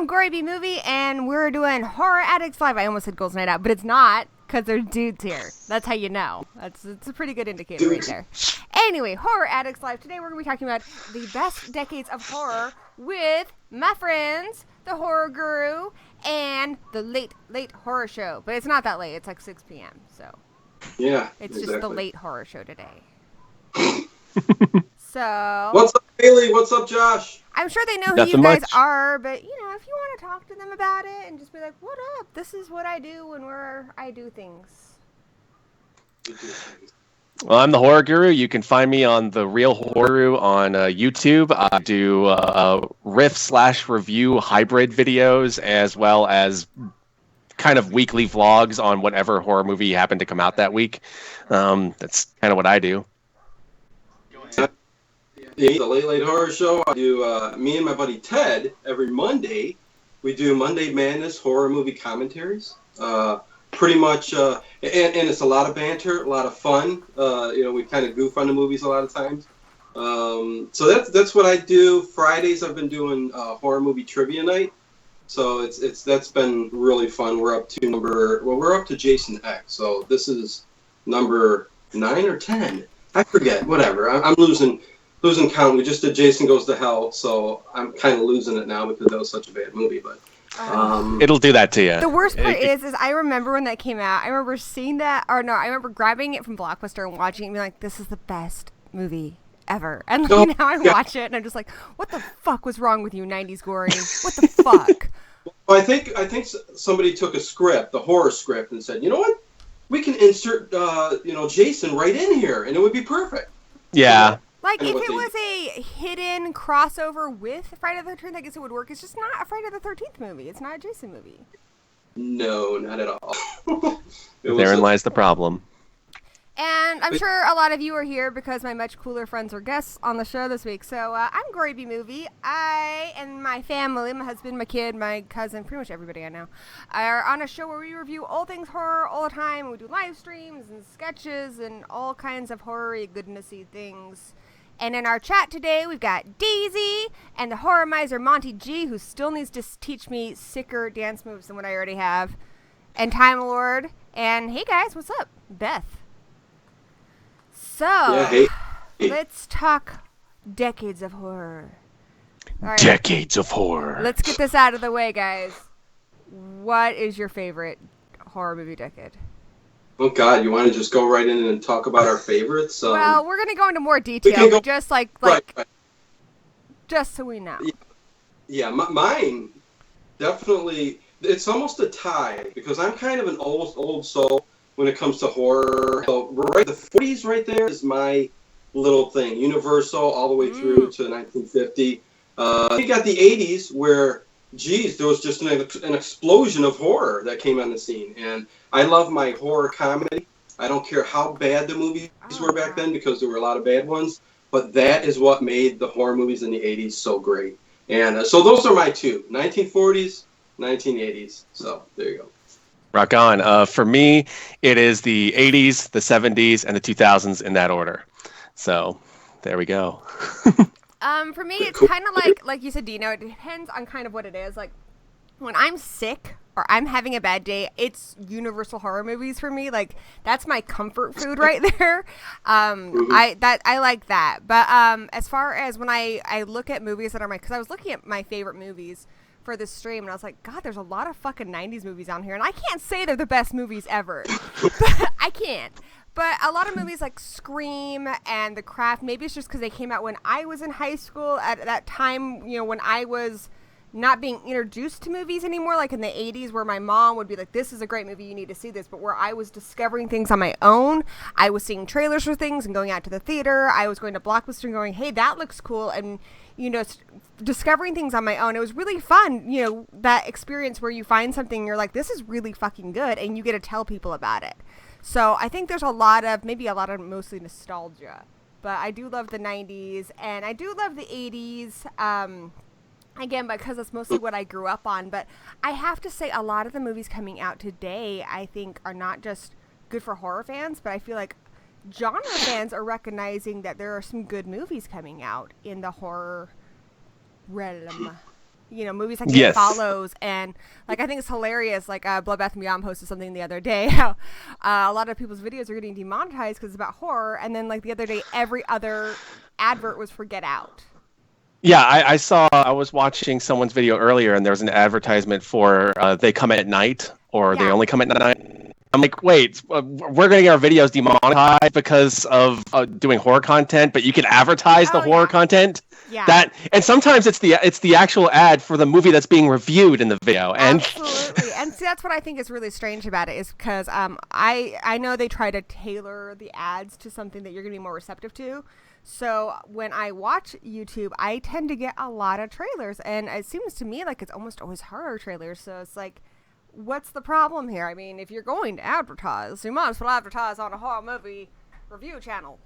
I'm Gory B Movie, and we're doing Horror Addicts Live. I almost said Girls Night Out, but it's not, because there's dudes here. That's how you know. It's a pretty good indicator right there. Anyway, Horror Addicts Live. Today we're going to be talking about the best decades of horror with my friends, the Horror Guru, and the late horror show. But it's not that late. It's like 6 p.m., so. Yeah, it's just the late horror show today. So. What's up, Haley? What's up, Josh? I'm sure they know who Nothing you guys much. are, but, you know, if you want to talk to them about it and just be like, what up? This is what I do and where I do things. Well, I'm the Horror Guru. You can find me on The Real Horror Guru on YouTube. I do riff/review hybrid videos as well as kind of weekly vlogs on whatever horror movie happened to come out that week. That's kind of what I do. The Late Horror Show. I do, me and my buddy Ted, every Monday, we do Monday Madness horror movie commentaries. Pretty much, and it's a lot of banter, a lot of fun. We kind of goof on the movies a lot of times. So that's what I do. Fridays I've been doing horror movie trivia night. So that's been really fun. We're up to Jason X. So this is number 9 or 10. I forget. Whatever. I'm losing count. We just did Jason Goes to Hell, so I'm kind of losing it now because that was such a bad movie. But it'll do that to you. The worst part is I remember when that came out. I remember seeing that, I remember grabbing it from Blockbuster and watching it and being like, "This is the best movie ever." And now I watch it and I'm just like, "What the fuck was wrong with you, 90s Gory? What the fuck?" Well, I think somebody took a script, the horror script, and said, "You know what? We can insert Jason right in here, and it would be perfect." Yeah. Like, if it was a hidden crossover with Friday the 13th, I guess it would work. It's just not a Friday the 13th movie. It's not a Jason movie. No, not at all. Therein lies the problem. And I'm sure a lot of you are here because my much cooler friends are guests on the show this week. So I'm Gory B Movie. I and my family, my husband, my kid, my cousin, pretty much everybody I know, are on a show where we review all things horror all the time. We do live streams and sketches and all kinds of horror-y, goodnessy things. And in our chat today, we've got Daisy and the horror miser Monty G, who still needs to teach me sicker dance moves than what I already have, and Time Lord. And hey guys, what's up? Beth. So, let's talk decades of horror. All right, Decades of horror. let's get this out of the way, guys. What is your favorite horror movie decade? Oh God, you want to just go right in and talk about our favorites? Well, we're going to go into more detail, but just like right. just so we know. Yeah, mine definitely. It's almost a tie because I'm kind of an old soul when it comes to horror. So right, the 40s right there is my little thing. Universal all the way through to 1950. You got the 80s where, geez, there was just an explosion of horror that came on the scene. And I love my horror comedy. I don't care how bad the movies were back then because there were a lot of bad ones. But that is what made the horror movies in the 80s so great. And so those are my two, 1940s, 1980s. So there you go. Rock on. For me, it is the 80s, the 70s, and the 2000s in that order. So there we go. For me, it's kind of like you said, Dino, it depends on kind of what it is. Like, when I'm sick or I'm having a bad day, it's Universal horror movies for me. Like, that's my comfort food right there. I like that. But as far as when I look at movies that are because I was looking at my favorite movies for this stream, and I was like, God, there's a lot of fucking 90s movies on here, and I can't say they're the best movies ever. But I can't. But a lot of movies like Scream and The Craft, maybe it's just because they came out when I was in high school at that time, when I was not being introduced to movies anymore, like in the 80s where my mom would be like, this is a great movie, you need to see this. But where I was discovering things on my own, I was seeing trailers for things and going out to the theater. I was going to Blockbuster and going, hey, that looks cool. And, discovering things on my own. It was really fun, that experience where you find something and you're like, this is really fucking good. And you get to tell people about it. So I think there's a lot of mostly nostalgia, but I do love the 90s and I do love the 80s. Again, because that's mostly what I grew up on, but I have to say a lot of the movies coming out today, I think are not just good for horror fans, but I feel like genre fans are recognizing that there are some good movies coming out in the horror realm. Movies like It Follows, and like I think it's hilarious. Like Bloodbath and Beyond posted something the other day how a lot of people's videos are getting demonetized because it's about horror, and then like the other day every other advert was for Get Out. Yeah, I was watching someone's video earlier, and there was an advertisement for They Come at Night, or They Only Come at Night. I'm like, wait, we're getting our videos demonetized because of doing horror content, but you can advertise the horror content. Yeah. And sometimes it's the actual ad for the movie that's being reviewed in the video. And absolutely. And see, that's what I think is really strange about it, is because I know they try to tailor the ads to something that you're going to be more receptive to. So when I watch YouTube, I tend to get a lot of trailers, and it seems to me like it's almost always horror trailers. So it's like, what's the problem here? I mean, if you're going to advertise, you might as well advertise on a horror movie review channel.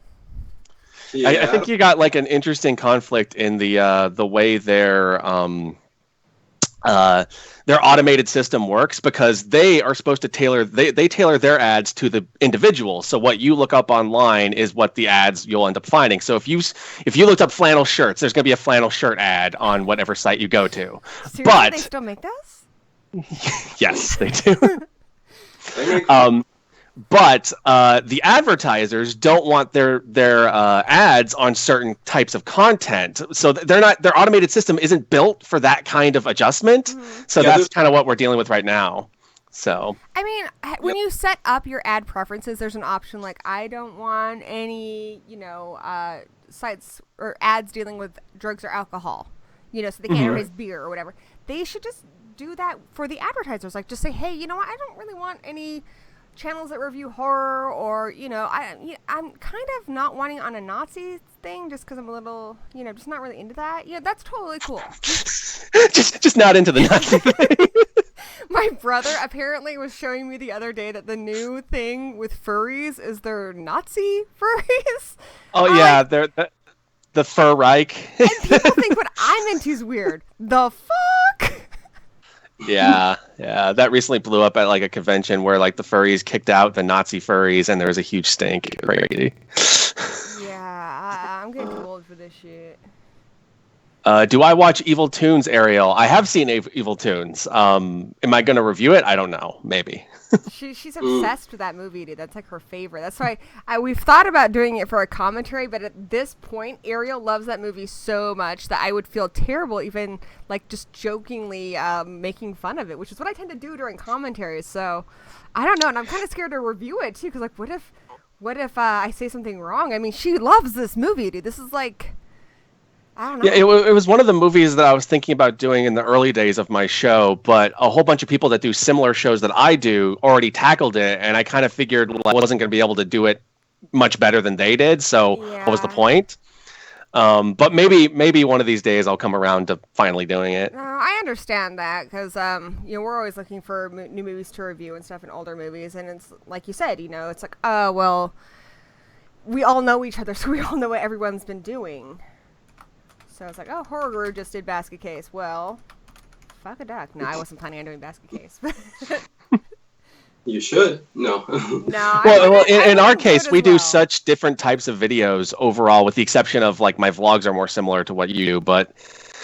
Yeah. I think you got like an interesting conflict in the way their automated system works, because they are supposed to tailor their ads to the individual. So what you look up online is what the ads you'll end up finding. So if you looked up flannel shirts, there's going to be a flannel shirt ad on whatever site you go to. Seriously, but they still make those? Yes, they do. But the advertisers don't want their ads on certain types of content, so their automated system isn't built for that kind of adjustment. Mm-hmm. So that's kind of what we're dealing with right now. So I mean, when you set up your ad preferences, there's an option like I don't want any sites or ads dealing with drugs or alcohol, so they can't advertise beer or whatever. They should just do that for the advertisers. Like, just say, hey, you know what? I don't really want any channels that review horror, or I'm kind of not wanting on a Nazi thing just because I'm a little, just not really into that. That's totally cool. just not into the Nazi thing. My brother apparently was showing me the other day that the new thing with furries is they're Nazi furries. Oh yeah, they're the fur Reich. And people think what I'm into is weird. The fuck? Yeah, that recently blew up at like a convention where like the furries kicked out the Nazi furries, and there was a huge stink. Crazy. Yeah, I'm getting too old for this shit. Do I watch Evil Toons, Ariel? I have seen Evil Toons. Am I going to review it? I don't know. Maybe. She's obsessed with that movie, dude. That's like her favorite. That's why we've thought about doing it for a commentary, but at this point, Ariel loves that movie so much that I would feel terrible even like just jokingly making fun of it, which is what I tend to do during commentaries. So I don't know, and I'm kind of scared to review it too, because like, what if I say something wrong? I mean, she loves this movie, dude. This is like, I don't know. Yeah, it was one of the movies that I was thinking about doing in the early days of my show, but a whole bunch of people that do similar shows that I do already tackled it, and I kind of figured I wasn't going to be able to do it much better than they did, so what was the point? But maybe one of these days I'll come around to finally doing it. No, I understand that, because we're always looking for new movies to review and stuff, and older movies, and it's like you said, it's like, oh, well, we all know each other, so we all know what everyone's been doing. So it's like, oh, Horror Guru just did Basket Case. Well, fuck a duck. No, I wasn't planning on doing Basket Case. You should. No. No. Well, in our case, we do such different types of videos overall, with the exception of like my vlogs are more similar to what you do, but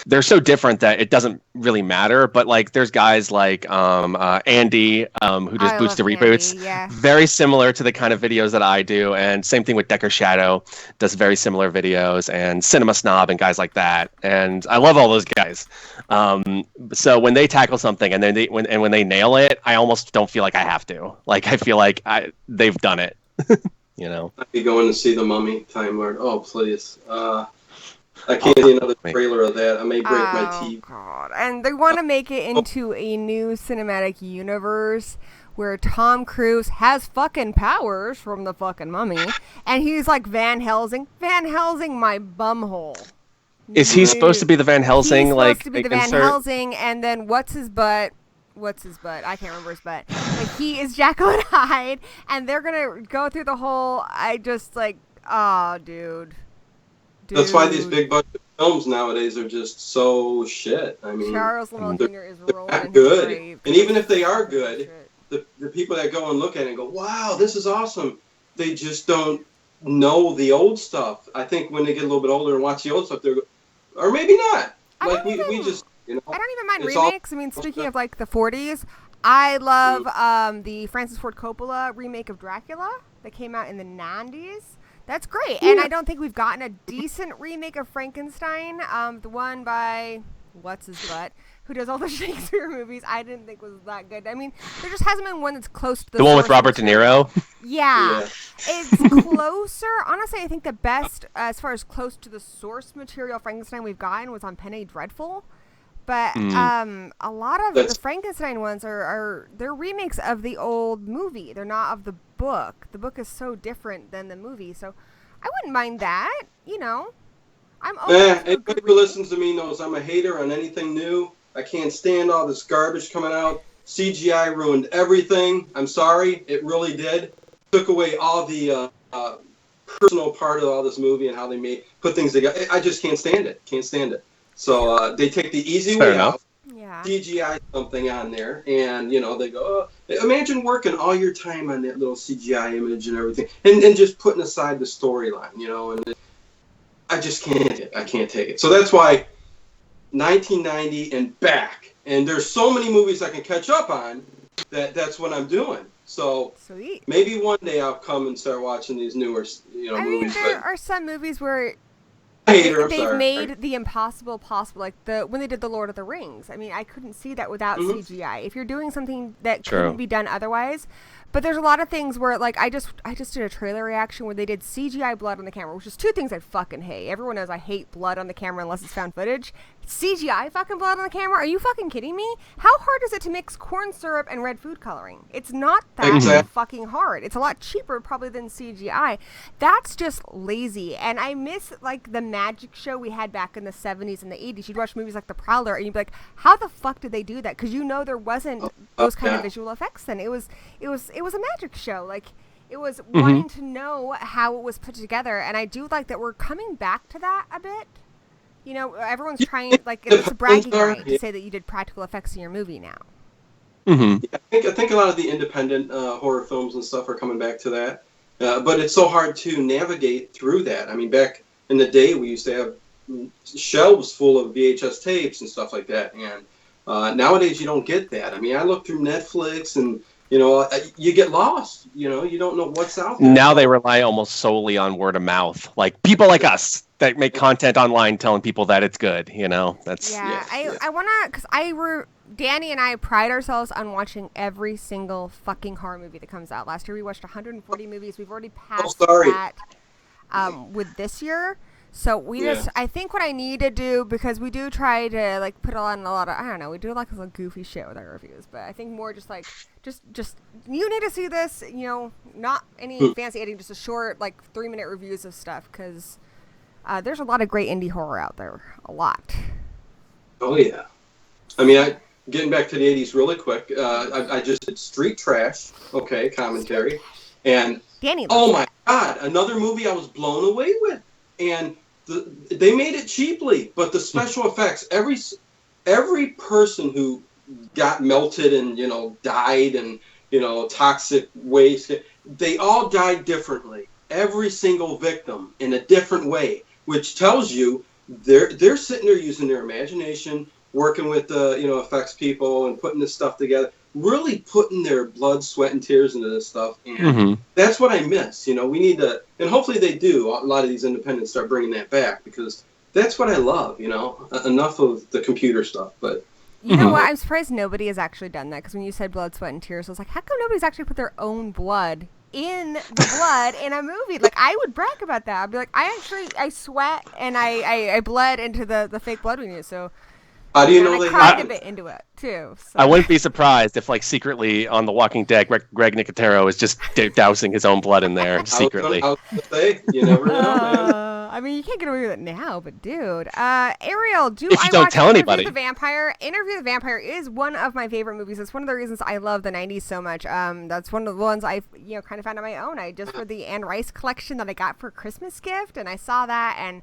they're so different that it doesn't really matter. But like, there's guys like Andy, who does Boots to Reboots, yeah. Very similar to the kind of videos that I do, and same thing with Decker Shadow, does very similar videos, and Cinema Snob and guys like that. And I love all those guys. So when they tackle something and then when they nail it, I almost don't feel like I have to. Like, I feel like they've done it. I'd be going to see The Mummy, Time Lord. Oh, please. I can't see another trailer of that. I may break my teeth. God. And they want to make it into a new cinematic universe where Tom Cruise has fucking powers from the fucking Mummy, and he's like Van Helsing my bumhole. Is he supposed to be the Van Helsing? He's supposed to be the Van Helsing, and then what's his butt? I can't remember his butt. Like, he is Jekyll and Hyde, and they're gonna go through the whole. Dude. That's why these big budget films nowadays are just so shit. I mean, Charles Lamont Jr. is rolling in good. his grave. And even if they are good, the people that go and look at it and go, wow, this is awesome, they just don't know the old stuff. I think when they get a little bit older and watch the old stuff, or maybe not. We just You know, I don't even mind It's all- remakes. I mean, speaking of like the 40s, I love the Francis Ford Coppola remake of Dracula that came out in the 90s. That's great. And I don't think we've gotten a decent remake of Frankenstein. The one by what's his butt, who does all the Shakespeare movies, I didn't think was that good. I mean, there just hasn't been one that's close to The one with source Robert De material. Niro. Yeah. It's closer. Honestly, I think the best, as far as close to the source material Frankenstein we've gotten was on Penny Dreadful. But a lot of the Frankenstein ones they're remakes of the old movie. They're not of the book. The book is so different than the movie. So I wouldn't mind that, you know. I'm open to a good anybody who listens to me knows I'm a hater on anything new. I can't stand all this garbage coming out. CGI ruined everything. I'm sorry, it really did. Took away all the personal part of all this movie and how they put things together. I just can't stand it. Can't stand it. So they take the easy way out. Yeah. CGI something on there, and you know they go. Oh, imagine working all your time on that little CGI image and everything, and just putting aside the storyline. You know, and I just can't. I can't take it. So that's why 1990 and back, and there's so many movies I can catch up on. That's what I'm doing. So Sweet. maybe one day I'll come and start watching these newer, I mean, movies. there are some movies where They've made the impossible possible, like when they did the Lord of the Rings. I mean, I couldn't see that without CGI. If you're doing something that couldn't be done otherwise, but there's a lot of things where, like, I just did a trailer reaction where they did CGI blood on the camera, which is two things I fucking hate. Everyone knows I hate blood on the camera unless it's found footage. CGI fucking blood on the camera? Are you fucking kidding me? How hard is it to mix corn syrup and red food coloring? It's not that fucking hard. It's a lot cheaper probably than CGI. That's just lazy. And I miss, like, the magic show we had back in the 70s and the 80s. You'd watch movies like The Prowler and you'd be like, how the fuck did they do that? Because you know there wasn't those kind of visual effects then. It was a magic show. Like, it was wanting to know how it was put together. And I do like that we're coming back to that a bit. You know, everyone's trying, like, it's a bragging right to say that you did practical effects in your movie now. Mm-hmm. I think a lot of the independent horror films and stuff are coming back to that. But it's so hard to navigate through that. I mean, back in the day, we used to have shelves full of VHS tapes and stuff like that. And nowadays, you don't get that. I mean, I look through Netflix and, you know, you get lost. You know, you don't know what's out there. Now they rely almost solely on word of mouth. Like, people like us that make content online telling people that it's good, you know? That's I want to, because Danny and I pride ourselves on watching every single fucking horror movie that comes out. Last year we watched 140 movies. We've already passed that with this year. So I think what I need to do, because we do try to, like, put on a lot of, I don't know, we do like a little goofy shit with our reviews, but I think more just like, just you need to see this, you know, not any fancy editing, just a short, like, 3-minute reviews of stuff, because there's a lot of great indie horror out there. A lot. Oh, yeah. I mean, getting back to the 80s really quick, I just did Street Trash, commentary. And, Danny my God, another movie I was blown away with. And they made it cheaply, but the special effects, every person who got melted and, you know, died and, you know, toxic waste, they all died differently. Every single victim in a different way, which tells you they're sitting there using their imagination, working with the, you know, effects people and putting this stuff together, really putting their blood, sweat, and tears into this stuff. And that's what I miss. You know, we need to, and hopefully they do. A lot of these independents start bringing that back, because that's what I love, you know, enough of the computer stuff. But you know what? I'm surprised nobody has actually done that, because when you said blood, sweat, and tears, I was like, how come nobody's actually put their own blood in the blood in a movie? Like, I would brag about that. I'd be like, I sweat and I bled into the fake blood we used. So how do you know they cried a bit into it too? So. I wouldn't be surprised if, like, secretly on The Walking Dead, Greg Nicotero is just dousing his own blood in there secretly. I was gonna say, you never know, man. I mean, you can't get away with it now, but dude, Ariel, if you don't watch tell Interview anybody. the Vampire? Interview the Vampire is one of my favorite movies. It's one of the reasons I love the 90s so much. That's one of the ones I, you know, kind of found on my own. I just for the Anne Rice collection that I got for a Christmas gift, and I saw that and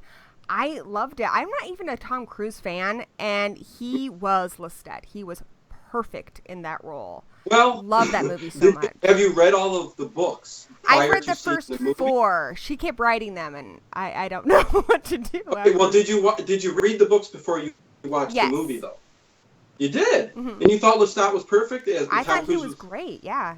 I loved it. I'm not even a Tom Cruise fan, and he was Lestat. He was perfect in that role. Well, love that movie so much. Have you read all of the books? I read the first 4. She kept writing them, and I don't know what to do. Okay, well, did you read the books before you watched the movie, though? You did? Mm-hmm. And you thought Lestat was perfect? As I Tom thought Cruise he was great, yeah.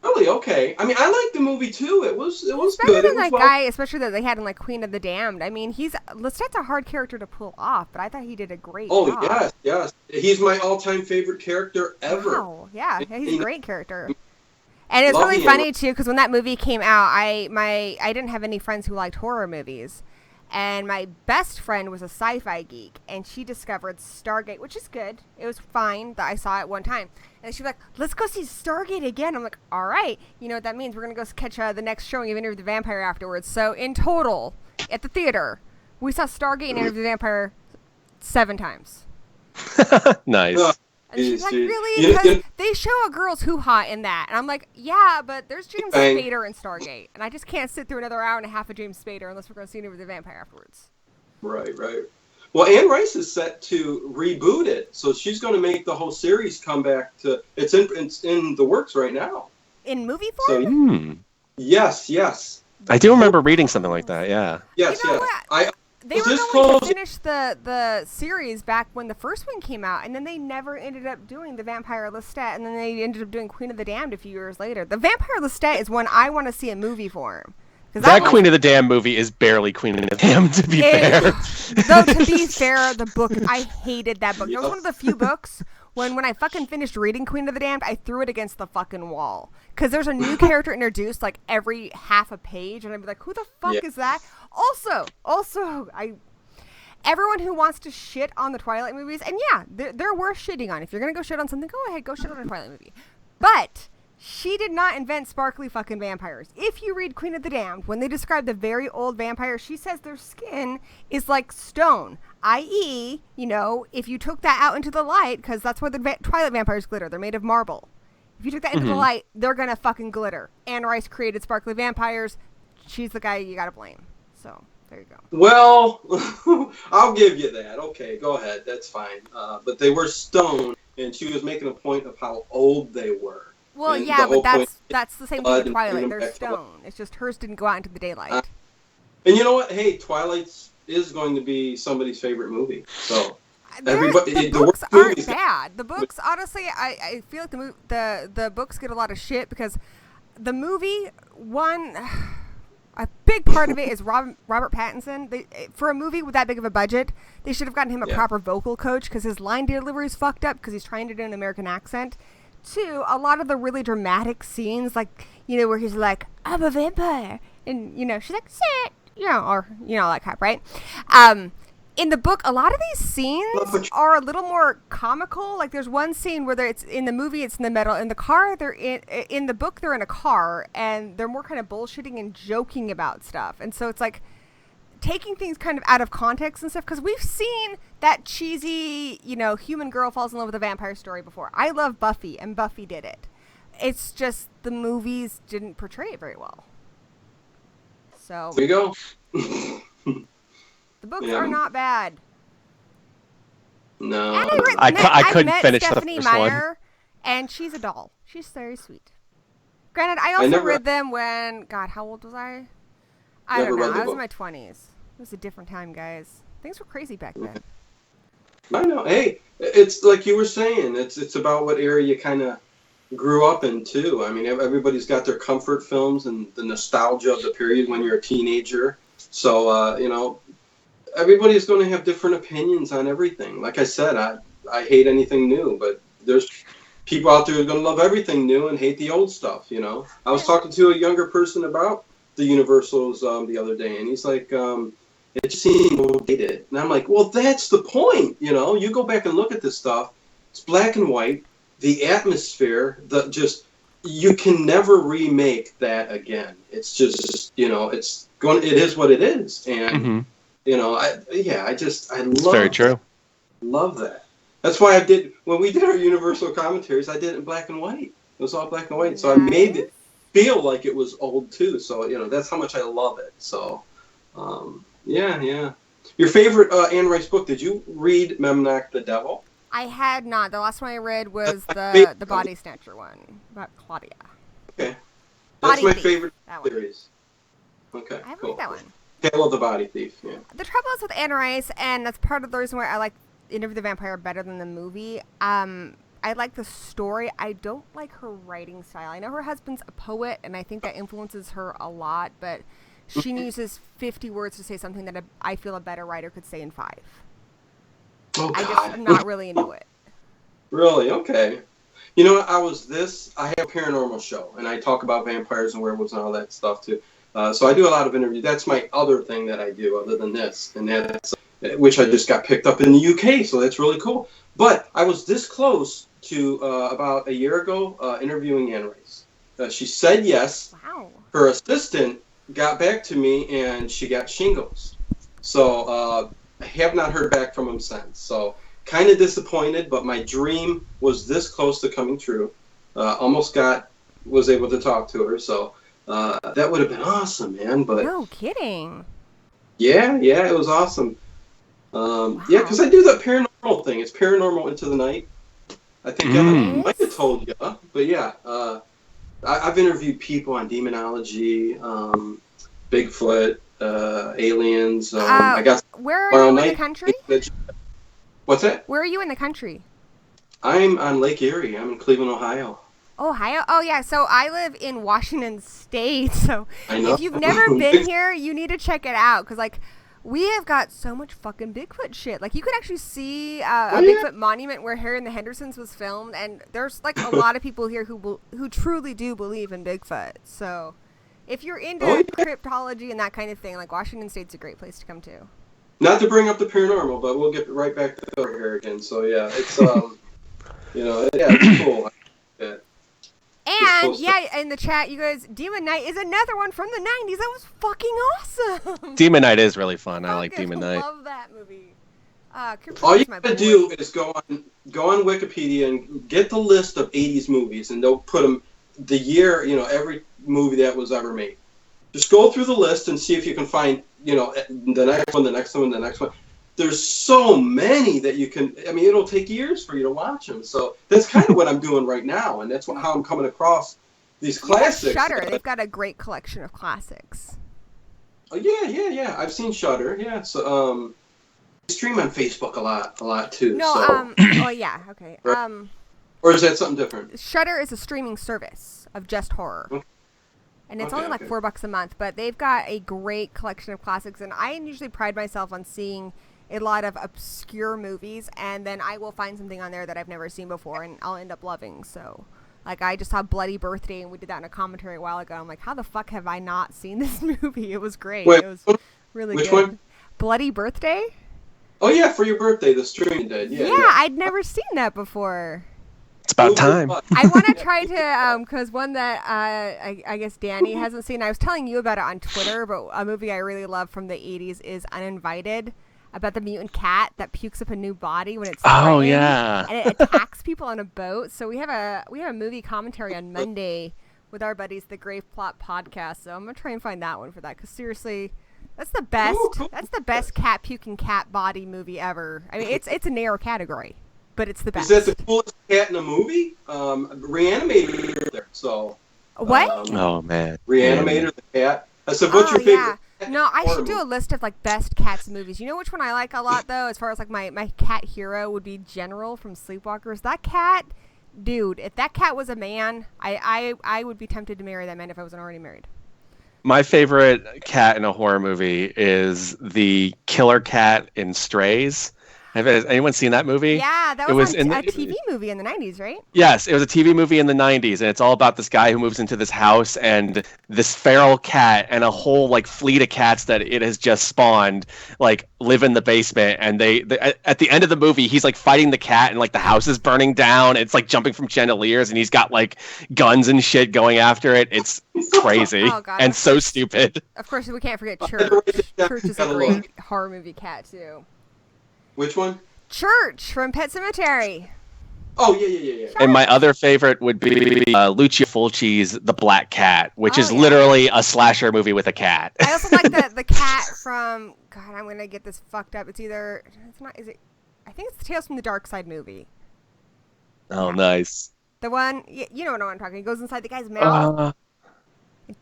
Really? Okay. I mean, I liked the movie too. It was better good. than It was that guy, especially that they had in like Queen of the Damned. I mean, Lestat's a hard character to pull off, but I thought he did a great job. Oh, yes. He's my all-time favorite character ever. Wow, yeah, he's a great character. And it's really funny too, because when that movie came out, I didn't have any friends who liked horror movies. And my best friend was a sci-fi geek, and she discovered Stargate, which is good. It was fine that I saw it one time. And she was like, let's go see Stargate again. I'm like, all right. You know what that means? We're going to go catch the next showing of Interview with the Vampire afterwards. So in total, at the theater, we saw Stargate and Interview with the Vampire 7 times. Nice. And she's like, really? Because they show a girl's hoo-ha in that. And I'm like, yeah, but there's James Spader in Stargate. And I just can't sit through another hour and a half of James Spader unless we're going to see him with the vampire afterwards. Right. Well, Anne Rice is set to reboot it. So she's going to make the whole series come back to... It's in the works right now. In movie form? Yes. I do remember reading something like that, yeah. Yes. They were going to finish the series back when the first one came out, and then they never ended up doing the Vampire Lestat, and then they ended up doing Queen of the Damned a few years later. The Vampire Lestat is one I want to see a movie form. That Queen of the Damned movie is barely Queen of the Damned, to be fair. Though, to be fair, the book, I hated that book. It was one of the few books when I fucking finished reading Queen of the Damned, I threw it against the fucking wall. Because there's a new character introduced like every half a page, and I'd be like, who the fuck is that? Also, everyone who wants to shit on the Twilight movies, and yeah, they're worth shitting on. If you're going to go shit on something, go ahead, go shit on a Twilight movie. But she did not invent sparkly fucking vampires. If you read Queen of the Damned, when they describe the very old vampires, she says their skin is like stone. I.e., if you took that out into the light, because that's why the Twilight vampires glitter. They're made of marble. If you took that into the light, they're going to fucking glitter. Anne Rice created sparkly vampires. She's the guy you got to blame. So, there you go. Well, I'll give you that. Okay, go ahead. That's fine. But they were stone, and she was making a point of how old they were. Well, and yeah, but that's the same thing with Twilight. They're stone. It's just hers didn't go out into the daylight. And you know what? Hey, Twilight is going to be somebody's favorite movie. So the books aren't bad. The books, honestly, I feel like the books get a lot of shit because the movie, a big part of it is Robert Pattinson. For a movie with that big of a budget, they should have gotten him a proper vocal coach because his line delivery is fucked up because he's trying to do an American accent. 2, a lot of the really dramatic scenes, like, where he's like, I'm a vampire. And, she's like, sit. Or, that crap, right? In the book, a lot of these scenes are a little more comical. Like, there's one scene where it's in the movie, it's in the middle. In the car, in the book, they're in a car, and they're more kind of bullshitting and joking about stuff. And so it's like taking things kind of out of context and stuff, because we've seen that cheesy, human girl falls in love with a vampire story before. I love Buffy, and Buffy did it. It's just the movies didn't portray it very well. So there you go. The books are not bad. No. And I couldn't finish Stephanie the first Meyer, one. And she's a doll. She's very sweet. Granted, I also read them when, God, how old was I? I don't know. I was in my 20s. It was a different time, guys. Things were crazy back then. I know. Hey, it's like you were saying. It's about what era you kind of grew up in, too. I mean, everybody's got their comfort films and the nostalgia of the period when you're a teenager. So, everybody's going to have different opinions on everything. Like I said, I hate anything new, but there's people out there who are going to love everything new and hate the old stuff, I was talking to a younger person about the Universals the other day, and he's like, it just seems outdated. And I'm like, well, that's the point, You go back and look at this stuff, it's black and white, the atmosphere, you can never remake that again. It's just, it is what it is. And, I love very true. Love that. That's why when we did our Universal commentaries, I did it in black and white. It was all black and white. So I made it feel like it was old too. So, that's how much I love it. So, yeah. Your favorite Anne Rice book, did you read Memnoch the Devil? I had not. The last one I read was the Body Snatcher one about Claudia. Okay. That's my favorite series. Okay, I haven't read that one. Tale of the Body Thief, yeah. The trouble is with Anne Rice, and that's part of the reason why I like Interview the Vampire better than the movie. I like the story. I don't like her writing style. I know her husband's a poet, and I think that influences her a lot, but she uses 50 words to say something that I feel a better writer could say in 5. Oh, I'm not really into it. Really? Okay. You know what? I have a paranormal show, and I talk about vampires and werewolves and all that stuff, too. So I do a lot of interviews. That's my other thing that I do other than this, and that's which I just got picked up in the UK, so that's really cool. But I was this close to, about a year ago, interviewing Anne Rice. She said yes. Wow. Her assistant got back to me, and she got shingles. So I have not heard back from him since. So kind of disappointed, but my dream was this close to coming true. Was able to talk to her, so that would have been awesome, man. But no kidding. Yeah, it was awesome. Wow. Yeah, because I do that paranormal thing. It's Paranormal Into the Night. I think I might have told you, but yeah, I've interviewed people on demonology, Bigfoot, aliens. I got where are you in the country? What's that? Where are you in the country? I'm on Lake Erie. I'm in Cleveland, Ohio. Ohio? Oh, yeah. So I live in Washington State. So I know. If you've never been here, you need to check it out. Because, like, we have got so much fucking Bigfoot shit. Like, you could actually see a Bigfoot monument where Harry and the Hendersons was filmed. And there's, like, a lot of people here who truly do believe in Bigfoot. So if you're into cryptology and that kind of thing, like, Washington State's a great place to come to. Not to bring up the paranormal, but we'll get right back to here again. So, yeah, it's, it's cool. Yeah. And, yeah, in the chat, you guys, Demon Knight is another one from the 90s. That was fucking awesome. Demon Knight is really fun. I like Demon Knight. I love that movie. All you gotta do is go on Wikipedia and get the list of 80s movies, and they'll put them, the year, every movie that was ever made. Just go through the list and see if you can find, the next one, the next one, the next one. There's so many that you can, it'll take years for you to watch them. So that's kind of what I'm doing right now, and that's how I'm coming across these classics. Shudder, they've got a great collection of classics. Oh, yeah. I've seen Shudder, yeah. So, I stream on Facebook a lot too. No, so. Oh, yeah, okay. Or is that something different? Shudder is a streaming service of just horror. Okay. And it's only like $4 a month, but they've got a great collection of classics, and I usually pride myself on seeing a lot of obscure movies, and then I will find something on there that I've never seen before, and I'll end up loving. So, like, I just saw Bloody Birthday, and we did that in a commentary a while ago. I'm like, how the fuck have I not seen this movie? It was great. It was really good. Which one? Bloody Birthday? Oh, yeah, for your birthday, the stream did. Yeah, I'd never seen that before. It's about time. I want to try to, because one that I guess Danny hasn't seen, I was telling you about it on Twitter, but a movie I really love from the 80s is Uninvited, about the mutant cat that pukes up a new body when it's oh yeah, and it attacks people on a boat. So we have a movie commentary on Monday with our buddies, the Grave Plot podcast. So I'm gonna try and find that one for that, because seriously, that's the best. That's the best cat puking cat body movie ever. I mean, it's a narrow category, but it's the best. Is that the coolest cat in a movie? Reanimator there. So what? Oh man, Reanimator the cat. I said, what's your favorite? Yeah. No, I should do a list of like best cats movies. You know which one I like a lot though, as far as like my cat hero would be General from Sleepwalkers. That cat, dude, if that cat was a man, I would be tempted to marry that man if I wasn't already married. My favorite cat in a horror movie is the killer cat in Strays. Has anyone seen that movie? Yeah, that was a TV movie in the 90s, right? Yes, it was a TV movie in the 90s, and it's all about this guy who moves into this house, and this feral cat and a whole like fleet of cats that it has just spawned like live in the basement, and they at the end of the movie he's like fighting the cat, and like the house is burning down. It's like jumping from chandeliers, and he's got like guns and shit going after it. It's crazy and so stupid. Of course, we can't forget Church. Church is a great horror movie cat too. Which one? Church from Pet Sematary. Oh, yeah. And my other favorite would be Lucio Fulci's The Black Cat, which is literally a slasher movie with a cat. I also like the cat from, God, I'm going to get this fucked up. I think it's the Tales from the Dark Side movie. Oh, nice. The one, you know what I'm talking. He goes inside the guy's mouth.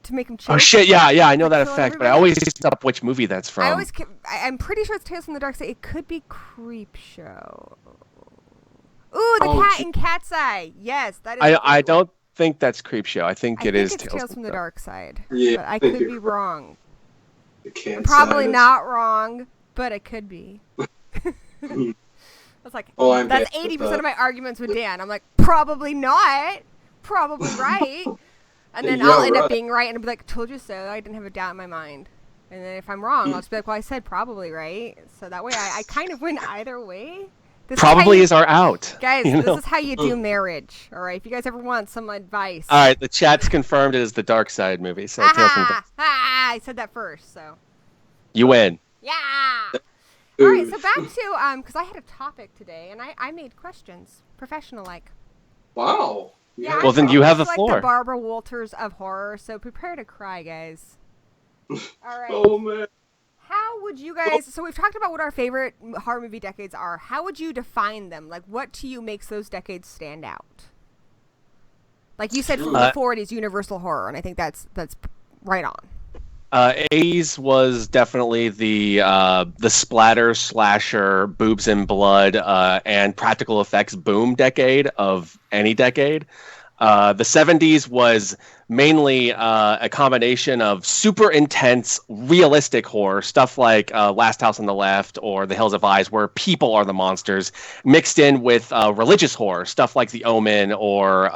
to make him choke. Oh shit! Yeah, I know that Kill effect, but I everybody. always mix up which movie that's from. I'm pretty sure it's Tales from the Dark Side. It could be Creep Show. Ooh, the cat in Cat's Eye. Yes, that is. I don't think that's Creep Show. I think it is it's Tales from the Dark Side. Yeah, but I could be wrong. I'm probably not wrong, but it could be. That's like that's 80% of my arguments with Dan. I'm like, probably not, probably right, and then I'll end up being right, and I'll be like, told you so. I didn't have a doubt in my mind. And then if I'm wrong, I'll just be like, well, I said probably right. So that way, I kind of win either way. This probably is our out. Guys, this is how you do marriage. All right, if you guys ever want some advice. All right, the chat's confirmed it is the Dark Side movie. So I said that first, so. You win. Yeah. All right, so back to because I had a topic today, and I made questions, professional-like. Wow. Yeah. Well, then you have the floor. floor. Like the Barbara Walters of horror, so prepare to cry, guys. All right. Oh man. How would you guys? So we've talked about what our favorite horror movie decades are. How would you define them? Like, what to you makes those decades stand out? Like you said, from the 40s, Universal horror, and I think that's right on. 80s was definitely the splatter, slasher, boobs and blood, and practical effects boom decade of any decade. The 70s was mainly a combination of super intense, realistic horror, stuff like Last House on the Left or The Hills of Eyes, where people are the monsters, mixed in with religious horror, stuff like The Omen or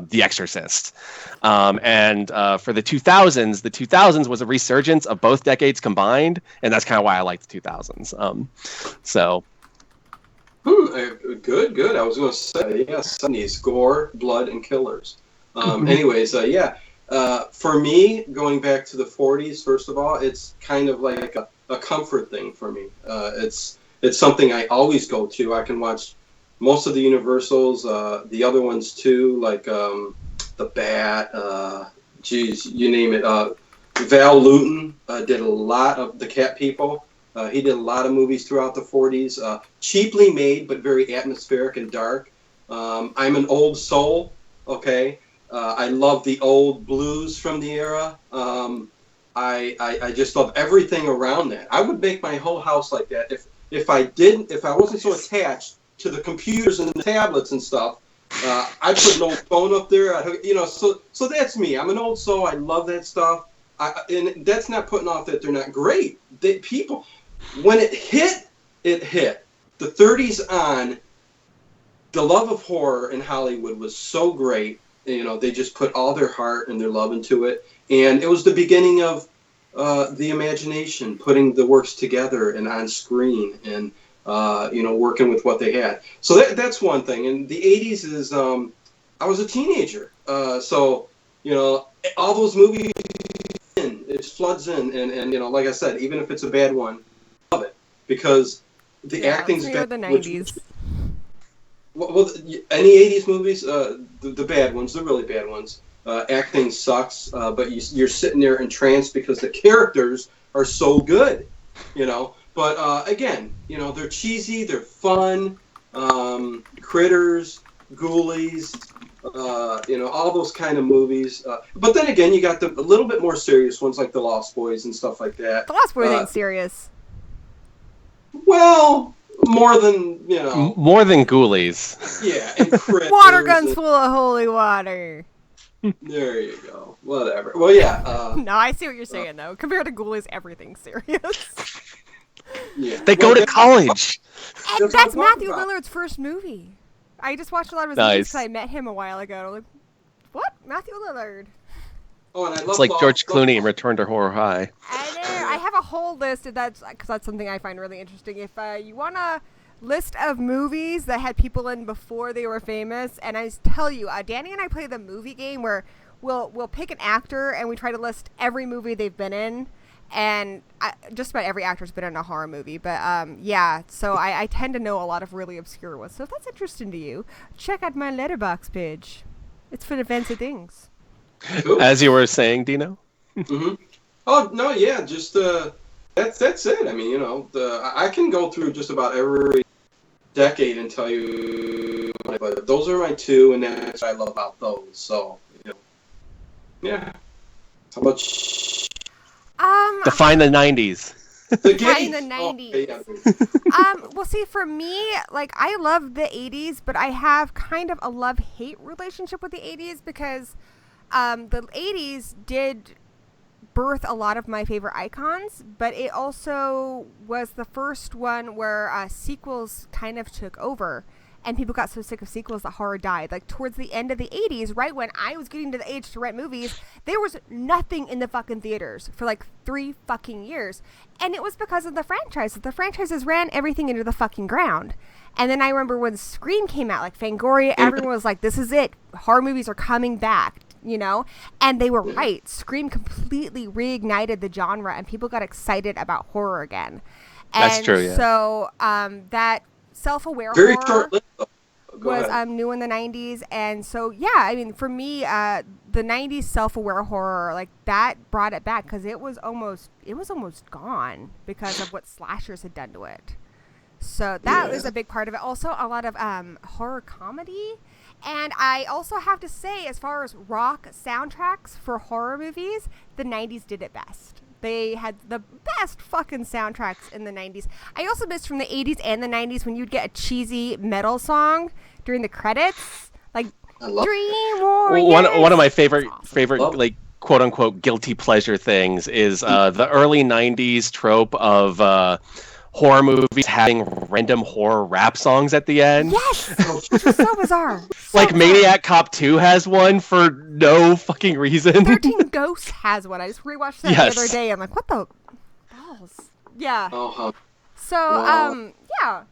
The Exorcist. And for the 2000s was a resurgence of both decades combined, and that's kind of why I like the 2000s. Good. I was going to say, yes, 70s, gore, blood, and killers. Anyways, for me, going back to the 40s, first of all, it's kind of like a comfort thing for me. It's something I always go to. I can watch most of the Universals, the other ones too, like The Bat, you name it. Val Lewton did a lot of The Cat People. He did a lot of movies throughout the 40s, cheaply made but very atmospheric and dark. I'm an old soul, okay? I love the old blues from the era. I just love everything around that. I would make my whole house like that if I wasn't so attached to the computers and the tablets and stuff. I'd put an old phone up there. So that's me. I'm an old soul. I love that stuff. And that's not putting off that they're not great. People, when it hit. The 30s on, the love of horror in Hollywood was so great. They just put all their heart and their love into it. And it was the beginning of the imagination, putting the works together and on screen and, working with what they had. So that's one thing. And the 80s is, I was a teenager. So, all those movies, it floods in. And like I said, even if it's a bad one, I love it. Because the acting's better. The 90s. Well, any 80s movies, the bad ones, the really bad ones, acting sucks, but you're sitting there entranced because the characters are so good, But again, they're cheesy, they're fun, Critters, Ghoulies, all those kind of movies. But then again, you got a little bit more serious ones like The Lost Boys and stuff like that. The Lost Boys ain't serious. Well, more than More than Ghoulies. Yeah, and Critters. Water guns full of holy water. There you go. Whatever. Well, yeah. No, I see what you're saying, though. Compared to Ghoulies, everything's serious. Yeah. They go to college. And that's Matthew Lillard's first movie. I just watched a lot of his movies because I met him a while ago. I'm like, what? Matthew Lillard. Oh, and I love it's like George Clooney in Return to Horror High. I have a whole list because that's something I find really interesting. If you want a list of movies that had people in before they were famous, and I tell you, Danny and I play the movie game where we'll pick an actor and we try to list every movie they've been in, and just about every actor's been in a horror movie. But so I tend to know a lot of really obscure ones. So if that's interesting to you, check out my Letterboxd page. It's full of fancy things. Cool. As you were saying, Dino? Mm-hmm. Oh, no, yeah, just, that's it. I mean, I can go through just about every decade and tell you, but those are my two, and that's what I love about those, so, yeah. How about Define the 90s. the Define gays? the 90s. Oh, yeah. Well, see, for me, like, I love the 80s, but I have kind of a love-hate relationship with the 80s because the 80s did birth a lot of my favorite icons, but it also was the first one where sequels kind of took over. And people got so sick of sequels that horror died. Like, towards the end of the 80s, right when I was getting to the age to rent movies, there was nothing in the fucking theaters for, like, 3 fucking years. And it was because of the franchises. The franchises ran everything into the fucking ground. And then I remember when Scream came out, like, Fangoria, everyone was like, this is it. Horror movies are coming back, you know? And they were right. Scream completely reignited the genre, and people got excited about horror again. That's true, yeah. So, that self-aware Very horror short-lived, though. Go was ahead. new in the 90s, and so yeah, I mean, for me, the 90s self-aware horror, like, that brought it back because it was almost gone because of what slashers had done to it. So that was a big part of it. Also, a lot of horror comedy, and I also have to say, as far as rock soundtracks for horror movies, the 90s did it best. They had the best fucking soundtracks in the 90s. I also missed from the 80s and the 90s when you'd get a cheesy metal song during the credits, like Dream Warriors. One of my favorite Love. like quote unquote guilty pleasure things is the early 90s trope of horror movies having random horror rap songs at the end. Yes, which was so bizarre. So Like bizarre. Maniac Cop 2 has one for no fucking reason. 13 Ghosts has one. I just rewatched that Yes. the other day. I'm like, what the balls? Yeah. Oh, So, Wow. yeah.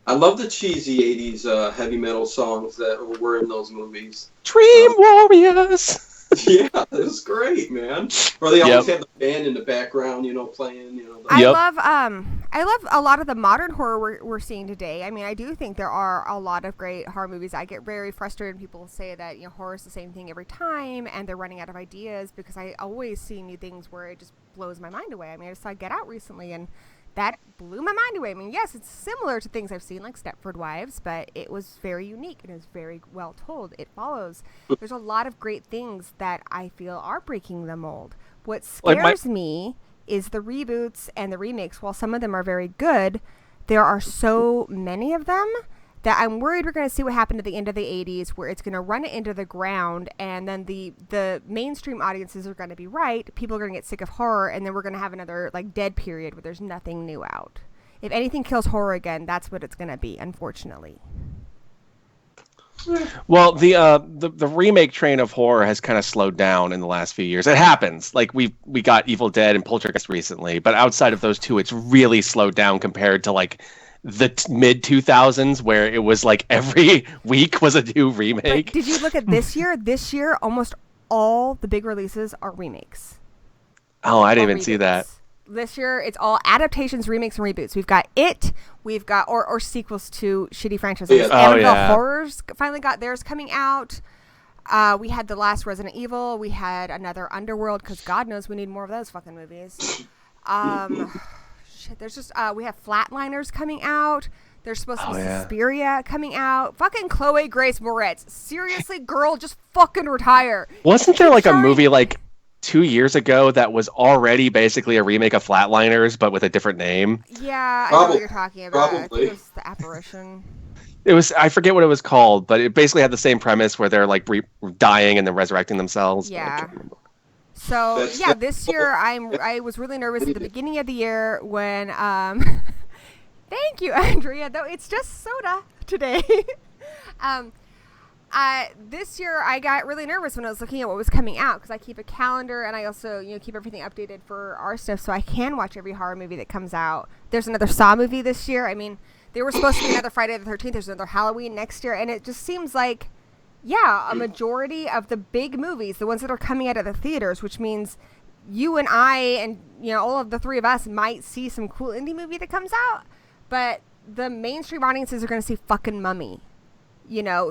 I love the cheesy 80s heavy metal songs that were in those movies. Dream Warriors. Yeah, it was great, man. Or they always had the band in the background, playing, I Yep. love a lot of the modern horror we're seeing today. I mean, I do think there are a lot of great horror movies. I get very frustrated when people say that, horror is the same thing every time and they're running out of ideas, because I always see new things where it just blows my mind away. I mean, I just saw Get Out recently, and that blew my mind away. I mean, yes, it's similar to things I've seen like Stepford Wives, but it was very unique and it was very well told. It follows. There's a lot of great things that I feel are breaking the mold. What scares me is the reboots and the remakes. While some of them are very good, there are so many of them that I'm worried we're going to see what happened at the end of the 80s, where it's going to run it into the ground, and then the mainstream audiences are going to be right. People are going to get sick of horror, and then we're going to have another like dead period where there's nothing new out. If anything kills horror again, that's what it's going to be, unfortunately. Well, the remake train of horror has kind of slowed down in the last few years. It happens. Like we got Evil Dead and Poltergeist recently, but outside of those two, it's really slowed down compared to like the mid 2000s, where it was like every week was a new remake. But did you look at this year? This year, almost all the big releases are remakes. Oh, I didn't Or even see reboots. that. This year, it's all adaptations, remakes, and reboots. We've got It. We've got or sequels to shitty franchises. Yeah. Oh, Amityville yeah. Horrors finally got theirs coming out. We had the last Resident Evil. We had another Underworld, because God knows we need more of those fucking movies. Shit, there's just we have Flatliners coming out. There's supposed to be Suspiria coming out. Fucking Chloe Grace Moretz. Seriously, girl, just fucking retire. Wasn't there like a movie like 2 years ago that was already basically a remake of Flatliners, but with a different name? Yeah, I know what you're talking about. I think Probably. it was The Apparition. It was, I forget what it was called, but it basically had the same premise where they're like dying and then resurrecting themselves. but I Yeah. can't remember. So That's yeah, the- this year I was really nervous at the beginning of the year when thank you, Andrea. Though it's just soda today. This year I got really nervous when I was looking at what was coming out, because I keep a calendar and I also keep everything updated for our stuff, so I can watch every horror movie that comes out. There's another Saw movie this year. I mean, there was supposed to be another Friday the 13th. There's another Halloween next year, and it just seems like, yeah, a majority of the big movies, the ones that are coming out of the theaters, which means you and I and all of the three of us might see some cool indie movie that comes out, but the mainstream audiences are going to see fucking Mummy,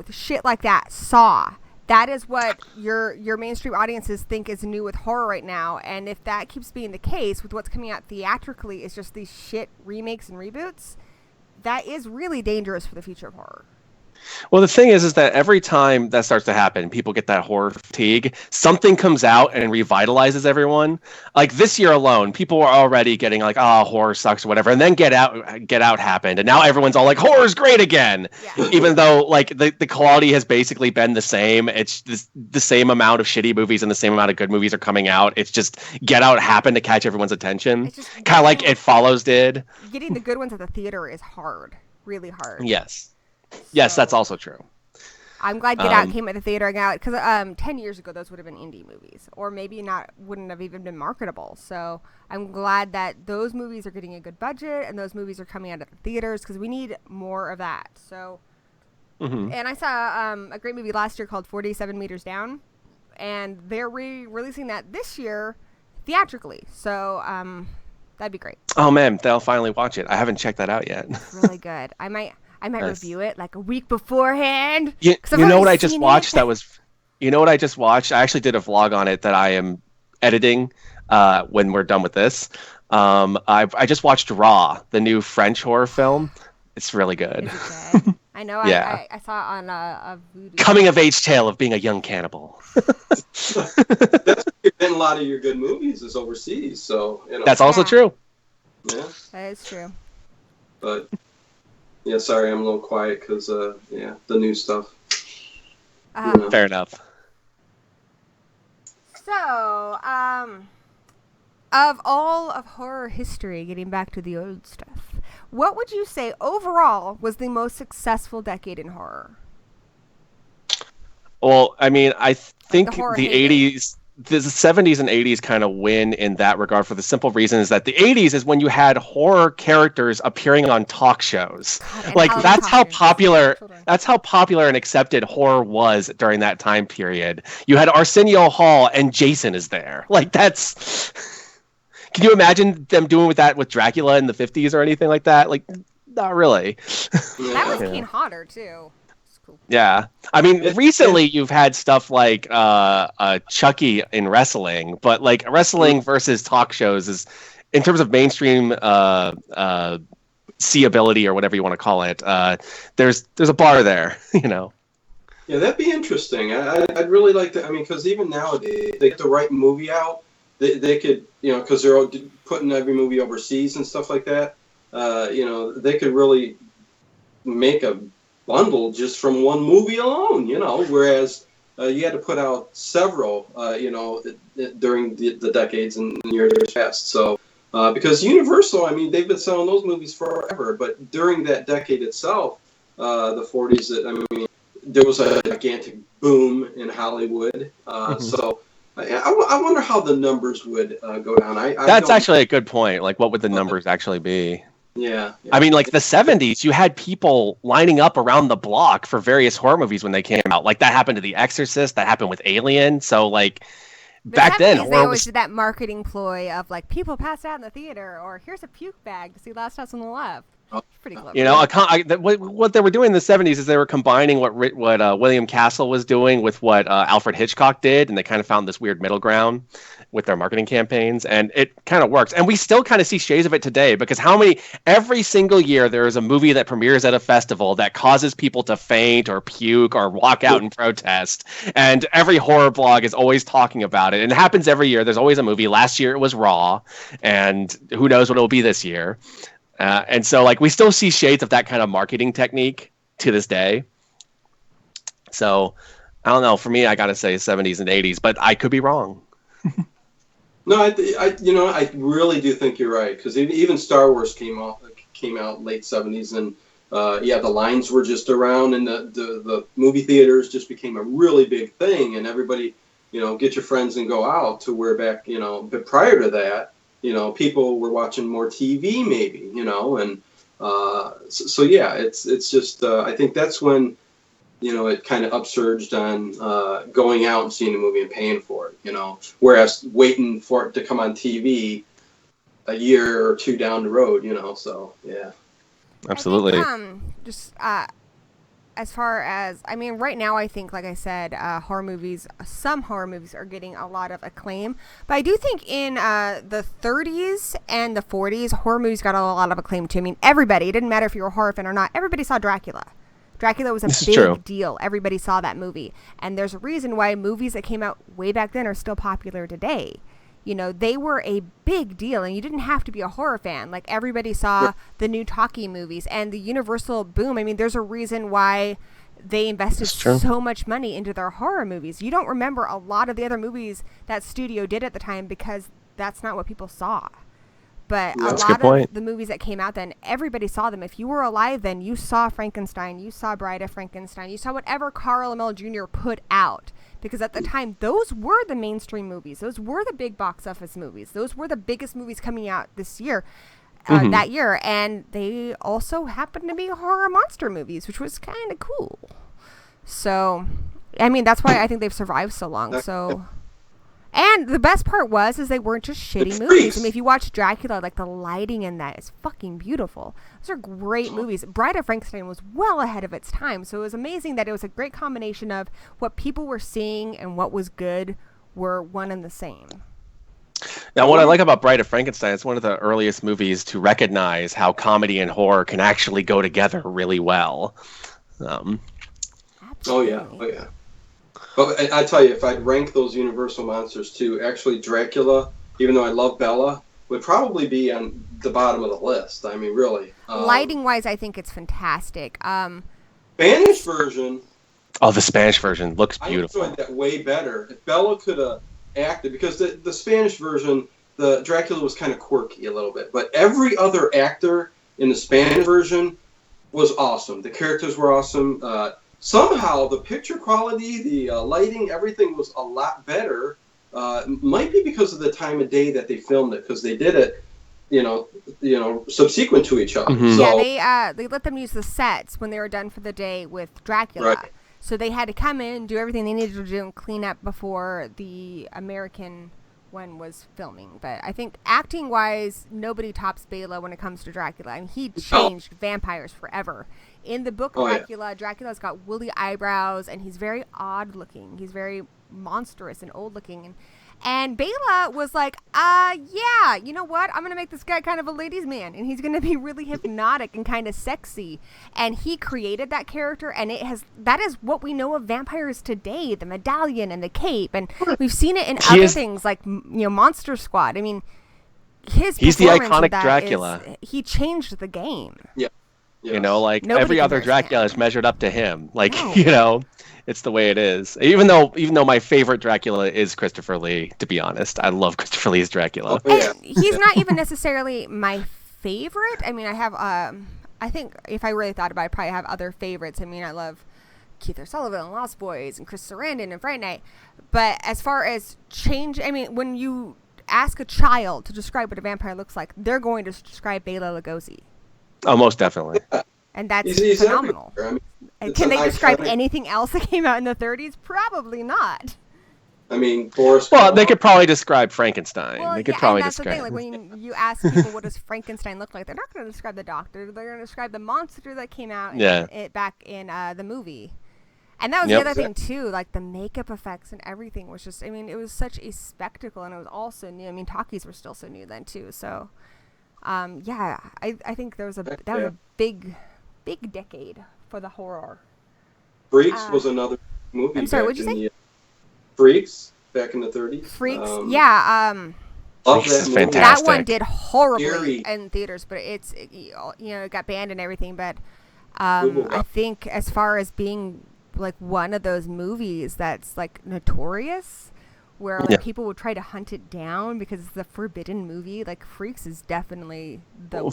shit like that. Saw. That is what your mainstream audiences think is new with horror right now, and if that keeps being the case with what's coming out theatrically is just these shit remakes and reboots, that is really dangerous for the future of horror. Well, the thing is that every time that starts to happen, people get that horror fatigue. Something comes out and revitalizes everyone. Like this year alone, people were already getting like, "Oh, horror sucks" or whatever, and then Get Out happened, and now everyone's all like, "Horror's great again," even though like the quality has basically been the same. It's the same amount of shitty movies and the same amount of good movies are coming out. It's just Get Out happened to catch everyone's attention, kind of like It Follows did. Getting the good ones at the theater is hard, really hard. Yes. Yes, that's also true. I'm glad Get Out came at the theater again, because 10 years ago those would have been indie movies, or maybe wouldn't have even been marketable. So I'm glad that those movies are getting a good budget and those movies are coming out at the theaters, because we need more of that. So, and I saw a great movie last year called 47 Meters Down, and they're releasing that this year theatrically. So that'd be great. Oh man, they'll finally watch it. I haven't checked that out yet. It's really good. I might review it like a week beforehand. You know what I just watched? You know what I just watched? I actually did a vlog on it that I am editing when we're done with this. I just watched Raw, the new French horror film. It's really good. Is it good? I know. Yeah. I saw it on a Voodoo. Coming of age tale of being a young cannibal. That's where you've been a lot of your good movies is overseas. So that's also true. Yeah, that is true. But. Yeah, sorry, I'm a little quiet because, the new stuff. Fair enough. So, of all of horror history, getting back to the old stuff, what would you say overall was the most successful decade in horror? Well, I mean, I think the the 80s... The 70s and 80s kind of win in that regard for the simple reason is that the 80s is when you had horror characters appearing on talk shows. God, like that's how popular and accepted horror was during that time period. You had Arsenio Hall and Jason is there. Like that's can you imagine them doing that with Dracula in the 50s or anything like that? Like not really. That was Kane Hodder too. Yeah, I mean, recently you've had stuff like Chucky in wrestling, but like wrestling versus talk shows is, in terms of mainstream seeability or whatever you want to call it, there's a bar there, you know. Yeah, that'd be interesting. I'd really like to. I mean, because even nowadays they get the right movie out, they could, because they're all putting every movie overseas and stuff like that. They could really make a bundle just from one movie alone, whereas you had to put out several, during the decades and years past. So, because Universal, I mean, they've been selling those movies forever, but during that decade itself, the 40s, there was a gigantic boom in Hollywood. So, I wonder how the numbers would go down. That's actually a good point. Like, what would the numbers actually be? Yeah. I mean, like the 70s, you had people lining up around the block for various horror movies when they came out. Like that happened to The Exorcist, that happened with Alien. So like back then, they always did that marketing ploy of like people passed out in the theater, or here's a puke bag to see Last House on the Left. Pretty clever. What they were doing in the 70s is they were combining what William Castle was doing with what Alfred Hitchcock did, and they kind of found this weird middle ground with their marketing campaigns, and it kind of works. And we still kind of see shades of it today, because every single year there is a movie that premieres at a festival that causes people to faint or puke or walk out in protest, and every horror blog is always talking about it, and it happens every year. There's always a movie. Last year it was Raw, and who knows what it'll be this year. And so, like, we still see shades of that kind of marketing technique to this day. So, I don't know. For me, I gotta say 70s and 80s, but I could be wrong. No, I really do think you're right, because even Star Wars came out late 70s, and the lines were just around, and the movie theaters just became a really big thing, and everybody, get your friends and go out, to where back, but prior to that, people were watching more TV maybe, and so yeah, it's just I think that's when it kind of upsurged on going out and seeing a movie and paying for it, whereas waiting for it to come on TV a year or two down the road, so yeah. Absolutely. I think, as far as, right now I think, like I said, some horror movies are getting a lot of acclaim. But I do think in the 30s and the 40s, horror movies got a lot of acclaim too. Everybody, it didn't matter if you were a horror fan or not, everybody saw Dracula. Dracula was a This is big true. deal. Everybody saw that movie. And there's a reason why movies that came out way back then are still popular today. You know, they were a big deal, and you didn't have to be a horror fan. Like, everybody saw the new talkie movies and the Universal boom. I mean, there's a reason why they invested so much money into their horror movies. You don't remember a lot of the other movies that studio did at the time because that's not what people saw. But a lot of the movies that came out then, everybody saw them. If you were alive then, you saw Frankenstein, you saw Bride of Frankenstein, you saw whatever Carl Amell Jr. put out. Because at the time, those were the mainstream movies. Those were the big box office movies. Those were the biggest movies coming out this year, that year. And they also happened to be horror monster movies, which was kind of cool. So, I mean, that's why I think they've survived so long. So, and the best part is they weren't just shitty movies. I mean, if you watch Dracula, like, the lighting in that is fucking beautiful. Those are great movies. Bride of Frankenstein was well ahead of its time. So it was amazing that it was a great combination of what people were seeing and what was good were one and the same. Now, what I like about Bride of Frankenstein, it's one of the earliest movies to recognize how comedy and horror can actually go together really well. Oh, yeah. But I tell you, if I'd rank those Universal monsters too, actually Dracula, even though I love Bela, would probably be on the bottom of the list. I mean, really. Lighting-wise, I think it's fantastic. Spanish version. Oh, the Spanish version looks beautiful. I enjoyed that way better. If Bela could have acted, because the Spanish version, the Dracula was kind of quirky a little bit, but every other actor in the Spanish version was awesome. The characters were awesome. Somehow the picture quality, the lighting, everything was a lot better. Might be because of the time of day that they filmed it, because they did it, subsequent to each other. Mm-hmm. So, yeah, they let them use the sets when they were done for the day with Dracula. Right. So they had to come in, do everything they needed to do, and clean up before the American one was filming. But I think acting-wise, nobody tops Bela when it comes to Dracula. I mean, he changed vampires forever. In the book Dracula, Dracula's got woolly eyebrows, and he's very odd-looking. He's very monstrous and old-looking. And Bela was like, yeah, you know what? I'm going to make this guy kind of a ladies' man, and he's going to be really hypnotic and kind of sexy. And he created that character, and that is what we know of vampires today, the medallion and the cape. And we've seen it in other things like, Monster Squad. I mean, he's the iconic Dracula. He changed the game. Yeah. Yes. Every other Dracula is measured up to him. It's the way it is. Even though my favorite Dracula is Christopher Lee, to be honest. I love Christopher Lee's Dracula. And he's not even necessarily my favorite. I mean, I have, I think if I really thought about it, I'd probably have other favorites. I mean, I love Keith O'Sullivan and Lost Boys and Chris Sarandon and Fright Night. But as far as change, I mean, when you ask a child to describe what a vampire looks like, they're going to describe Bela Lugosi. Oh, most definitely. And that's phenomenal. I mean, can they describe anything else that came out in the 30s? Probably not. I mean, Boris. Well, they could probably describe Frankenstein. Well, they could probably that's describe. The thing. Like when you ask people what does Frankenstein look like, they're not going to describe the doctor. They're going to describe the monster that came out back in the movie. And that was the other thing too. Like the makeup effects and everything was just. I mean, it was such a spectacle, and it was all so new. I mean, talkies were still so new then too. So. I think that was a big decade for the horror. Freaks was another movie. I'm sorry, what'd you say? Freaks back in the 30s. Freaks, love Freaks is fantastic. That one did horribly in theaters, but it got banned and everything. But I think as far as being like one of those movies that's like notorious, where people would try to hunt it down because it's the forbidden movie. Like Freaks is definitely the one.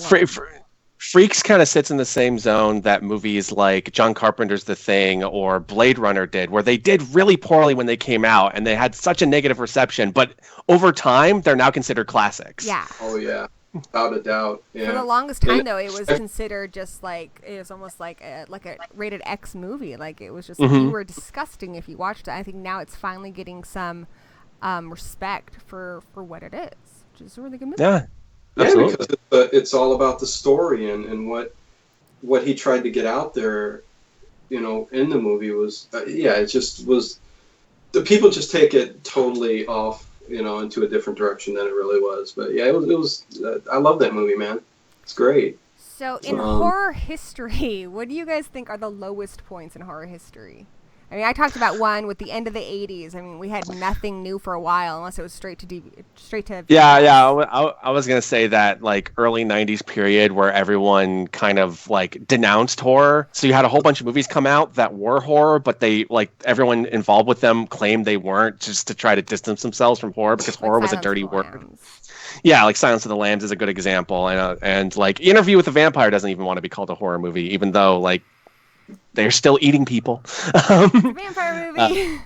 Freaks kind of sits in the same zone that movies like John Carpenter's The Thing or Blade Runner did, where they did really poorly when they came out and they had such a negative reception, but over time they're now considered classics. Yeah. Oh yeah, without a doubt. Yeah. For the longest time though, it was considered just like it was almost like a rated X movie. Like it was just you were disgusting if you watched it. I think now it's finally getting some respect for what it is, which is a really good movie. Yeah, absolutely. Because it's all about the story and what he tried to get out there, in the movie was, it just was, the people just take it totally off, into a different direction than it really was. But yeah, it was I love that movie, man. It's great. So in horror history, what do you guys think are the lowest points in horror history? I mean, I talked about one with the end of the 80s. I mean, we had nothing new for a while unless it was straight to Yeah. I was gonna say that like early '90s period where everyone kind of like denounced horror. So you had a whole bunch of movies come out that were horror, but they like everyone involved with them claimed they weren't, just to try to distance themselves from horror because horror was a dirty word. Yeah, like Silence of the Lambs is a good example, and like Interview with the Vampire doesn't even want to be called a horror movie, even though like they're still eating people. Vampire movie.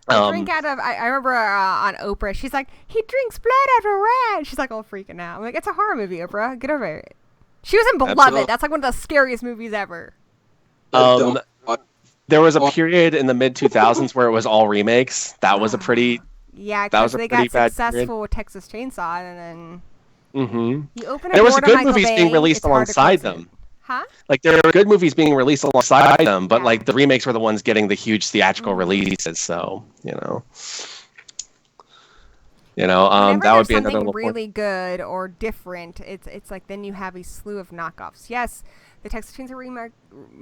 Drink out of. I remember on Oprah, she's like, he drinks blood out of a rat. She's like all freaking out. I'm like, it's a horror movie, Oprah. Get over it. She was in Beloved. That's like one of the scariest movies ever. There was a period in the mid 2000s where it was all remakes. That was a pretty. Yeah, because they got successful with Texas Chainsaw, and then you open. There was good movies being released alongside them. Huh? Like there are good movies being released alongside them, but like the remakes were the ones getting the huge theatrical releases. So that would be another little really good or different. It's like then you have a slew of knockoffs. Yes, the Texas Chainsaw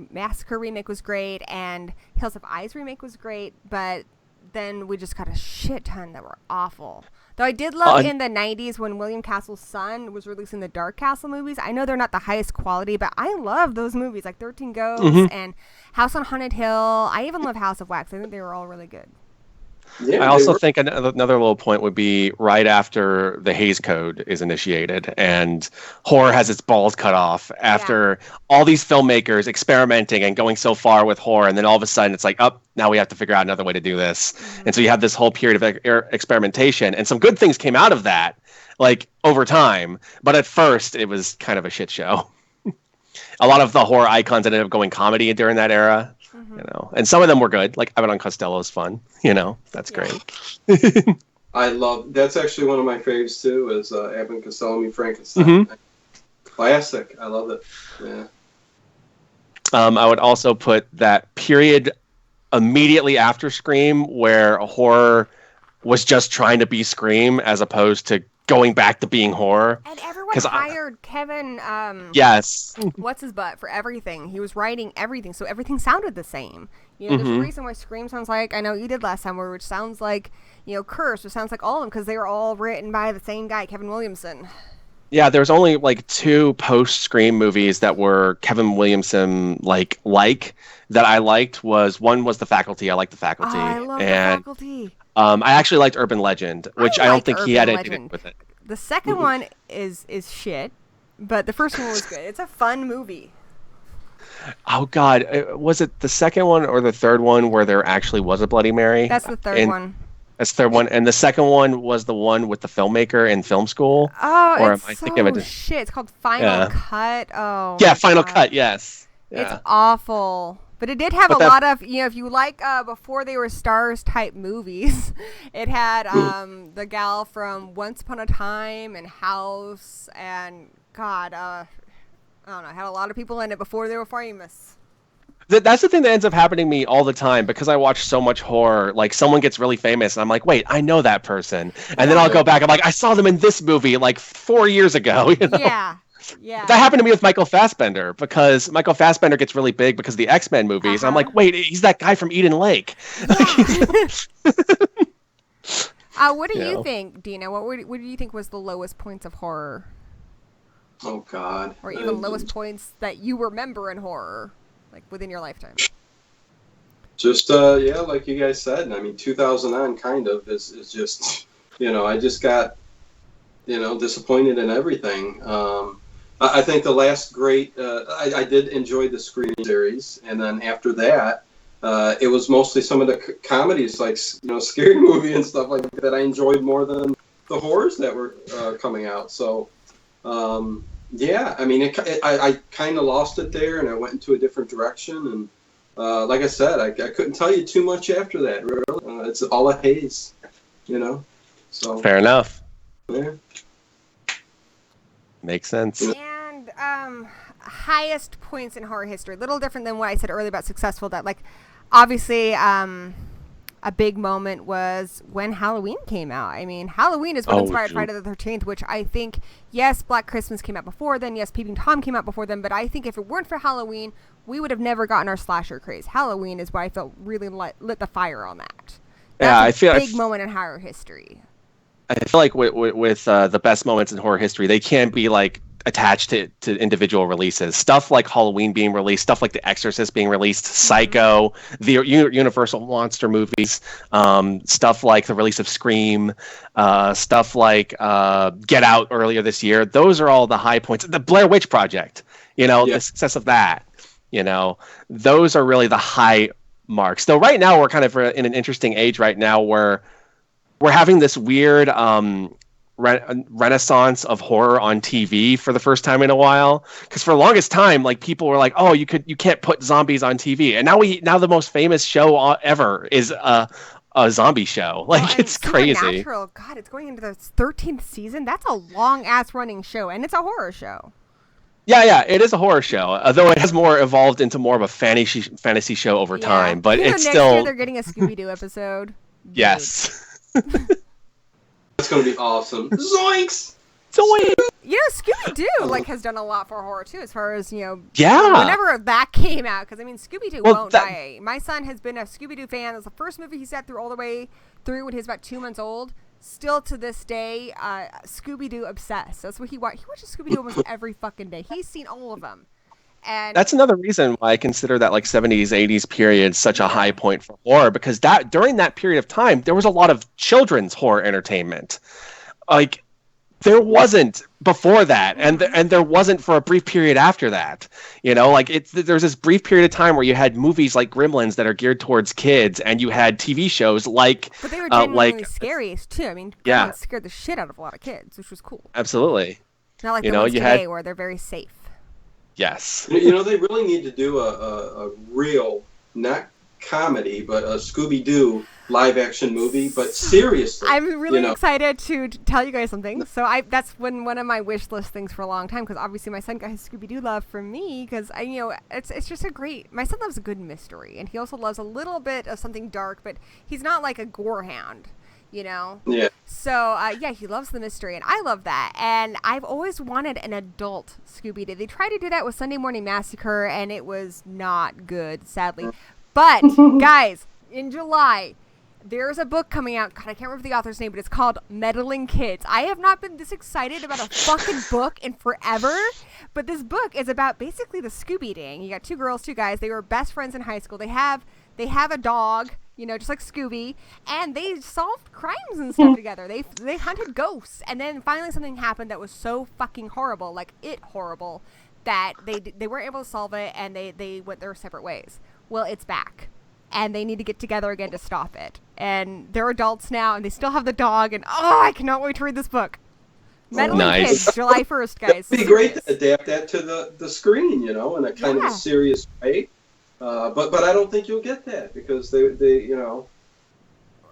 Massacre remake was great, and Hills of Eyes remake was great, but then we just got a shit ton that were awful. Though I did love in the 90s when William Castle's son was releasing the Dark Castle movies. I know they're not the highest quality, but I love those movies, like 13 Ghosts and House on Haunted Hill. I even love House of Wax. I think they were all really good. Yeah, I also think another little point would be right after the Hays Code is initiated and horror has its balls cut off after all these filmmakers experimenting and going so far with horror, and then all of a sudden it's like, now we have to figure out another way to do this. And so you have this whole period of experimentation, and some good things came out of that, like over time. But at first it was kind of a shit show. A lot of the horror icons ended up going comedy during that era. And some of them were good. Like Abbott and Costello is fun. That's great. I love. That's actually one of my faves too. Is Abbott and Costello Meet Frankenstein. Classic. I love it. Yeah. I would also put that period immediately after Scream, where horror was just trying to be Scream as opposed to going back to being horror. And everyone hired Kevin. Yes. What's his butt for everything? He was writing everything, so everything sounded the same. There's a reason why Scream sounds like, I know you did last time, which sounds like, Curse, which sounds like all of them, because they were all written by the same guy, Kevin Williamson. Yeah, there's only like 2 post-Scream movies that were Kevin Williamson like that I liked. One was The Faculty. I liked The Faculty. I love The Faculty. I actually liked Urban Legend, which I don't think he had anything to do with it. The second one is shit, but the first one was good. It's a fun movie. Oh God, was it the second one or the third one where there actually was a Bloody Mary? That's the third one. That's the third one, and the second one was the one with the filmmaker in film school. Oh, shit! It's called Final Cut. Oh, yeah, Final Cut. Yes. Yeah. It's awful. But it did have a lot of, if you like before they were stars type movies, it had the gal from Once Upon a Time and House and God, I don't know, had a lot of people in it before they were famous. That's the thing that ends up happening to me all the time because I watch so much horror. Like someone gets really famous and I'm like, wait, I know that person. And then I'll go back. I'm like, I saw them in this movie like 4 years ago. Yeah. That happened to me with Michael Fassbender because Michael Fassbender gets really big because of the X-Men movies. I'm like, wait, he's that guy from Eden Lake. What do you think, Dina? What do you think was the lowest points of horror? Oh, God. Or even lowest points that you remember in horror, like within your lifetime? Just, like you guys said. I mean, 2009 kind of is just, I just got, disappointed in everything. I think the last great, I did enjoy the Scream series. And then after that, it was mostly some of the comedies, like, Scary Movie and stuff like that I enjoyed more than the horrors that were coming out. So, I mean, I kind of lost it there, and I went into a different direction. And like I said, I couldn't tell you too much after that, really. It's all a haze, So fair enough. Yeah. Makes sense. And highest points in horror history. A little different than what I said earlier about successful. That, like, obviously, a big moment was when Halloween came out. I mean, Halloween is what inspired Friday the 13th, which I think, yes, Black Christmas came out before then. Yes, Peeping Tom came out before then. But I think if it weren't for Halloween, we would have never gotten our slasher craze. Halloween is why I felt really lit the fire on that. That's a big moment in horror history. I feel like with the best moments in horror history, they can be like attached to individual releases. Stuff like Halloween being released, stuff like The Exorcist being released, Psycho, the Universal monster movies, stuff like the release of Scream, stuff like Get Out earlier this year. Those are all the high points. The Blair Witch Project, the success of that, those are really the high marks. Though right now we're kind of in an interesting age right now where we're having this weird renaissance of horror on TV for the first time in a while. Because for the longest time, like people were like, "Oh, you can't put zombies on TV," and now the most famous show ever is a zombie show. Like it's crazy. Supernatural, God, it's going into the 13th season. That's a long ass running show, and it's a horror show. Yeah, it is a horror show, though it has more evolved into more of a fantasy show over time. But it's next still. Year they're getting a Scooby-Doo episode. Yes. That's gonna be awesome. Zoinks! Scooby-Doo has done a lot for horror too, as far as whenever that came out. Because I mean, Scooby-Doo won't die. My son has been a Scooby-Doo fan. It was the first movie he sat through all the way through when he was about 2 months old. Still to this day, Scooby-Doo obsessed. That's what he watches. He watches Scooby-Doo almost every fucking day. He's seen all of them. And that's another reason why I consider that 70s, 80s period such a high point for horror, because during that period of time, there was a lot of children's horror entertainment. Like, there wasn't before that, and there wasn't for a brief period after that. There's this brief period of time where you had movies like Gremlins that are geared towards kids, and you had TV shows like. But they were genuinely scary too. I mean, Gremlins scared the shit out of a lot of kids, which was cool. Absolutely. Not like the ones today where they're very safe. Yes. They really need to do a real, not comedy, but a Scooby-Doo live-action movie, but seriously. I'm really excited to tell you guys something. So that's one of my wish list things for a long time, because obviously my son got his Scooby-Doo love from me, because it's just my son loves a good mystery, and he also loves a little bit of something dark, but he's not like a gore hound. Yeah. So, he loves the mystery, and I love that. And I've always wanted an adult Scooby-Doo. They tried to do that with Sunday Morning Massacre, and it was not good, sadly. But, guys, in July, there's a book coming out. God, I can't remember the author's name, but it's called Meddling Kids. I have not been this excited about a fucking book in forever. But this book is about basically the Scooby Gang. You got 2 girls, 2 guys. They were best friends in high school. They have a dog, just like Scooby, and they solved crimes and stuff together. They hunted ghosts, and then finally something happened that was so fucking horrible, horrible, that they weren't able to solve it, and they went their separate ways. Well, it's back, and they need to get together again to stop it. And they're adults now, and they still have the dog, and I cannot wait to read this book. Meddling Kids, July 1st, guys. It'd be great to adapt that to the screen, in a kind of a serious way. But I don't think you'll get that, because they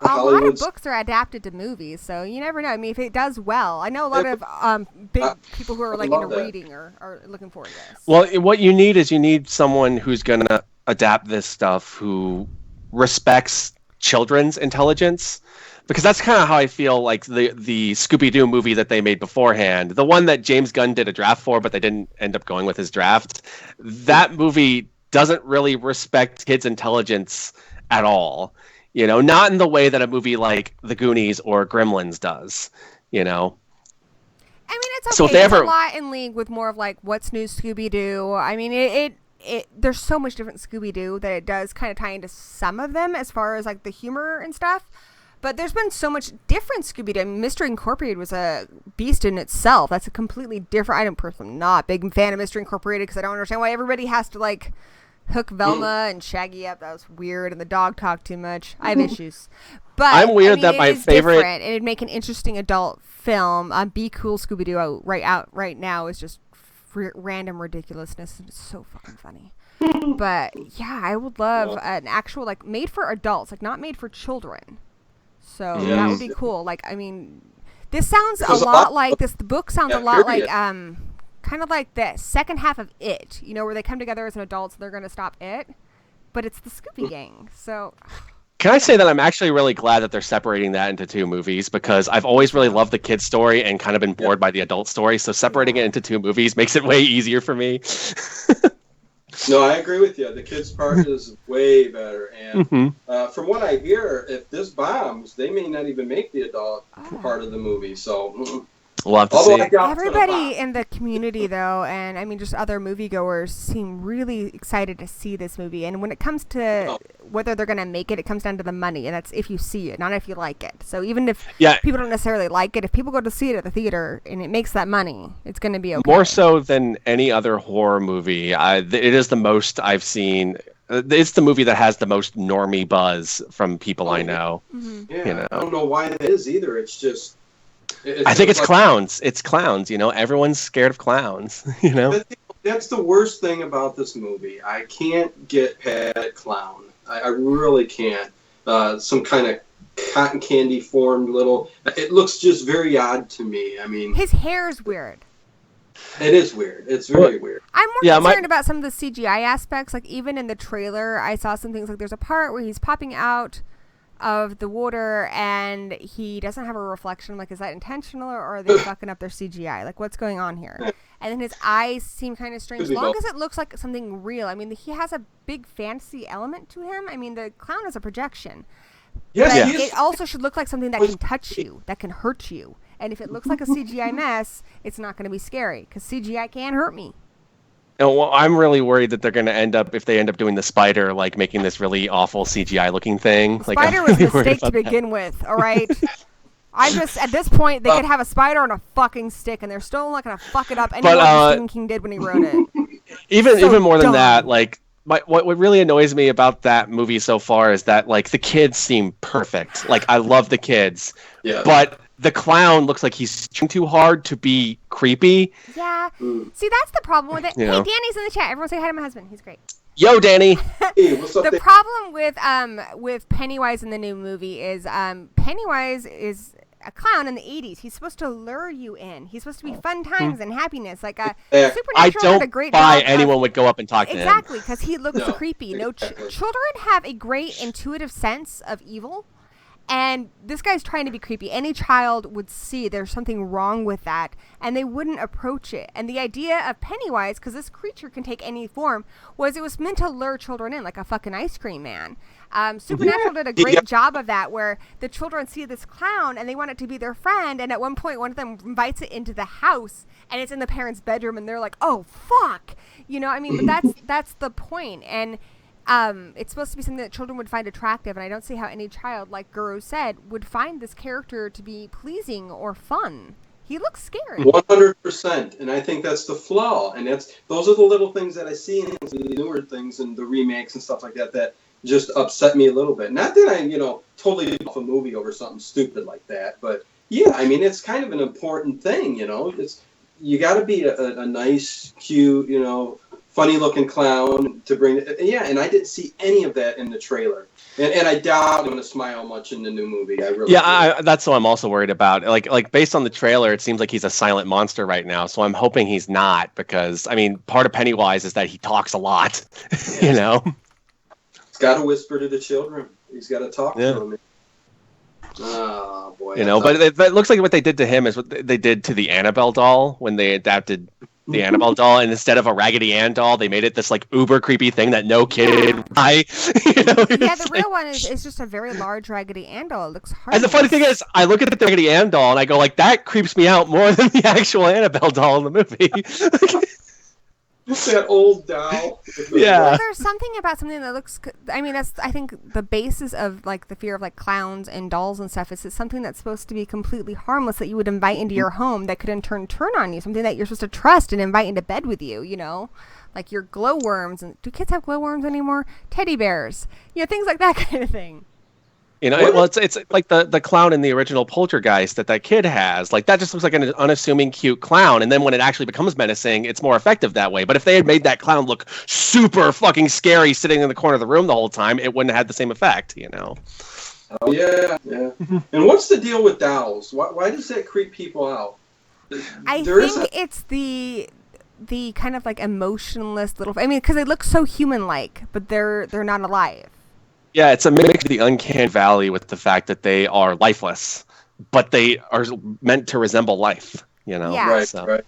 a lot of books are adapted to movies, so you never know. I mean, if it does well, I know a lot of big people who are into reading are looking forward to this. Well, what you need someone who's gonna adapt this stuff who respects children's intelligence, because that's kind of how I feel like the Scooby-Doo movie that they made beforehand, the one that James Gunn did a draft for, but they didn't end up going with his draft. That movie doesn't really respect kids' intelligence at all, not in the way that a movie like The Goonies or Gremlins does, I mean, it's okay. So it's a lot in league with more of what's new Scooby-Doo. I mean, it there's so much different Scooby-Doo that it does kind of tie into some of them as far as the humor and stuff. But there's been so much different Scooby-Doo. I mean, Mystery Incorporated was a beast in itself. That's a completely different. I'm personally not a big fan of Mystery Incorporated, because I don't understand why everybody has to hook Velma and Shaggy up. That was weird, and the dog talked too much. I have issues. But I'm weird that my favorite, and it'd make an interesting adult film. Be Cool Scooby-Doo right now is just random ridiculousness, and it's so fucking funny. But yeah, I would love an actual made for adults, not made for children. So that would be cool. I mean, this sounds a lot like this. The book sounds a lot like kind of like the second half of It, where they come together as an adult, so they're going to stop It, but it's the Scooby Gang. So Can I say that I'm actually really glad that they're separating that into two movies, because I've always really loved the kid's story and kind of been bored by the adult story. So separating it into two movies makes it way easier for me. No, I agree with you. The kids' part is way better. And from what I hear, if this bombs, they may not even make the adult part of the movie. So we'll have to see. Everybody in the community, though, and I mean just other moviegoers, seem really excited to see this movie. And when it comes to whether they're going to make it, it comes down to the money. And that's if you see it, not if you like it. So even if people don't necessarily like it, if people go to see it at the theater and it makes that money, it's going to be okay. More so than any other horror movie. It is the most I've seen. It's the movie that has the most normie buzz from people I know. Yeah, you know? I don't know why that is either. It's just... I think it's clowns. It's clowns, you know? Everyone's scared of clowns, you know? That's the worst thing about this movie. I can't get past clown. I really can't. Some kind of cotton candy formed little... It looks just very odd to me. I mean... His hair's weird. It is weird. It's very weird. I'm more concerned about some of the CGI aspects. Like, even in the trailer, I saw some things like there's a part where he's popping out of the water and he doesn't have a reflection. Like, is that intentional or are they fucking up their CGI? Like, what's going on here? And then his eyes seem kind of strange. As long as it looks like something real. I mean, he has a big fantasy element to him. I mean, the clown is a projection. Yes, but it also should look like something that can touch you, that can hurt you. And if it looks like a CGI mess, it's not going to be scary because CGI can hurt me. Well, I'm really worried that they're going to end up, if they end up doing the spider, like making this really awful CGI looking thing. The spider was a mistake to begin with, all right? I just, at this point, they could have a spider on a fucking stick and they're still not going to fuck it up any more than Stephen King did when he wrote it. Even more than that, like, what really annoys me about that movie so far is that, like, the kids seem perfect. Like, I love the kids. Yeah. But the clown looks like he's trying too hard to be creepy. Yeah. See, that's the problem with it. Hey, Danny's in the chat. Everyone say hi to my husband. He's great. Yo, Danny. Hey, what's up? The problem with Pennywise in the new movie is Pennywise is a clown in the 80s. He's supposed to lure you in. He's supposed to be fun times and happiness. Like Supernatural had a great job. I don't buy anyone would go up and talk to him. Exactly, because he looks creepy. Children have a great intuitive sense of evil. And this guy's trying to be creepy. Any child would see there's something wrong with that, and they wouldn't approach it. And the idea of Pennywise, because this creature can take any form, was it was meant to lure children in, like a fucking ice cream man. Supernatural did a great job of that, where the children see this clown, and they want it to be their friend, and at one point, one of them invites it into the house, and it's in the parents' bedroom, and they're like, oh, fuck! You know, I mean, but that's the point, and... it's supposed to be something that children would find attractive, and I don't see how any child, like Guru said, would find this character to be pleasing or fun. He looks scary. 100%, and I think that's the flaw. And those are the little things that I see in the newer things and the remakes and stuff like that just upset me a little bit. Not that I, totally off a movie over something stupid like that, but yeah, I mean, it's kind of an important thing, you got to be a nice, cute, funny-looking clown to bring it. Yeah, and I didn't see any of that in the trailer. And I doubt I'm going to smile much in the new movie. I really that's what I'm also worried about. Like based on the trailer, it seems like he's a silent monster right now. So I'm hoping he's not, because, I mean, part of Pennywise is that he talks a lot, He's got to whisper to the children. He's got to talk to them. Oh, boy. But it looks like what they did to him is what they did to the Annabelle doll when they adapted the Annabelle doll, and instead of a Raggedy Ann doll, they made it this like uber creepy thing that no kid would buy. The real one is just a very large Raggedy Ann doll. It looks hard. And the funny thing is, I look at the Raggedy Ann doll and I go like, that creeps me out more than the actual Annabelle doll in the movie. Just that old doll. Yeah. Well, there's something that looks. I mean, that's, I think, the basis of like the fear of like clowns and dolls and stuff. Is it's something that's supposed to be completely harmless that you would invite into your home that could in turn on you. Something that you're supposed to trust and invite into bed with you. Like your glowworms. And do kids have glowworms anymore? Teddy bears. Things like that kind of thing. It's like the clown in the original Poltergeist that kid has. Like, that just looks like an unassuming, cute clown. And then when it actually becomes menacing, it's more effective that way. But if they had made that clown look super fucking scary sitting in the corner of the room the whole time, it wouldn't have had the same effect, Oh, yeah. And what's the deal with dolls? Why does that creep people out? I think it's the kind of like emotionless little... I mean, because they look so human-like, but they're not alive. Yeah, it's a mix of the uncanny valley with the fact that they are lifeless, but they are meant to resemble life. Yeah. Right, So. right.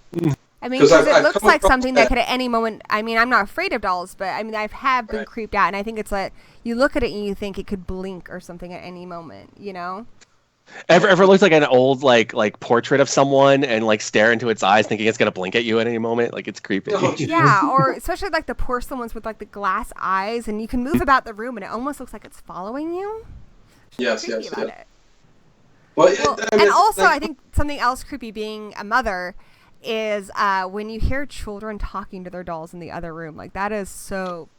I mean, because it looks like something that that could at any moment. I mean, I'm not afraid of dolls, but I mean, I have been creeped out, and I think it's like you look at it and you think it could blink or something at any moment. Ever looked like an old like portrait of someone and like stare into its eyes, thinking it's gonna blink at you at any moment? Like it's creepy. Oh, Yeah, or especially like the porcelain ones with like the glass eyes, and you can move about the room, and it almost looks like it's following you. Yes. About it. Well, and also, I think something else creepy being a mother is when you hear children talking to their dolls in the other room. Like, that is so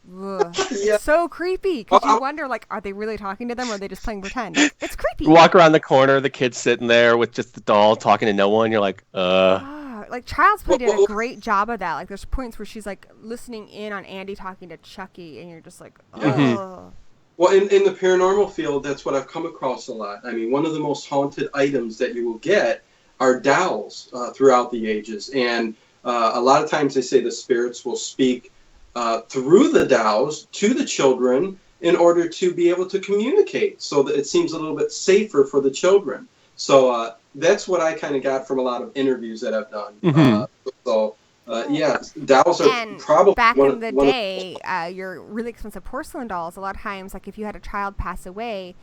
so creepy, because you wonder, like, are they really talking to them, or are they just playing pretend? Like, it's creepy. You walk around the corner, the kid's sitting there with just the doll talking to no one. You're like, Like, Child's Play did a great job of that. Like, there's points where she's, like, listening in on Andy talking to Chucky, and you're just like, oh. Well, in the paranormal field, that's what I've come across a lot. I mean, one of the most haunted items that you will get are dolls throughout the ages. And a lot of times they say the spirits will speak through the dolls to the children in order to be able to communicate, so that it seems a little bit safer for the children. So that's what I kind of got from a lot of interviews that I've done. Yeah, dolls are probably back in the day, your really expensive porcelain dolls, a lot of times, like if you had a child pass away,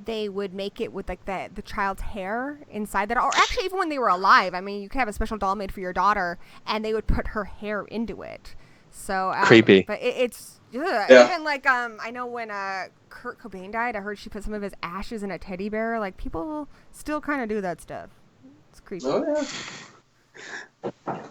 they would make it with like the child's hair inside that, or actually even when they were alive. I mean, you could have a special doll made for your daughter, and they would put her hair into it. So creepy. But it's even like I know when Kurt Cobain died, I heard she put some of his ashes in a teddy bear. Like, people still kind of do that stuff. It's creepy. Oh yeah.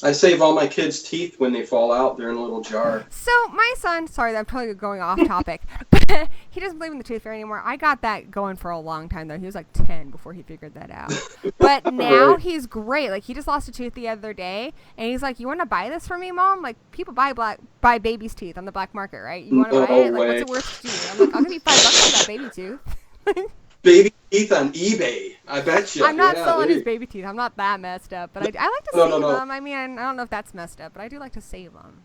I save all my kids' teeth when they fall out. They're in a little jar. So my son, sorry, I'm totally going off topic, but he doesn't believe in the tooth fairy anymore. I got that going for a long time, though. He was like 10 before he figured that out. But now he's great. Like, he just lost a tooth the other day, and he's like, "You want to buy this for me, Mom? Like, people buy babies' teeth on the black market, right? You want to buy it? Like, what's it worth to you?" I'm like, "I'll give you $5 for that baby tooth." Baby teeth on eBay. I bet you. I'm not selling his baby teeth. I'm not that messed up, but I like to save them. I mean, I don't know if that's messed up, but I do like to save them.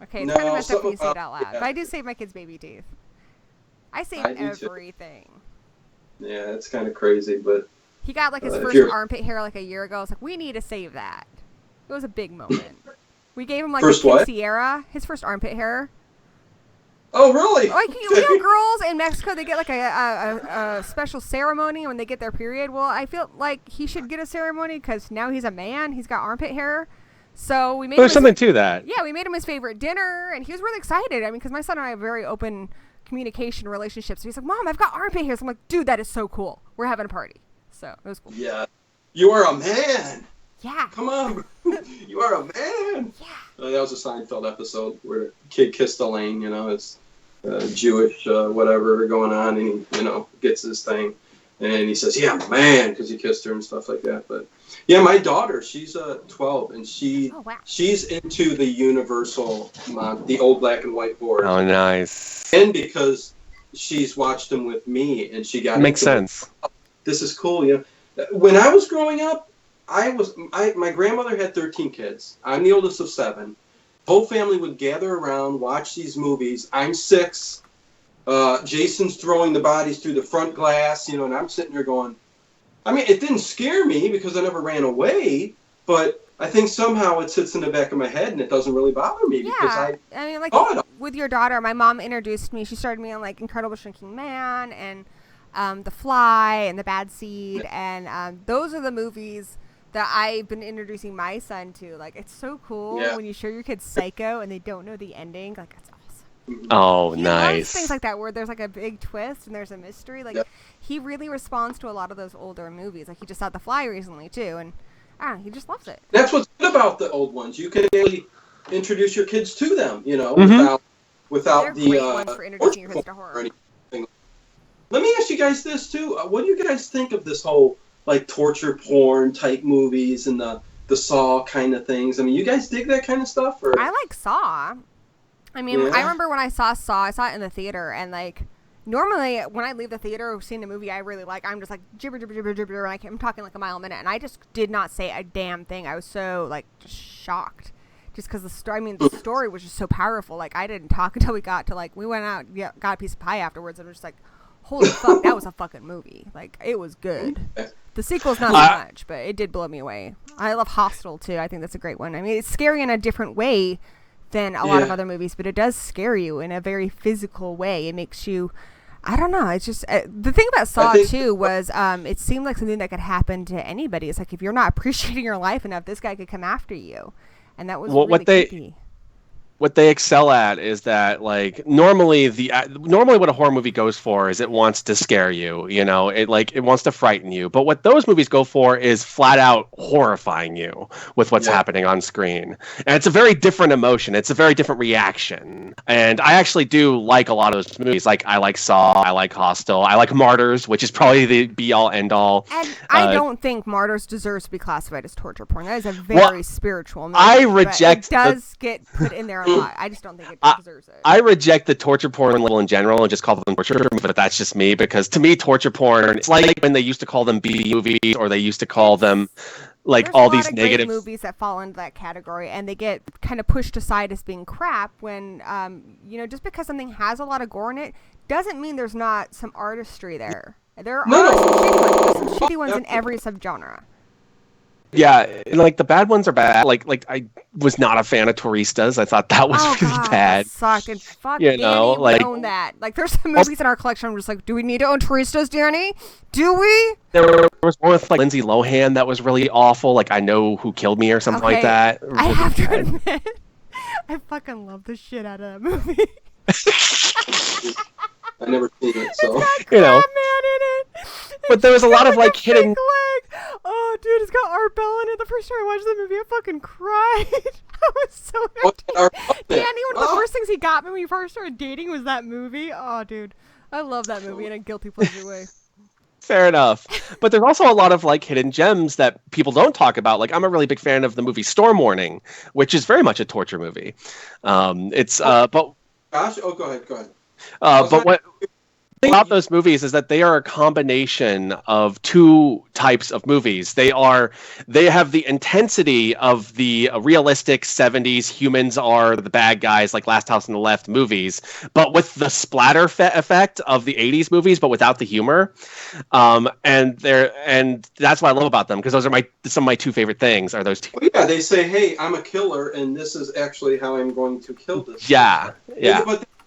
Okay, it's kind of messed up when you say it out loud, but I do save my kids' baby teeth. I save everything. Yeah, it's kind of crazy, but he got like his first armpit hair like a year ago. I was like, we need to save that. It was a big moment. We gave him like a Sierra, his first armpit hair. Oh, really? Like, you know, girls in Mexico, they get like a special ceremony when they get their period. Well, I feel like he should get a ceremony because now he's a man. He's got armpit hair. So we made There's something to that. Yeah, we made him his favorite dinner, and he was really excited. I mean, because my son and I have very open communication relationships. So he's like, "Mom, I've got armpit hair." So I'm like, "Dude, that is so cool. We're having a party." So it was cool. Yeah. You are a man. Yeah. Come on. You are a man. Yeah. That was a Seinfeld episode where the kid kissed Elaine, it's Jewish, whatever going on, and he, gets this thing. And he says, "Yeah, I'm a man," because he kissed her and stuff like that. But yeah, my daughter, she's 12, and she's into the Universal, the old black and white board. Oh, nice. And because she's watched them with me, and she got makes sense. This is cool, When I was growing up, my grandmother had 13 kids. I'm the oldest of 7. The whole family would gather around, watch these movies. I'm 6. Jason's throwing the bodies through the front glass, and I'm sitting there going, I mean, it didn't scare me because I never ran away, but I think somehow it sits in the back of my head and it doesn't really bother me because I mean, like with your daughter, my mom introduced me. She started me on like Incredible Shrinking Man and The Fly and The Bad Seed, and those are the movies that I've been introducing my son to. Like, it's so cool when you show your kids Psycho and they don't know the ending. Like, it's awesome. Oh, nice. Things like that where there's like a big twist and there's a mystery. Like, he really responds to a lot of those older movies. Like, he just saw The Fly recently too, and I don't know, he just loves it. That's what's good about the old ones. You can really introduce your kids to them, without the great ones for introducing your kids to horror. Let me ask you guys this too. What do you guys think of this whole like torture porn type movies and the Saw kind of things? I mean, you guys dig that kind of stuff? Or? I like Saw. I mean, I remember when I saw I saw it in the theater, and like normally when I leave the theater seeing a movie I really like, I'm just like gibber gibber gibber gibber, and I'm talking like a mile a minute, and I just did not say a damn thing. I was so like just shocked just because the story. I mean, the story was just so powerful. Like, I didn't talk until we went out, got a piece of pie afterwards, and was just like, holy fuck, that was a fucking movie. Like, it was good. The sequel's not so much, but it did blow me away. I love Hostel too. I think that's a great one. I mean, it's scary in a different way than a lot of other movies, but it does scare you in a very physical way. It makes you, I don't know. It's just the thing about Saw 2 was it seemed like something that could happen to anybody. It's like, if you're not appreciating your life enough, this guy could come after you, and that was really creepy. What they excel at is that, like, normally what a horror movie goes for is it wants to scare you, you know, it wants to frighten you. But what those movies go for is flat out horrifying you with what's happening on screen. And it's a very different emotion. It's a very different reaction. And I actually do like a lot of those movies. Like, I like Saw, I like Hostel, I like Martyrs, which is probably the be all end all. And I don't think Martyrs deserves to be classified as torture porn. That is a very spiritual movie. I reject. It does get put in there. I just don't think it deserves it. I reject the torture porn label in general and just call them torture, but that's just me, because to me, torture porn, it's like when they used to call them B movies, or they used to call them like all these negative movies that fall into that category, and they get kind of pushed aside as being crap when, just because something has a lot of gore in it doesn't mean there's not some artistry there. There are some shitty ones in every subgenre. Yeah, and like the bad ones are bad. Like I was not a fan of Touristas. I thought that was really bad. That sucked. And fuck, Danny would own that. Like, there's some movies in our collection. I'm just like, do we need to own Touristas, Danny? Do we? There was one with like Lindsay Lohan that was really awful. Like, I Know Who Killed Me or something like that. I have to admit, I fucking love the shit out of that movie. I never seen it, so it's got Crabman in it. But there was a lot of like hidden. Oh, dude, it's got Art Bell in it. The first time I watched the movie, I fucking cried. I was so happy. Danny, one of the first things he got me when we first started dating was that movie. Oh, dude, I love that movie in a guilty pleasure way. Fair enough. But there's also a lot of like hidden gems that people don't talk about. Like, I'm a really big fan of the movie Storm Warning, which is very much a torture movie. But go ahead. But what about those movies is that they are a combination of two types of movies. They have the intensity of the realistic 70s humans are the bad guys, like Last House on the Left movies, but with the splatter effect of the 80s movies, but without the humor. And that's what I love about them, because those are some of my two favorite things are those two. Well, yeah, they say, hey, I'm a killer, and this is actually how I'm going to kill this. Yeah.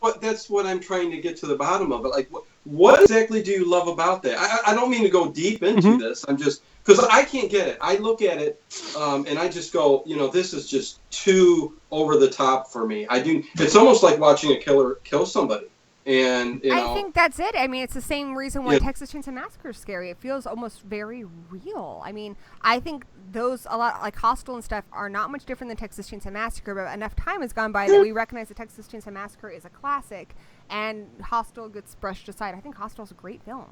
But that's what I'm trying to get to the bottom of it. Like, what exactly do you love about that? I don't mean to go deep into this. I'm just, because I can't get it. I look at it, and I just go, this is just too over the top for me. It's almost like watching a killer kill somebody. And I think that's it. I mean, it's the same reason why Texas Chainsaw Massacre is scary. It feels almost very real. I mean, I think those, a lot like Hostel and stuff, are not much different than Texas Chainsaw Massacre, but enough time has gone by that we recognize that Texas Chainsaw Massacre is a classic, and Hostel gets brushed aside. I think Hostel's a great film.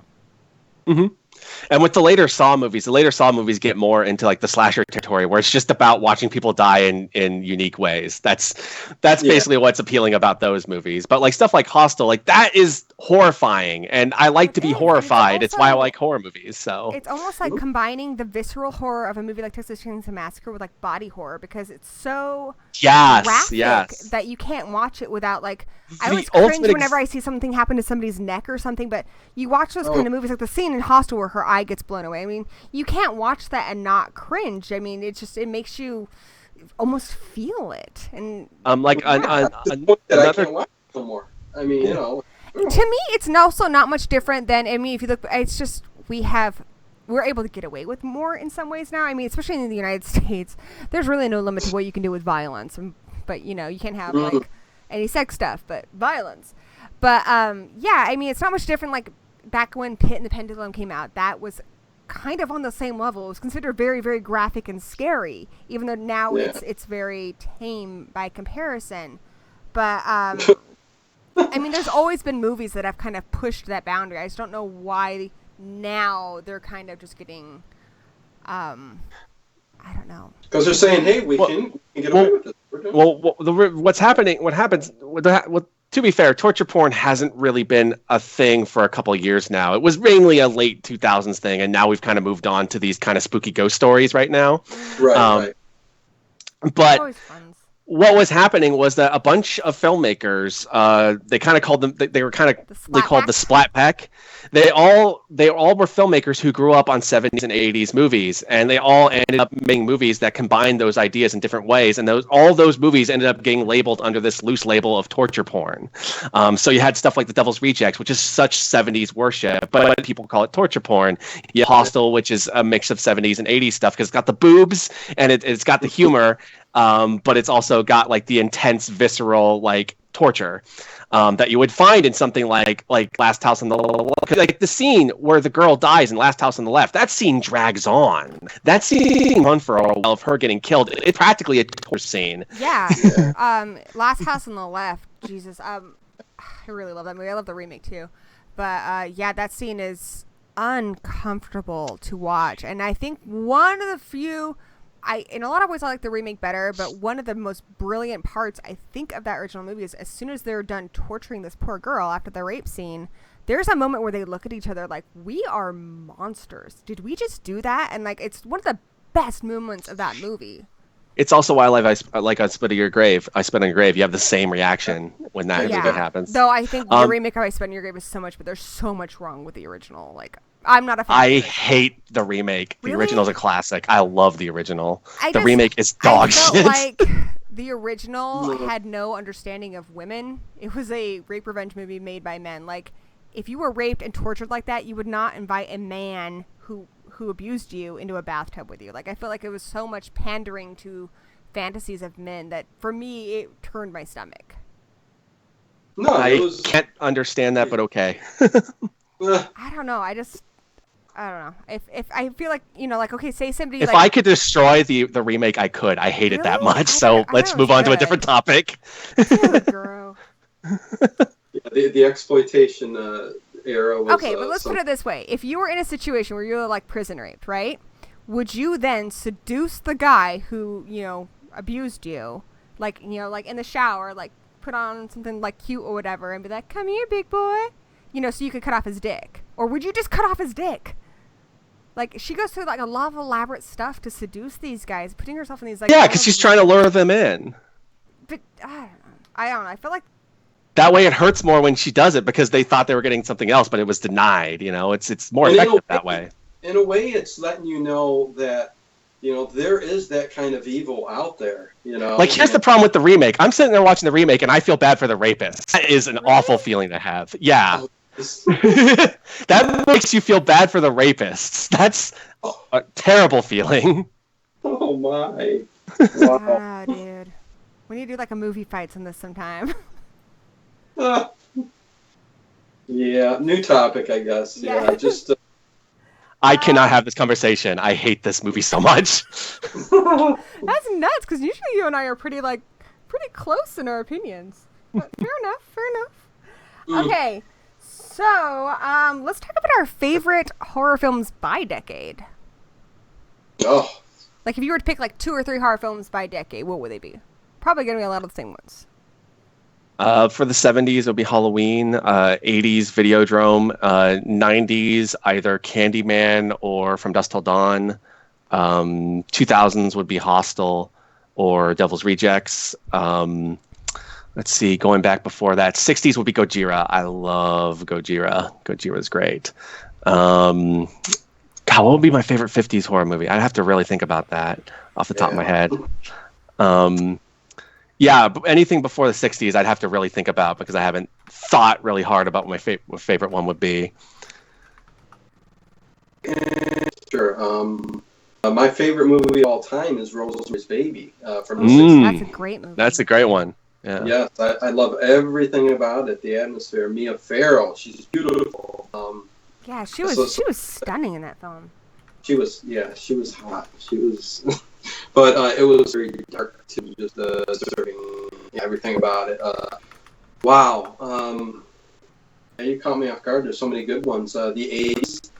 Mm-hmm. And with the later Saw movies get more into like the slasher territory, where it's just about watching people die in unique ways. That's basically what's appealing about those movies. But like stuff like Hostel, like that is horrifying, and I like to be horrified. It's why I like horror movies. So it's almost like combining the visceral horror of a movie like Texas Chainsaw Massacre with like body horror, because it's so graphic that you can't watch it without like. I always cringe whenever I see something happen to somebody's neck or something. But you watch those kind of movies, like the scene in Hostel where her eye gets blown away. I mean, you can't watch that and not cringe. I mean, it makes you almost feel it. And that I can't watch no more. I mean, To me, it's also not much different than. I mean, if you look, it's just we're able to get away with more in some ways now. I mean, especially in the United States, there's really no limit to what you can do with violence. But you can't have like any sex stuff, but violence. But I mean, it's not much different. Like back when Pit and the Pendulum came out, that was kind of on the same level. It was considered very, very graphic and scary, even though now it's very tame by comparison. But I mean, there's always been movies that have kind of pushed that boundary. I just don't know why now they're kind of just getting I don't know. Because they're saying, hey, we can get away with it. To be fair, torture porn hasn't really been a thing for a couple of years now. It was mainly a late 2000s thing, and now we've kind of moved on to these kind of spooky ghost stories right now. Right. But what was happening was that a bunch of filmmakers, they kind of called them, they were kind of called the Splat Pack. They all were filmmakers who grew up on 70s and 80s movies, and they all ended up making movies that combined those ideas in different ways. And all those movies ended up getting labeled under this loose label of torture porn. So you had stuff like The Devil's Rejects, which is such 70s worship, but people call it torture porn. You have Hostel, which is a mix of 70s and 80s stuff because it's got the boobs and it's got the humor. But it's also got like the intense, visceral, like torture that you would find in something like Last House on the Left. Like the scene where the girl dies in Last House on the Left, that scene drags on. That scene on for a while of her getting killed. It's practically a torture scene. Yeah. Last House on the Left. Jesus. I really love that movie. I love the remake too. But yeah, that scene is uncomfortable to watch, and I think one of the few. In a lot of ways, I like the remake better, but one of the most brilliant parts, I think, of that original movie is as soon as they're done torturing this poor girl after the rape scene, there's a moment where they look at each other like, we are monsters. Did we just do that? And, like, it's one of the best moments of that movie. It's also why I like I Spit on Your Grave. I Spit on Your Grave. You have the same reaction when that happens. Though I think the remake of I Spit on Your Grave is so much, but there's so much wrong with the original. Like, I'm not a fan. I hate the remake. Really? The original's a classic. I love the original. The remake is dog shit. Like the original had no understanding of women. It was a rape revenge movie made by men. Like, if you were raped and tortured like that, you would not invite a man who abused you into a bathtub with you. Like, I feel like it was so much pandering to fantasies of men that for me it turned my stomach. No, I can't understand that, but okay. I don't know. I don't know. If I feel like, like, okay, say somebody. If like, I could destroy the remake, I could. I hate it that much. So let's move on to a different topic. Girl. The exploitation era was. Okay, but let's put it this way: if you were in a situation where you were like prison raped, right? Would you then seduce the guy who abused you, like like in the shower, like put on something like cute or whatever, and be like, "Come here, big boy," so you could cut off his dick, or would you just cut off his dick? Like, she goes through like a lot of elaborate stuff to seduce these guys, putting herself in these like. Yeah, because she's trying to lure them in. But I don't know. I feel like. That way it hurts more when she does it because they thought they were getting something else, but it was denied. It's more effective that way. In a way, it's letting you know that, there is that kind of evil out there, Like, here's the problem with the remake. I'm sitting there watching the remake, and I feel bad for the rapist. That is an awful feeling to have. Yeah. That makes you feel bad for the rapists. That's a terrible feeling. Oh, my. Wow. Ah, dude. We need to do, like, a movie fights on this sometime. Yeah, new topic, I guess. Yeah, just... I cannot have this conversation. I hate this movie so much. That's nuts, because usually you and I are pretty close in our opinions. But fair enough. Okay, so let's talk about our favorite horror films by decade. Oh. Like, if you were to pick, like, 2 or 3 horror films by decade, what would they be? Probably going to be a lot of the same ones. For the 70s, it would be Halloween. 80s, Videodrome. 90s, either Candyman or From Dusk Till Dawn. 2000s would be Hostel or Devil's Rejects. Let's see, going back before that, 60s would be Gojira. I love Gojira. Gojira's great. God, what would be my favorite 50s horror movie? I'd have to really think about that off the top of my head. Yeah, but anything before the 60s, I'd have to really think about because I haven't thought really hard about what my favorite one would be. Sure. My favorite movie of all time is Rosemary's Baby from the 60s. That's a great movie. That's a great one. Yeah. Yes, I love everything about it. The atmosphere. Mia Farrow, she's beautiful. Yeah, she was stunning in that film. She was hot. She was, but it was very dark too. Just disturbing, everything about it. Wow. You caught me off guard. There's so many good ones. The 80s.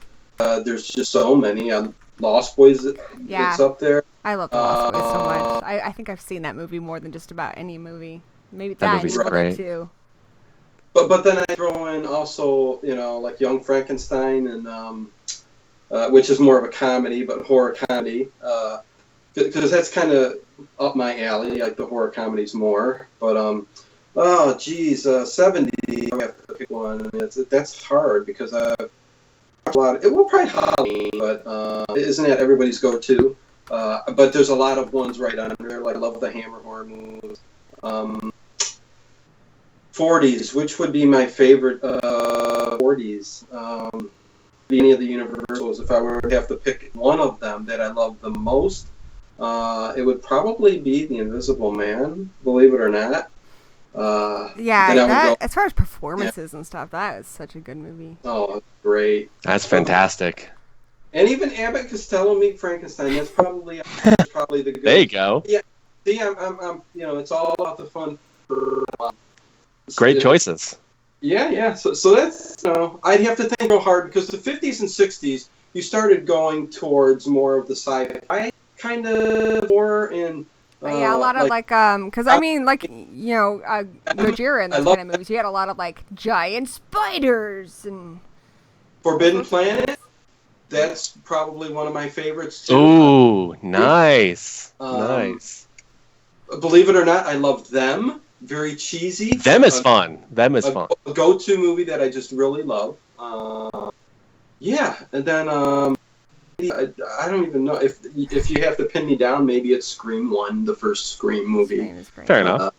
There's just so many. Lost Boys. It's up there. I love the Lost Boys so much. I think I've seen that movie more than just about any movie. Maybe that movie's great too. But then I throw in also, like Young Frankenstein and which is more of a comedy, but horror comedy. because that's kind of up my alley. I like the horror comedies more. But oh geez, 70. I have to pick one. That's hard because a lot. It will probably Halloween, but isn't that everybody's go-to? But there's a lot of ones right under. Like I love the Hammer horror movies. 40s. Which would be my favorite 40s? Any of the Universals. If I were to have to pick one of them that I love the most, it would probably be The Invisible Man. Believe it or not. As far as performances and stuff, that is such a good movie. Oh, great! That's fantastic. And even Abbott and Costello Meet Frankenstein. That's probably the good. There you go. Yeah. See, I'm it's all about the fun. Great choices. Yeah. So that's I'd have to think real hard because the 50s and 60s you started going towards more of the sci-fi kind of horror and. A lot of because I mean, Gojira and those kind of movies, you had a lot of giant spiders and Forbidden Planet. That's probably one of my favorites too. Ooh, nice, nice. Believe it or not, I loved Them. Very cheesy. Them is fun. Them is fun. A go-to movie that I just really love. And then I don't even know if you have to pin me down. Maybe it's Scream 1, the first Scream movie. Fair enough.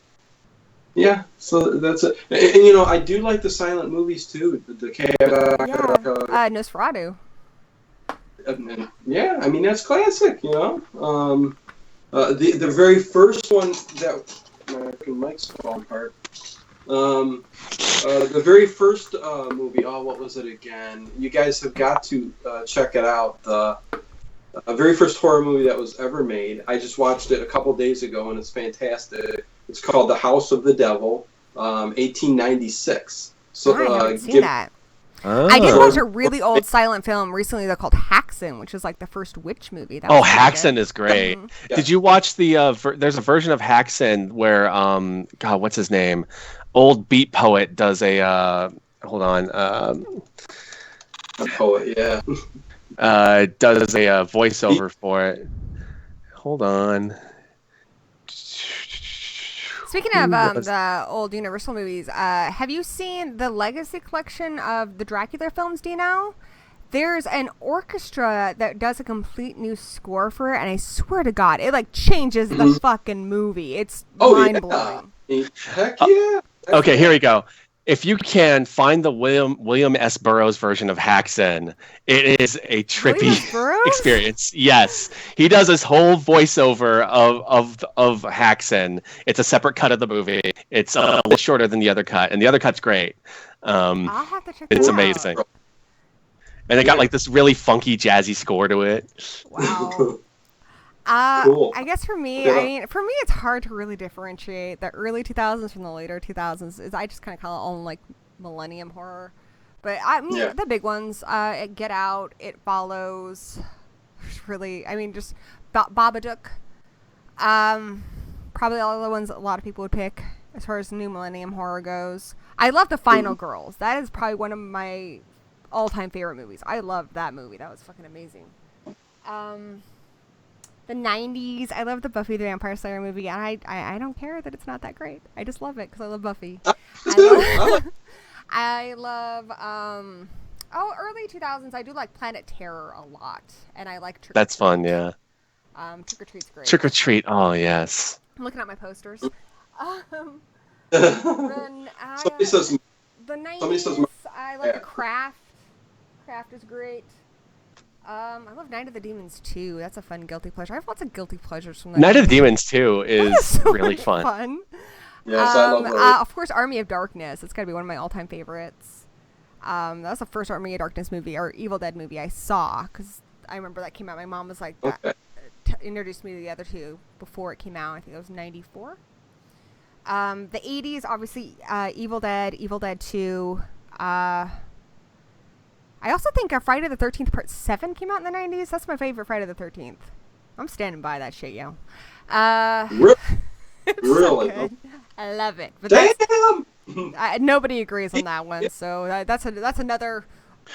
So that's it. And I do like the silent movies too. The Nosferatu. Yeah, I mean that's classic. The very first one that my mic's falling apart. The very first movie. Oh, what was it again? You guys have got to check it out. The very first horror movie that was ever made. I just watched it a couple days ago, and it's fantastic. It's called The House of the Devil, 1896. So I haven't seen that. Oh. I did watch a really old silent film recently though called Haxan, which is the first witch movie. Haxan is great. Yeah. Did you watch the? There's a version of Haxan where God, what's his name? Old beat poet does a hold on. A poet, yeah. Does a voiceover for it. Hold on. Speaking of the old Universal movies, have you seen the Legacy collection of the Dracula films, Dino? There's an orchestra that does a complete new score for it, and I swear to God, it changes the fucking movie. It's mind-blowing. Heck yeah. Okay, here we go. If you can find the William S. Burroughs version of Haxan, it is a trippy experience. Yes, he does this whole voiceover of Haxan. It's a separate cut of the movie. It's a little shorter than the other cut, and the other cut's great. I'll have to check it's amazing. And it got this really funky, jazzy score to it. Wow. Cool. I guess for me, it's hard to really differentiate the early 2000s from the later 2000s. I just kind of call it all millennium horror. But the big ones, Get Out, It Follows. Really, just Babadook. Probably all the ones that a lot of people would pick as far as new millennium horror goes. I love The Final Girls. That is probably one of my all-time favorite movies. I love that movie. That was fucking amazing. The 90s, I love the Buffy the Vampire Slayer movie, and I don't care that it's not that great. I just love it because I love Buffy. I love early 2000s, I do like Planet Terror a lot, and I like Trick or Treat. That's fun, yeah. Trick or Treat's great. Trick or Treat, oh yes. I'm looking at my posters. Somebody says, the 90s, I like The Craft. Craft is great. I love Night of the Demons 2. That's a fun guilty pleasure. I have lots of guilty pleasures from that. Night of the Demons 2 is so really fun. Yes, I love that. Of course, Army of Darkness. It's got to be one of my all-time favorites. That was the first Army of Darkness movie or Evil Dead movie I saw because I remember that came out. My mom was introduced me to the other two before it came out. I think it was 94. The 80s, obviously, Evil Dead 2. I also think Friday the 13th Part 7 came out in the 90s. That's my favorite Friday the 13th. I'm standing by that shit, yo. Really? So I love it. But damn! Nobody agrees on that one. So that's another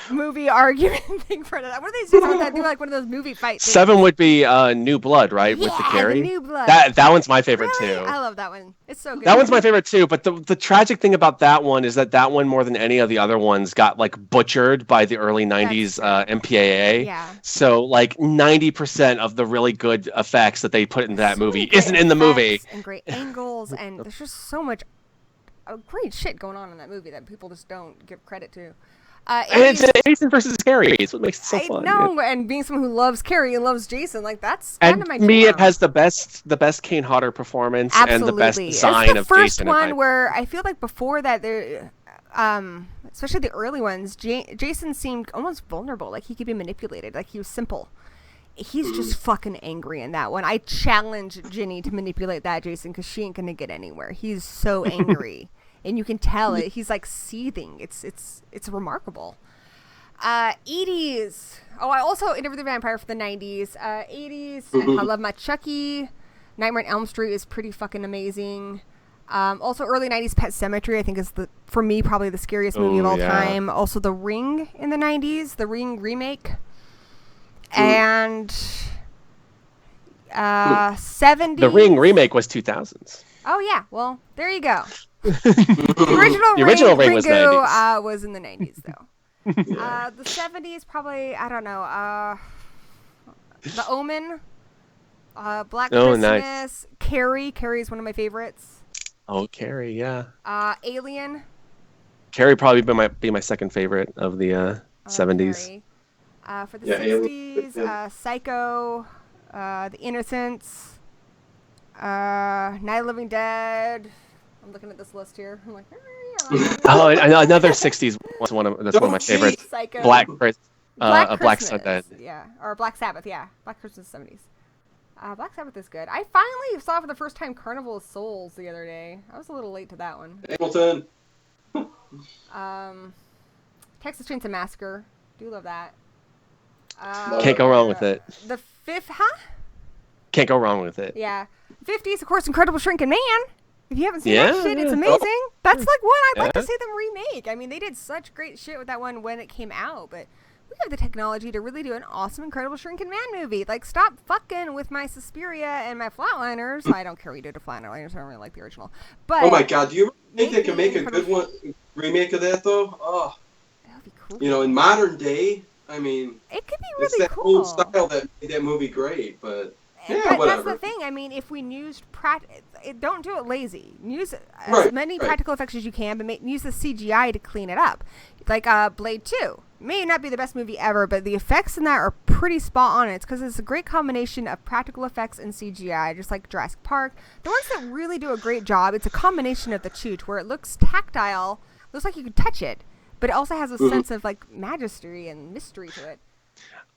movie argument thing for that. What are they doing with that? Do like one of those movie fight things. 7 would be New Blood, right? Yeah, with the Carrie. the New Blood. That one's my favorite Really? too. I love that one. It's so good. That one's my favorite too. But the tragic thing about that one is that one more than any of the other ones got like butchered by the early '90s MPAA. Yeah. So like 90% of the really good effects that they put in that movie isn't in the movie. And great angles, and there's just so much great shit going on in that movie that people just don't give credit to. And it's Jason versus Carrie. It's what makes it so fun. I know, and being someone who loves Carrie and loves Jason, like that's and kind of my to me, jam. it has the best Kane Hodder performance and the best design it's the of first Jason. one where I feel like before that, there, especially the early ones, Jason seemed almost vulnerable, like he could be manipulated, like he was simple. He's just fucking angry in that one. I challenge Ginny to manipulate that Jason because she ain't gonna get anywhere. He's so angry. And you can tell it. He's like seething. It's remarkable. 80s. Oh, I also interviewed the vampire for the 90s. 80s. I love my Chucky. Nightmare on Elm Street is pretty fucking amazing. Also, early 90s Pet Sematary, I think, is for me probably the scariest movie of all time. Also, The Ring in the 90s, The Ring remake, and 70s. The Ring remake was 2000s. Oh yeah, well there you go. The original Ring was 90s. Was in the 90s though. The 70s probably, I don't know. The Omen, Black Christmas, nice. Carrie is one of my favorites. Oh, Carrie, yeah. Alien. Carrie probably be my second favorite of the 70s. For the 60s, Psycho, The Innocents, Night of the Living Dead. I'm looking at this list here. I'm like, another 60s was one of my favorites. Psycho. Black Sunday. Yeah, or Black Sabbath. Yeah, Black Christmas 70s. Black Sabbath is good. I finally saw for the first time Carnival of Souls the other day. I was a little late to that one. Hamilton. Texas Chainsaw Massacre. Do love that. Can't go wrong with it. The fifth, huh? Can't go wrong with it. Yeah. 50s, of course, Incredible Shrinking Man. If you haven't seen that shit, it's amazing. That's like one I'd like to see them remake. I mean, they did such great shit with that one when it came out, but we have the technology to really do an awesome Incredible Shrinking Man movie. Like, stop fucking with my Suspiria and my Flatliners. I don't care what you did to Flatliners. I don't really like the original. But oh my god, do you think they can make a good one remake of that though? Oh, that would be cool. You know, in modern day, I mean, it could be it's really that cool. old style that made that movie great, but. Yeah, but whatever. that's the thing. I mean, if we used don't do it lazy. Use as many practical effects as you can, but use the CGI to clean it up. Like Blade 2 may not be the best movie ever, but the effects in that are pretty spot on. It's because it's a great combination of practical effects and CGI, just like Jurassic Park. The ones that really do a great job, it's a combination of the two, to where it looks tactile, looks like you can touch it, but it also has a sense of like majesty and mystery to it.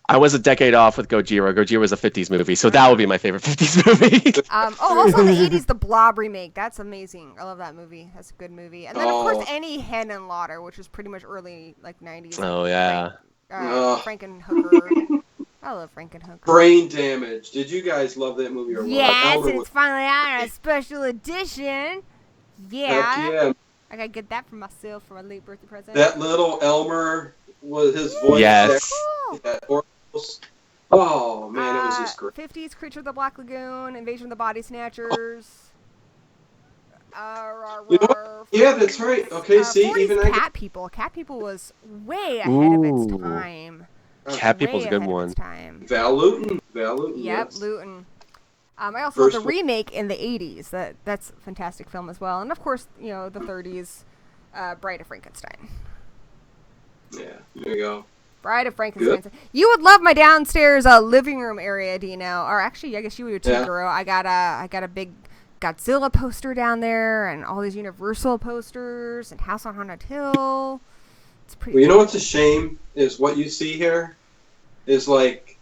I was a decade off with Gojira. Gojira was a 50s movie, so that would be my favorite 50s movie. Also in the 80s, the Blob remake. That's amazing. I love that movie. That's a good movie. And then, of course, any Hen and Lauder, which was pretty much early, like, 90s. Oh, yeah. Frankenhooker. I love Frankenhooker. Brain Damage. Did you guys love that movie or what? Yes, and it's finally out on a special edition. Yeah. Heck yeah. I gotta get that for myself for my late birthday present. That little Elmer was his voice. Yes. Cool. Oh man, it was just great. 50s Creature of the Black Lagoon, Invasion of the Body Snatchers. Yeah, that's right. Okay, see, even Cat People. Cat People was way ahead of its time. Cat People's a good one. Val Lewton. Yep, yes. Lewton. I also love the remake in the 80s. That's a fantastic film as well. And of course, the 30s, Bride of Frankenstein. Yeah, there you go. Bride of Frankenstein. Good. You would love my downstairs living room area, Dino. Or actually, I guess you would too, Guru. I got a big Godzilla poster down there, and all these Universal posters, and House on Haunted Hill. It's pretty. Well, you know what's a shame is what you see here is like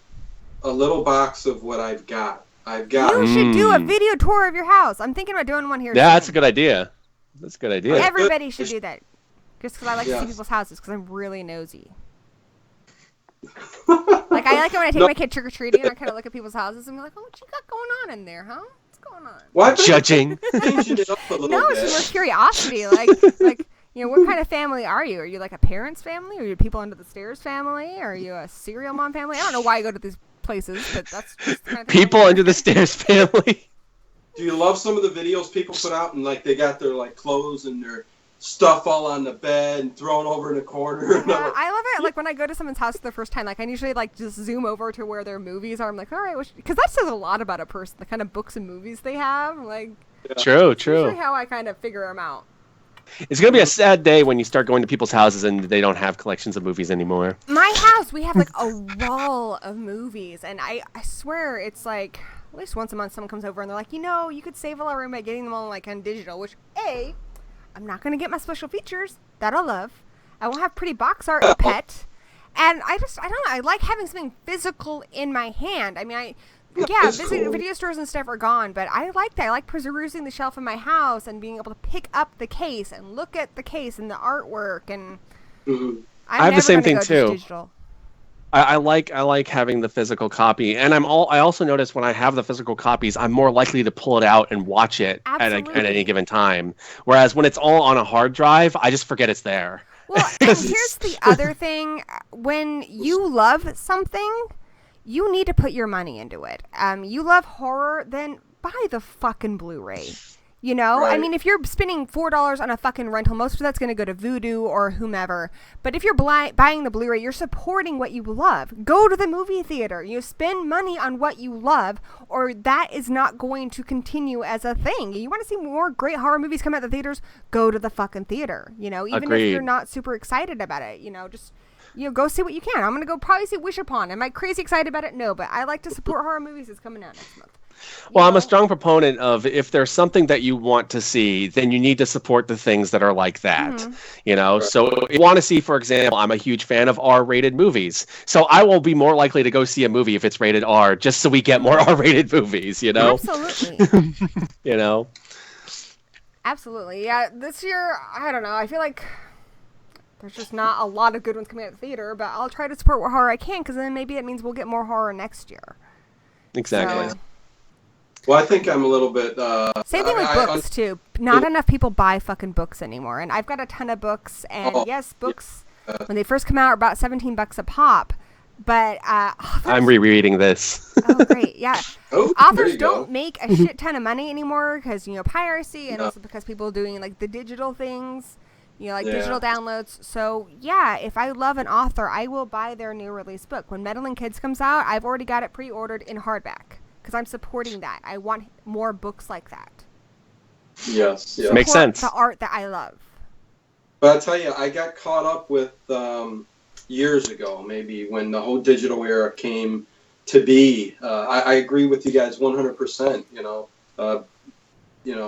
a little box of what I've got. You should do a video tour of your house. I'm thinking about doing one here. Yeah, that's a good idea. Everybody should do that. Just because I like to see people's houses, because I'm really nosy. Like, I like it when I take my kid trick-or-treating, and I kind of look at people's houses and be like, oh, what you got going on in there, huh? What's going on? What? Judging. Changing it up a little bit. It's more curiosity. Like, You know, what kind of family are you? Are you like a parents' family? Are you people under the stairs family? Are you a serial mom family? I don't know why you go to these places, but that's just the kind of thing People under the stairs family. Do you love some of the videos people put out and like they got their like clothes and their stuff all on the bed and thrown over in the corner? Yeah, I love it. Like when I go to someone's house for the first time, like I usually like just zoom over to where their movies are. I'm like, all right, because that says a lot about a person, the kind of books and movies they have. Like, True. usually how I kind of figure them out. It's going to be a sad day when you start going to people's houses and they don't have collections of movies anymore. My house, we have like a wall of movies, and I swear it's like at least once a month someone comes over and they're like, you could save a lot of room by getting them all like on digital, which I'm not going to get my special features that I love. I won't have pretty box art or pet. And I don't know, I like having something physical in my hand. I mean, video stores and stuff are gone, but I like that. I like perusing the shelf in my house and being able to pick up the case and look at the case and the artwork. And I have the same thing too. Digital. I like having the physical copy, and I also notice when I have the physical copies, I'm more likely to pull it out and watch it at any given time. Whereas when it's all on a hard drive, I just forget it's there. Well, and here's the other thing: when you love something, you need to put your money into it. You love horror, then buy the fucking Blu-ray. You know, right. I mean, if you're spending $4 on a fucking rental, most of that's going to go to Vudu or whomever. But if you're buying the Blu-ray, you're supporting what you love. Go to the movie theater. You spend money on what you love, or that is not going to continue as a thing. You want to see more great horror movies come out of the theaters? Go to the fucking theater. You know, even Agreed. if you're not super excited about it, just go see what you can. I'm going to go probably see Wish Upon. Am I crazy excited about it? No, but I like to support horror movies that's coming out next month. Well, I'm a strong proponent of if there's something that you want to see, then you need to support the things that are like that. Right. So if you want to see, for example, I'm a huge fan of R-rated movies. So I will be more likely to go see a movie if it's rated R, just so we get more R-rated movies, Absolutely. Absolutely. Yeah, this year, I don't know. I feel like there's just not a lot of good ones coming out of the theater, but I'll try to support what horror I can, because then maybe it means we'll get more horror next year. Exactly. So, Well, I think I'm a little bit... same thing with books, too. Not enough people buy fucking books anymore. And I've got a ton of books. And yes, books, when they first come out, are about $17 a pop. But I'm rereading this. Oh, great. Yeah. Authors don't go. make a shit ton of money anymore because, piracy, and also because people are doing, like, the digital things, digital downloads. So, yeah, if I love an author, I will buy their new release book. When Meddling Kids comes out, I've already got it pre-ordered in hardback. Because I'm supporting that. I want more books like that. Yes. Makes sense. The art that I love. But I'll tell you, I got caught up with years ago, maybe when the whole digital era came to be. I agree with you guys 100%.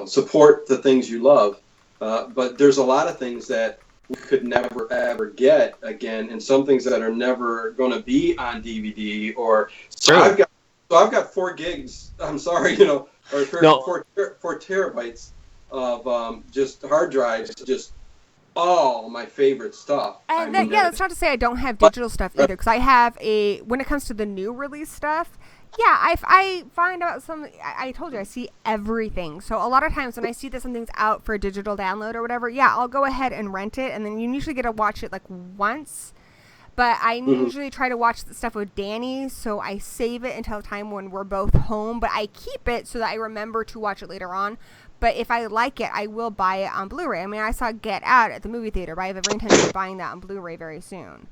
Support the things you love. But there's a lot of things that we could never ever get again, and some things that are never going to be on DVD or. So I've got 4 gigs. I'm sorry, or 4 terabytes of just hard drives, just all my favorite stuff. And that's not to say I don't have digital stuff either, because I have when it comes to the new release stuff, I find out I told you, I see everything. So a lot of times when I see that something's out for a digital download or whatever, I'll go ahead and rent it, and then you usually get to watch it like once. But I usually try to watch the stuff with Danny, so I save it until a time when we're both home. But I keep it so that I remember to watch it later on. But if I like it, I will buy it on Blu-ray. I mean, I saw Get Out at the movie theater, but I have every intention of buying that on Blu-ray very soon.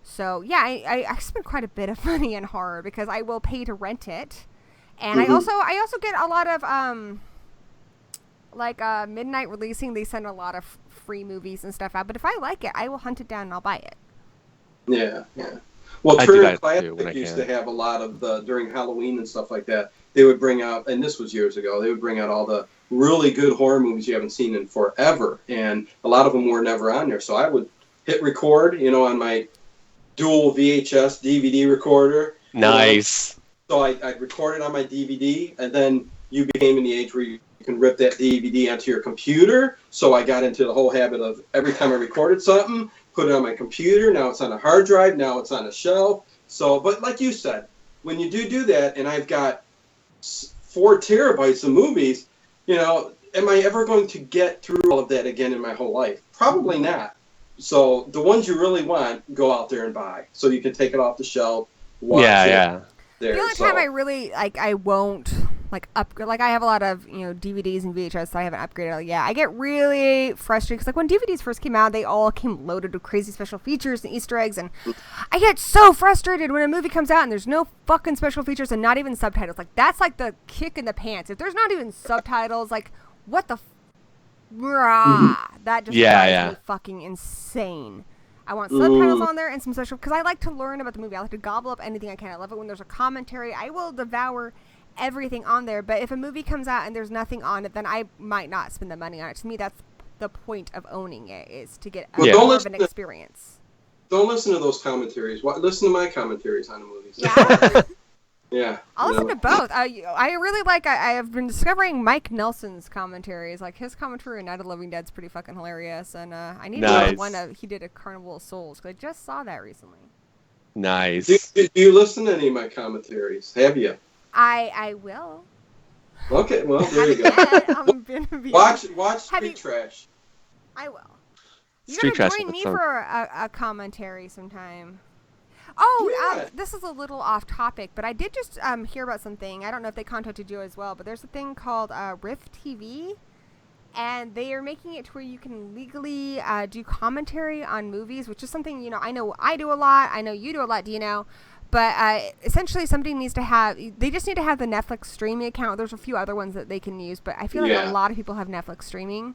So, I spend quite a bit of money in horror because I will pay to rent it. And I also get a lot of, midnight releasing. They send a lot of free movies and stuff out. But if I like it, I will hunt it down and I'll buy it. Yeah. Well, Turner Classic used to have a lot of during Halloween and stuff like that. They would bring out, and this was years ago, they would bring out all the really good horror movies you haven't seen in forever. And a lot of them were never on there. So I would hit record, on my dual VHS DVD recorder. Nice. So I'd record it on my DVD, and then you became in the age where you can rip that DVD onto your computer. So I got into the whole habit of every time I recorded something, put it on my computer. Now it's on a hard drive. Now it's on a shelf. So, but like you said, when you do that, and I've got 4 terabytes of movies, am I ever going to get through all of that again in my whole life? Probably not. So the ones you really want, go out there and buy, so you can take it off the shelf. Watch it. There, the only time I really I won't upgrade. Like I have a lot of DVDs and VHS that I haven't upgraded yet. I get really frustrated because when DVDs first came out, they all came loaded with crazy special features and Easter eggs, and I get so frustrated when a movie comes out and there's no fucking special features and not even subtitles. Like that's like the kick in the pants. If there's not even subtitles, like what the that just drives me fucking insane. I want subtitles on there and some special, because I like to learn about the movie. I like to gobble up anything I can. I love it when there's a commentary. I will devour everything on there. But if a movie comes out and there's nothing on it, then I might not spend the money on it. To me, that's the point of owning it, is to get more of an experience. Don't listen to those commentaries. Listen to my commentaries on the movies. Yeah. Yeah. I'll listen to both. I really like, I have been discovering Mike Nelson's commentaries. Like his commentary on Night of the Living Dead is pretty fucking hilarious. And I need to know one he did a Carnival of Souls, because I just saw that recently. Nice. Do you listen to any of my commentaries? Have you? I will. Okay, well, there you go. Watch Street Trash. I will. You Street gotta Trash. join me for a commentary sometime. Oh, this is a little off topic, but I did just hear about something. I don't know if they contacted you as well, but there's a thing called Rift TV, and they are making it to where you can legally do commentary on movies, which is something, I know I do a lot. I know you do a lot, Dino. But essentially somebody needs to have, they just need to have the Netflix streaming account. There's a few other ones that they can use, but I feel like a lot of people have Netflix streaming.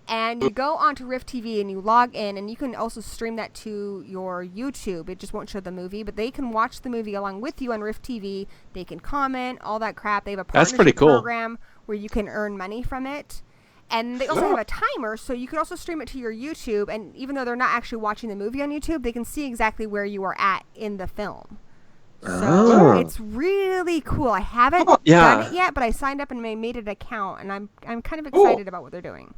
And you go onto Rift TV and you log in, and you can also stream that to your YouTube. It just won't show the movie, but they can watch the movie along with you on Rift TV. They can comment, all that crap. They have a partnership program where you can earn money from it. And they also have a timer, so you can also stream it to your YouTube. And even though they're not actually watching the movie on YouTube, they can see exactly where you are at in the film. So it's really cool. I haven't done it yet, but I signed up and made an account, and I'm kind of excited about what they're doing.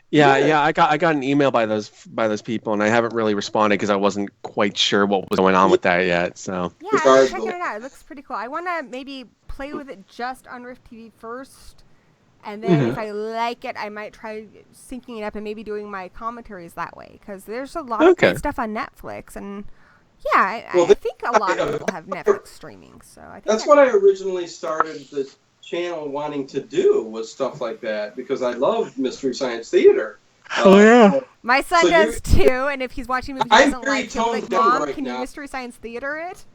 Yeah. I got an email by those people, and I haven't really responded because I wasn't quite sure what was going on with that yet. So yeah, I'm checking it out. It looks pretty cool. I want to maybe play with it just on Rift TV first, and then if I like it, I might try syncing it up and maybe doing my commentaries that way, because there's a lot of good stuff on Netflix, and I think a lot of people have Netflix streaming. So I think that's what I originally started the channel wanting to do, was stuff like that, because I love Mystery Science Theater. My son does too, and if he's watching movies he doesn't like, he'll be like, Mom, can you Mystery Science Theater it?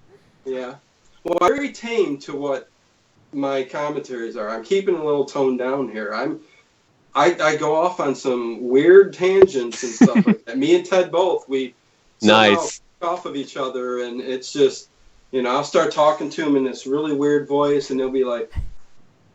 Yeah. Well, I'm very tame to what my commentaries are. I'm keeping a little toned down here. I go off on some weird tangents and stuff like that. Me and Ted both, we off of each other, and it's just, I'll start talking to him in this really weird voice, and he'll be like,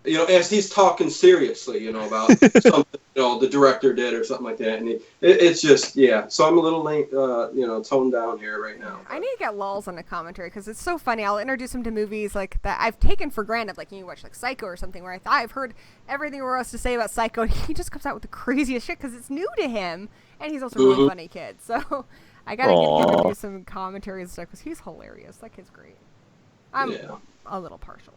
as he's talking seriously, about something, the director did or something like that, and it's just, so I'm a little late, toned down here right now. I need to get lulls on the commentary, because it's so funny. I'll introduce him to movies like that I've taken for granted, like you watch like Psycho or something, where I thought I've heard everything there was to say about Psycho, and he just comes out with the craziest shit because it's new to him, and he's also a really funny kid, so I gotta get him to do some commentary and stuff, because he's hilarious. That kid's great. I'm a little partial.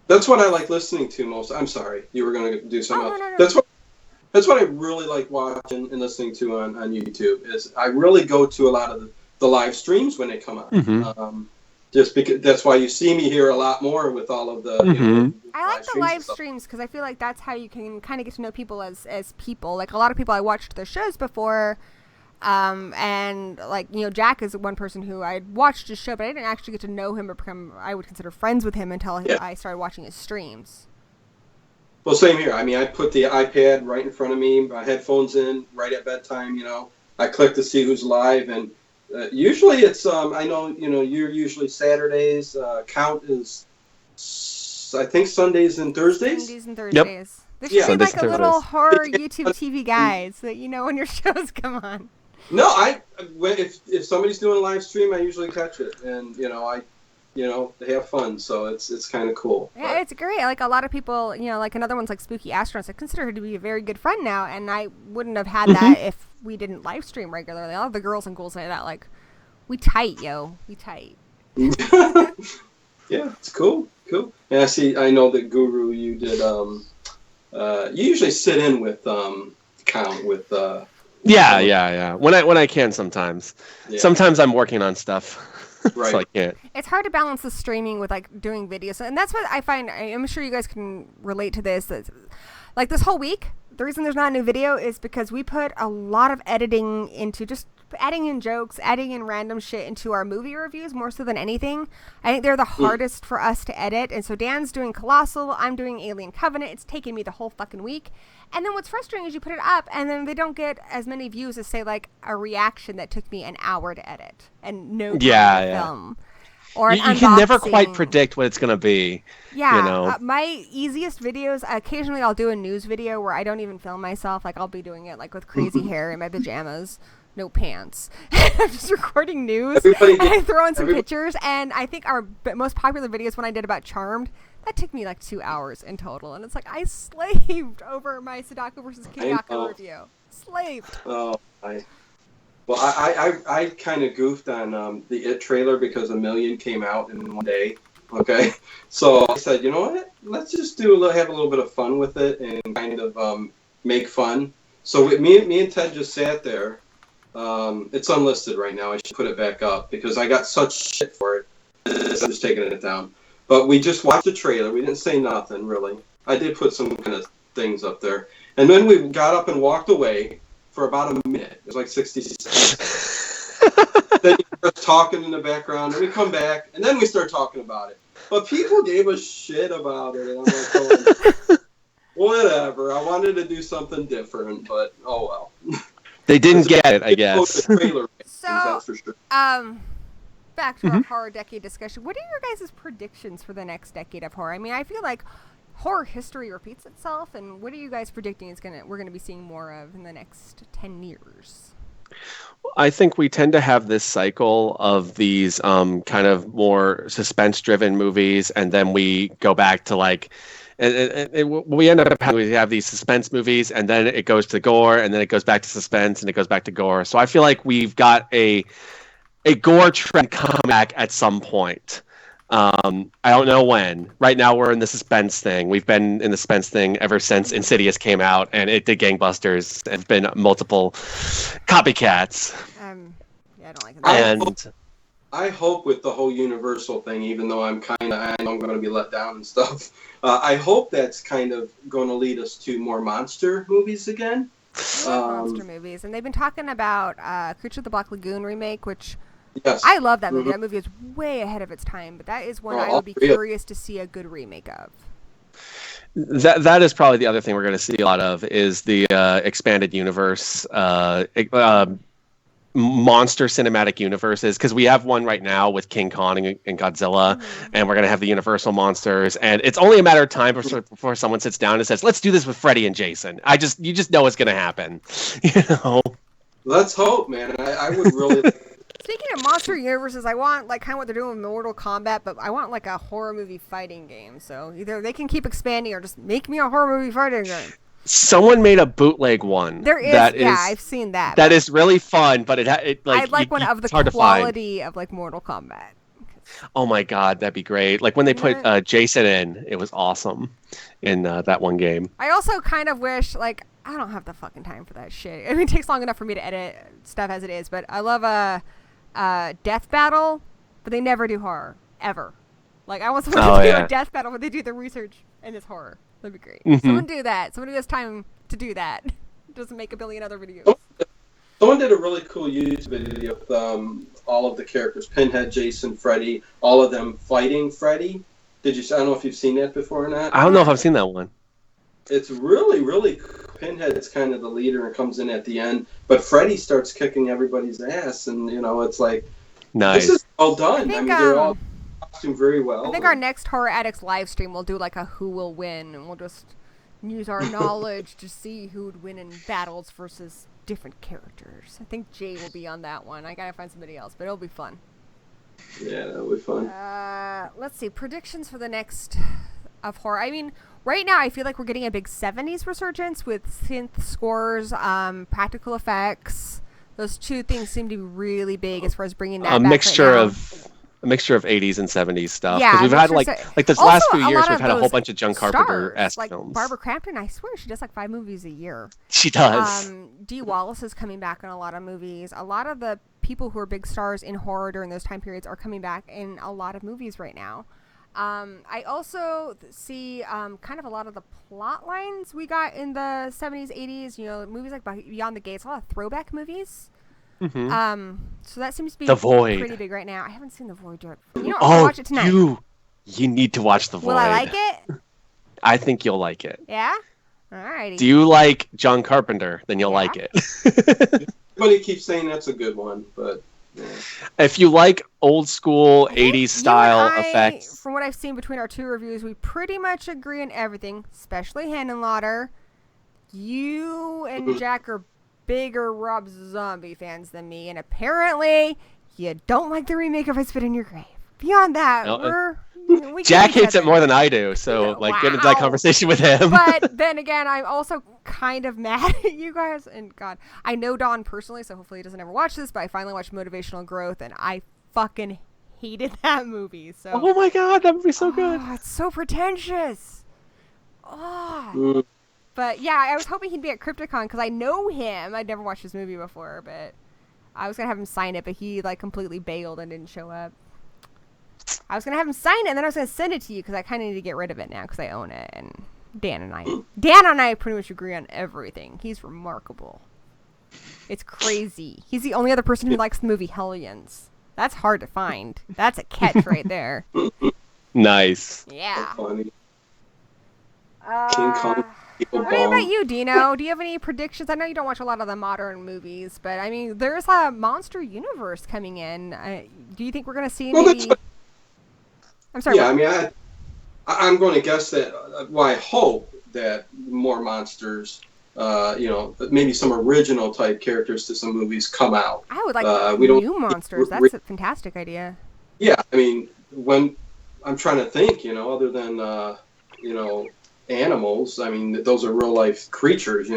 That's what I like listening to most. I'm sorry, you were going to do something else. No. That's what I really like watching and listening to on YouTube. Is I really go to a lot of the live streams when they come on. Just because that's why you see me here a lot more with all of the. I like the live streams because I feel like that's how you can kind of get to know people as people. Like a lot of people I watched their shows before. And like, Jack is one person who I watched his show, but I didn't actually get to know him or become, I would consider friends with him until I started watching his streams. Well, same here. I mean, I put the iPad right in front of me, my headphones in right at bedtime, I click to see who's live, and usually it's, I know, you're usually Saturdays, Count is, I think Sundays and Thursdays. Sundays and Thursdays. Yep. This should be like a little horror YouTube TV guide, so that when your shows come on. No, if somebody's doing a live stream, I usually catch it, and they have fun, so it's kind of cool. Yeah, it's great. Like a lot of people, like another one's like Spooky Astronauts. I consider her to be a very good friend now, and I wouldn't have had that if we didn't live stream regularly. All of the girls and ghouls say that, like, we tight, we tight. Yeah, it's cool. And I know that Guru, you did You usually sit in with Count with. Yeah. When I can sometimes. Yeah. Sometimes I'm working on stuff. Right. So I can't. It's hard to balance the streaming with like doing videos, and that's what I find. I'm sure you guys can relate to this. Like this whole week, the reason there's not a new video is because we put a lot of editing into just adding in jokes, adding in random shit into our movie reviews more so than anything. I think they're the hardest for us to edit, and so Dan's doing Colossal, I'm doing Alien Covenant. It's taken me the whole fucking week. And then what's frustrating is you put it up, and then they don't get as many views as, say, like a reaction that took me an hour to edit and no time to film. Or you can never quite predict what it's going to be. Yeah. You know? My easiest videos, occasionally I'll do a news video where I don't even film myself. Like, I'll be doing it, like, with crazy hair in my pajamas. No pants. I'm just recording news. And I throw in some pictures. And I think our most popular videos when I did about Charmed, that took me like 2 hours in total. And it's like, I slaved over my Sadako versus Kiyako review. Slaved. Oh, I kind of goofed on the It trailer because 1 million came out in one day. Okay, so I said, you know what? Let's just have a little bit of fun with it and kind of make fun. So me and Ted just sat there. It's unlisted right now. I should put it back up because I got such shit for it. I'm just taking it down. But we just watched the trailer. We didn't say nothing really. I did put some kind of things up there, and then we got up and walked away for about a minute. It was like 60 seconds. Then you start talking in the background, and we come back, and then we start talking about it. But people gave us shit about it, and I'm like, oh, whatever. I wanted to do something different, but oh well. They didn't get it, I guess. So, that's for sure. Back to our horror decade discussion. What are your guys' predictions for the next decade of horror? I mean, I feel like horror history repeats itself, and what are you guys predicting we're gonna be seeing more of in the next 10 years? I think we tend to have this cycle of these kind of more suspense-driven movies, and then we go back to like. We end up having these suspense movies, and then it goes to gore, and then it goes back to suspense, and it goes back to gore. So I feel like we've got a gore trend come back at some point. I don't know when. Right now we're in the suspense thing. We've been in the suspense thing ever since Insidious came out, and it did gangbusters. There's been multiple copycats. Yeah, I don't like it. I hope with the whole Universal thing, even though I know I'm going to be let down and stuff, I hope that's kind of going to lead us to more monster movies again. Monster movies. And they've been talking about Creature of the Black Lagoon remake, which yes. I love that movie. That movie is way ahead of its time, but that is one I would be curious to see a good remake of. That is probably the other thing we're going to see a lot of is the expanded universe, monster cinematic universes, because we have one right now with King Kong and Godzilla, and we're going to have the Universal monsters, and it's only a matter of time before someone sits down and says, let's do this with Freddy and Jason. You just know it's going to happen. You know? Let's hope, man. I would really... Speaking of monster universes, I want like kind of what they're doing with Mortal Kombat, but I want like a horror movie fighting game. So either they can keep expanding or just make me a horror movie fighting game. Someone made a bootleg one. There is, I've seen that. That is really fun, but I'd like one of the quality of like Mortal Kombat. Oh my god, that'd be great! Like when they put Jason in, it was awesome in that one game. I also kind of wish, like, I don't have the fucking time for that shit. I mean, it takes long enough for me to edit stuff as it is, but I love a Death Battle, but they never do horror ever. Like I want someone to do a Death Battle where they do the research and it's horror. That'd be great. Mm-hmm. Someone do that. Someone who has time to do that. Doesn't make a billion other videos. Someone did a really cool YouTube video with all of the characters: Pinhead, Jason, Freddy, all of them fighting Freddy. I don't know if you've seen that before or not. I don't know if I've seen that one. It's really, really cool. Pinhead's kind of the leader and comes in at the end, but Freddy starts kicking everybody's ass, and it's like, nice. This is well done. I mean, they're all costumed very well. I think our next Horror Addicts live stream will do like a who will win, and we'll just use our knowledge to see who would win in battles versus different characters. I think Jay will be on that one. I gotta find somebody else, but it'll be fun. Yeah, that'll be fun. Let's see, predictions for the next of horror. I mean, right now I feel like we're getting a big 70s resurgence with synth scores, practical effects. Those two things seem to be really big as far as bringing that back mixture right now. of a mixture of 80s and 70s stuff. Yeah, Because we've had like this also, last few a years, lot we've of had a whole those bunch of John stars, Carpenter-esque like films. Barbara Crampton. I swear she does like 5 movies a year. She does. Dee Wallace is coming back in a lot of movies. A lot of the people who are big stars in horror during those time periods are coming back in a lot of movies right now. I also see kind of a lot of the plot lines we got in the 70s, 80s, you know, movies like Beyond the Gates, a lot of throwback movies. Mm-hmm. So that seems to be The Void. pretty big right now. I haven't seen The Void yet. You know, I'll watch it tonight. You need to watch The Void. Will I like it? I think you'll like it. Yeah? Alrighty. Do you like John Carpenter? Then you'll like it. Everybody keeps saying that's a good one, but... Yeah. If you like old school 80s style effects. From what I've seen between our 2 reviews, we pretty much agree on everything, especially Hanenlotter. You and Jack are bigger Rob Zombie fans than me, and apparently you don't like the remake of I Spit in Your Grave. Beyond that, we Jack hates it more than I do, so get into that conversation with him. But then again, I'm also kind of mad at you guys, and God, I know Don personally, so hopefully he doesn't ever watch this, but I finally watched Motivational Growth, and I fucking hated that movie. So oh my God, that would be so good. It's so pretentious. But yeah, I was hoping he'd be at Crypticon because I know him. I'd never watched his movie before, but I was gonna have him sign it, but he like completely bailed and didn't show up. I was gonna have him sign it, and then I was gonna send it to you because I kind of need to get rid of it now because I own it. And Dan and I pretty much agree on everything. He's remarkable. It's crazy. He's the only other person who likes the movie Hellions. That's hard to find. That's a catch right there. Nice. Yeah. Funny. King Kong. What about you, Dino? Do you have any predictions? I know you don't watch a lot of the modern movies, but I mean, there's a monster universe coming in. Do you think we're going to see maybe... I'm sorry. Yeah, what? I mean, I'm going to guess that, I hope that more monsters, maybe some original type characters to some movies come out. I would like new monsters. That's a fantastic idea. Yeah, I mean, when I'm trying to think, other than, animals, I mean, those are real life creatures,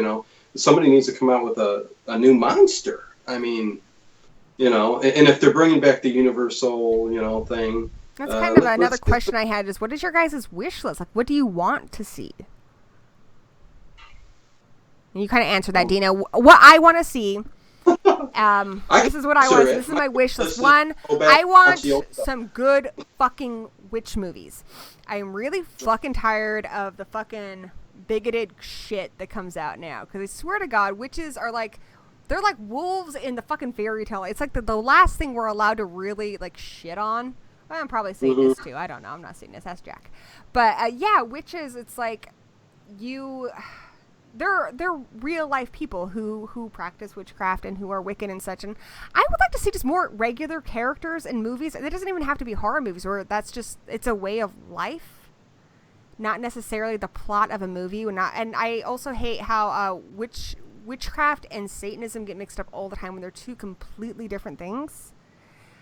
somebody needs to come out with a new monster. I mean, and if they're bringing back the Universal, thing. That's kind of another question I had is, what is your guys' wish list? Like, what do you want to see? And you kind of answered that, Dino. What I want to see, this is what I want. This is my wish list. One, I want some good fucking witch movies. I am really fucking tired of the fucking bigoted shit that comes out now. Because I swear to God, witches are like, they're like wolves in the fucking fairy tale. It's like the last thing we're allowed to really like shit on. Well, I'm probably saying this too. I don't know. I'm not saying this. That's Jack. But yeah, witches. It's like they're real life people who practice witchcraft and who are Wiccan and such. And I would like to see just more regular characters in movies. It doesn't even have to be horror movies where it's a way of life, not necessarily the plot of a movie. And I also hate how witchcraft and Satanism get mixed up all the time when they're two completely different things.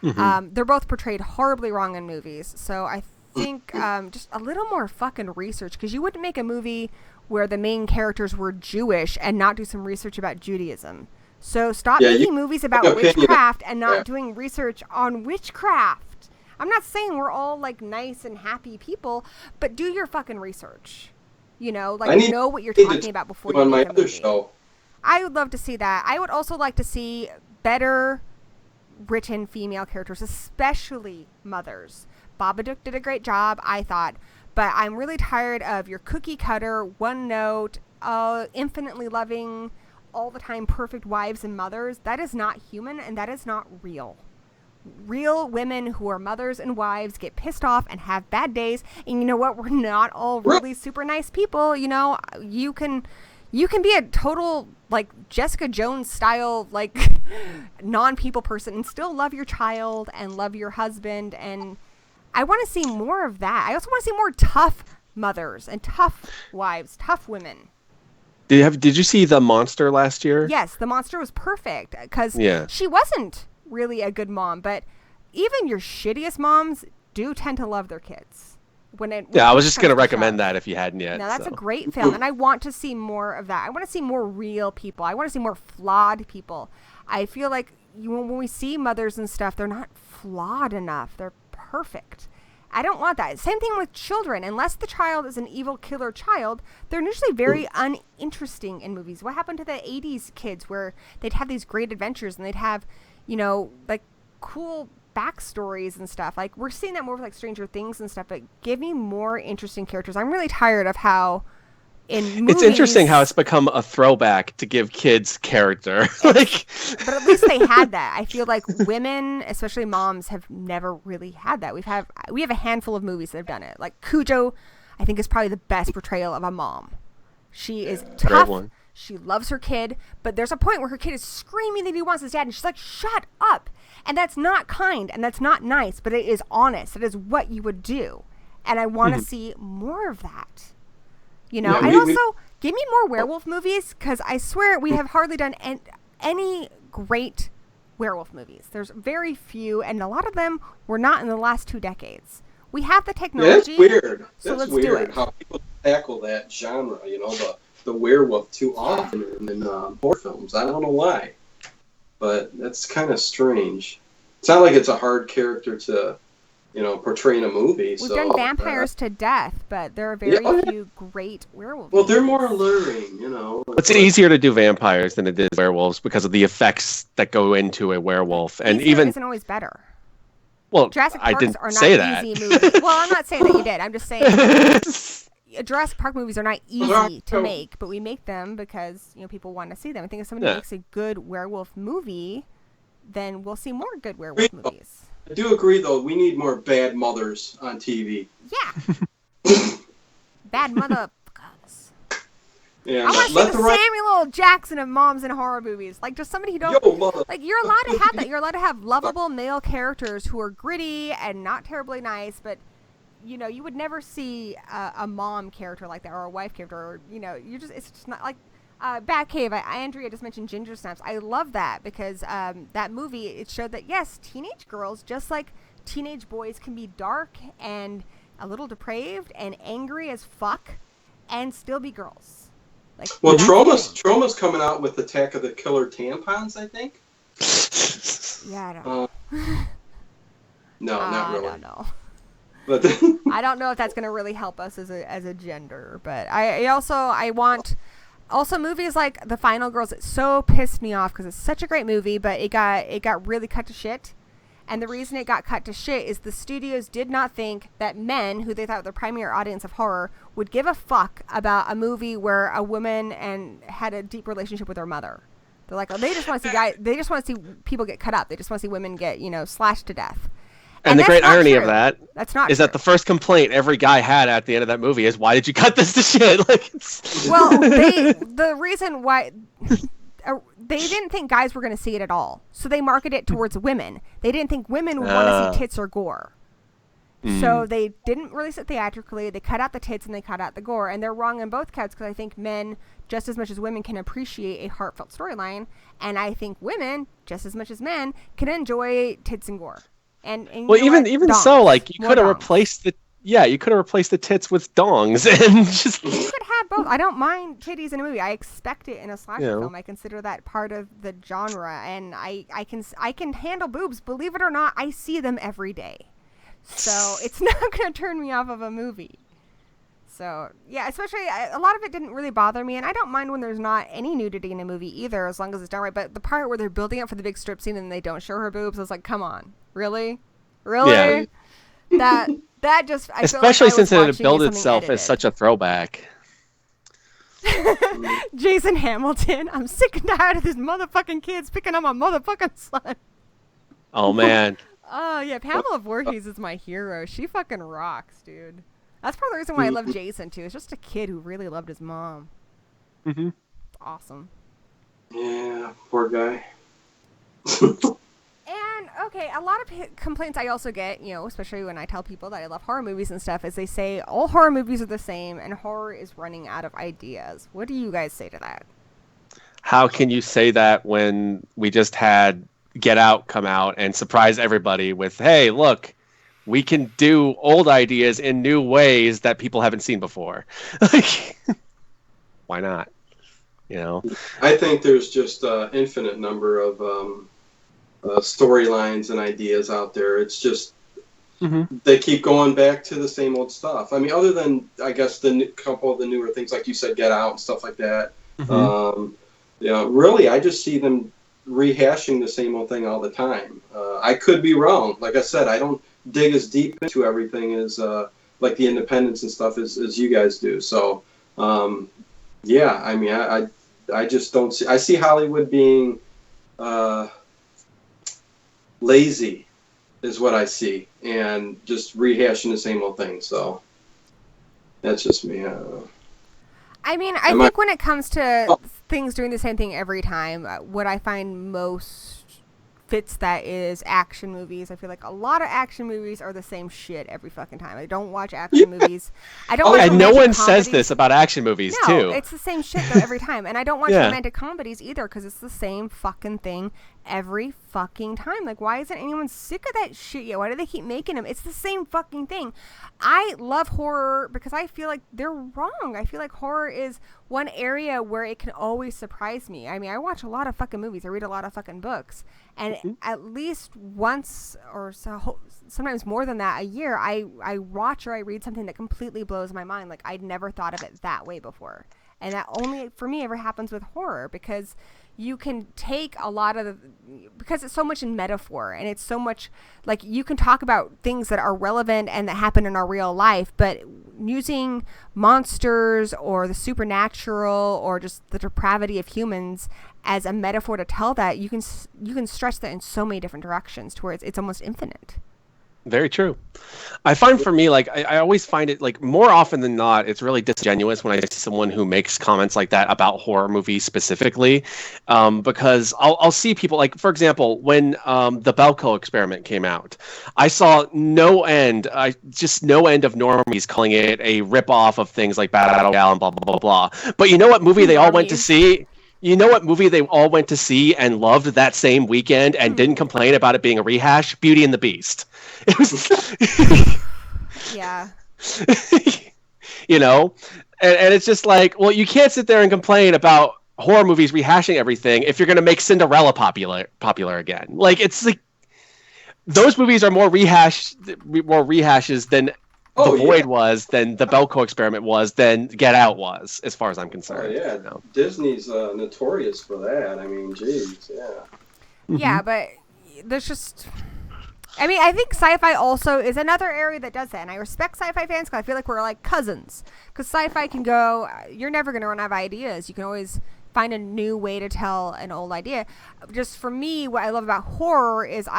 Mm-hmm. They're both portrayed horribly wrong in movies. So I think just a little more fucking research, because you wouldn't make a movie where the main characters were Jewish and not do some research about Judaism. So stop making movies about witchcraft and not doing research on witchcraft. I'm not saying we're all like nice and happy people, but do your fucking research. Know what you're talking about before you make a movie. Show. I would love to see that. I would also like to see better written female characters, especially mothers. Babadook did a great job, I thought, but I'm really tired of your cookie cutter, one note, infinitely loving, all the time perfect wives and mothers. That is not human, and that is not real. Real women who are mothers and wives get pissed off and have bad days, and you know what? We're not all really super nice people. You can be a total, like, Jessica Jones style, like, non-people person and still love your child and love your husband. And I want to see more of that. I also want to see more tough mothers and tough wives, tough women. Did you see The Monster last year? Yes, The Monster was perfect because she wasn't really a good mom. But even your shittiest moms do tend to love their kids. I was just going to recommend that if you hadn't yet. No, that's a great film, and I want to see more of that. I want to see more real people. I want to see more flawed people. I feel like when we see mothers and stuff, they're not flawed enough. They're perfect. I don't want that. Same thing with children. Unless the child is an evil killer child, they're usually very uninteresting in movies. What happened to the 80s kids where they'd have these great adventures and they'd have, like cool backstories and stuff? Like, we're seeing that more with like Stranger Things and stuff, but give me more interesting characters. I'm really tired of how in movies... It's interesting how it's become a throwback to give kids character. But at least they had that. I feel like women, especially moms, have never really had that. We have a handful of movies that have done it. Like Cujo, I think, is probably the best portrayal of a mom. She is tough. She loves her kid, but there's a point where her kid is screaming that he wants his dad, and she's like, "Shut up!" And that's not kind, and that's not nice, but it is honest. It is what you would do, and I want to see more of that. Give me more werewolf movies, because I swear we have hardly done any great werewolf movies. There's very few, and a lot of them were not in the last 2 decades. We have the technology. Yeah, that's weird. So that's let's do weird it. how people tackle that genre, the werewolf too often in horror films. I don't know why, but that's kind of strange. It's not like it's a hard character to, portray in a movie. We've done vampires to death, but there are very few great werewolves. Well, they're more alluring, It's easier to do vampires than it is werewolves because of the effects that go into a werewolf, and Easier even isn't always better. Well, Jurassic I Parks didn't are not say that. easy movies. Well, I'm not saying that you did. I'm just saying Jurassic Park movies are not easy to make, but we make them because people want to see them. I think if somebody makes a good werewolf movie, then we'll see more good werewolf movies. I do agree, though. We need more bad mothers on TV. Yeah. Bad motherfuckers. Yeah, I want to see the Samuel L. Jackson of moms in horror movies. Like, just somebody who don't... Like, you're allowed to have that. You're allowed to have lovable male characters who are gritty and not terribly nice, but... you would never see a mom character like that, or a wife character, or, it's just not like Batcave. Andrea just mentioned Ginger Snaps. I love that because that movie, it showed that, yes, teenage girls, just like teenage boys, can be dark and a little depraved and angry as fuck and still be girls. Like, well, Trauma's coming out with Attack of the Killer Tampons, I think. Yeah, I don't know. No, not really. I don't know. But I don't know if that's going to really help us as a gender, but I want movies like The Final Girls. It so pissed me off because it's such a great movie, but it got really cut to shit. And the reason it got cut to shit is the studios did not think that men, who they thought were the primary audience of horror, would give a fuck about a movie where a woman had a deep relationship with her mother. They're like, they just want to see they just want to see people get cut up. They just want to see women get slashed to death. And the great irony of that is that the first complaint every guy had at the end of that movie is, why did you cut this to shit? Well, the reason why they didn't think guys were going to see it at all, so they marketed it towards women. They didn't think women would want to see tits or gore, so they didn't release it theatrically. They cut out the tits and they cut out the gore, and they're wrong in both counts because I think men, just as much as women, can appreciate a heartfelt storyline, and I think women, just as much as men, can enjoy tits and gore. And well, even so, like, you could have replaced the tits with dongs and just. You could have both. I don't mind titties in a movie. I expect it in a slasher film. I consider that part of the genre, and I can handle boobs. Believe it or not, I see them every day, so it's not going to turn me off of a movie. So yeah, especially a lot of it didn't really bother me, and I don't mind when there's not any nudity in a movie either, as long as it's done right. But the part where they're building up for the big strip scene and they don't show her boobs, I was like, come on. Really? Yeah. That just... Especially since it had billed itself as such a throwback. Jason Hamilton, I'm sick and tired of these motherfucking kids picking on my motherfucking son. Oh, man. Oh, yeah, Pamela Voorhees is my hero. She fucking rocks, dude. That's part of the reason why I love Jason, too. It's just a kid who really loved his mom. Mm-hmm. It's awesome. Yeah, poor guy. And, okay, a lot of complaints I also get, especially when I tell people that I love horror movies and stuff, is they say all horror movies are the same and horror is running out of ideas. What do you guys say to that? How can you say that when we just had Get Out come out and surprise everybody with, hey, look, we can do old ideas in new ways that people haven't seen before? Like, why not? I think there's just an infinite number of storylines and ideas out there. It's just, they keep going back to the same old stuff. I mean, other than, I guess, couple of the newer things, like you said, Get Out and stuff like that. Really, I just see them rehashing the same old thing all the time. I could be wrong. Like I said, I don't dig as deep into everything as like the independents and stuff as you guys do. So, yeah, I mean, I just don't see. I see Hollywood being lazy, is what I see, and just rehashing the same old thing. So that's just me. I mean, I think when it comes to things doing the same thing every time, what I find most fits that is action movies. I feel like a lot of action movies are the same shit every fucking time. I don't watch action movies. I don't watch and no one comedies. Says this about action movies, too. No, it's the same shit though every time. And I don't watch romantic comedies either, because it's the same fucking thing every fucking time. Like, why isn't anyone sick of that shit yet? Why do they keep making them? It's the same fucking thing. I love horror because I feel like they're wrong. I feel like horror is one area where it can always surprise me. I mean, I watch a lot of fucking movies. I read a lot of fucking books. And at least once or so, sometimes more than that, a year, I watch or I read something that completely blows my mind. Like, I'd never thought of it that way before. And that only, for me, ever happens with horror, because you can take a lot of because it's so much in metaphor, and it's so much, like, you can talk about things that are relevant and that happen in our real life, but using monsters or the supernatural or just the depravity of humans as a metaphor to tell that, you can stretch that in so many different directions to where it's almost infinite. Very true. I find for me, like, I always find it, like, more often than not, it's really disingenuous when I see someone who makes comments like that about horror movies specifically, because I'll see people, like, for example, when the Belko experiment came out, I saw no end of normies calling it a ripoff of things like Battle Royale and blah, blah, blah, blah. But you know what movie they all went to see? You know what movie they all went to see and loved that same weekend and didn't complain about it being a rehash? Beauty and the Beast. It was yeah. You know? And it's just like, well, you can't sit there and complain about horror movies rehashing everything if you're going to make Cinderella popular again. Like, it's like, those movies are more rehashes than The Void was, than the Belko experiment was, than Get Out was, as far as I'm concerned. Oh, yeah. You know? Disney's notorious for that. I mean, geez, yeah. Yeah, but there's just... I mean, I think sci-fi also is another area that does that, and I respect sci-fi fans because I feel like we're like cousins. Because sci-fi can go... You're never going to run out of ideas. You can always find a new way to tell an old idea. Just for me, what I love about horror is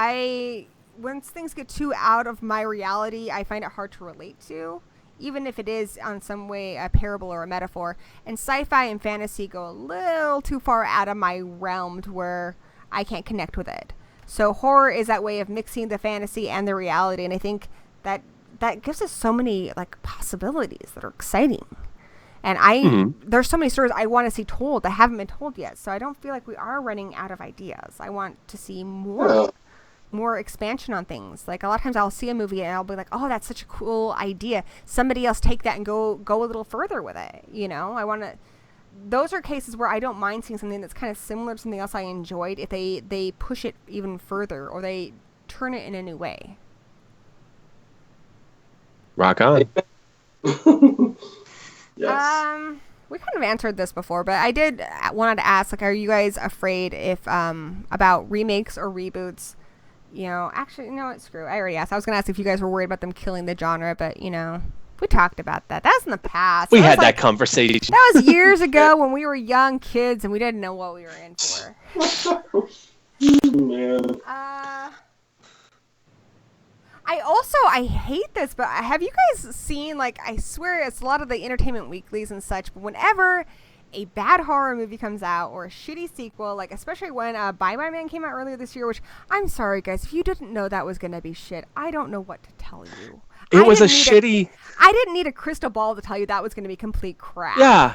once things get too out of my reality, I find it hard to relate to, even if it is on some way a parable or a metaphor. And sci-fi and fantasy go a little too far out of my realm to where I can't connect with it. So horror is that way of mixing the fantasy and the reality, and I think that gives us so many, like, possibilities that are exciting. And there's so many stories I want to see told that haven't been told yet, so I don't feel like we are running out of ideas. I want to see more expansion on things. Like, a lot of times I'll see a movie and I'll be like, oh, that's such a cool idea. Somebody else take that and go a little further with it. You know, those are cases where I don't mind seeing something that's kind of similar to something else I enjoyed if they push it even further or they turn it in a new way. Rock on. Yes. We kind of answered this before, but I wanted to ask, like, are you guys afraid about remakes or reboots? You know, actually, you know what? Screw it. I already asked. I was going to ask if you guys were worried about them killing the genre, but, you know, we talked about that. That was in the past. We had that conversation. That was years ago when we were young kids and we didn't know what we were in for. Man. I hate this, but have you guys seen, like, I swear it's a lot of the Entertainment Weeklies and such, but whenever a bad horror movie comes out or a shitty sequel, like, especially when Bye Bye Man came out earlier this year, which, I'm sorry guys, if you didn't know that was going to be shit, I don't know what to tell you. It was a shitty... I didn't need a crystal ball to tell you that was going to be complete crap. Yeah.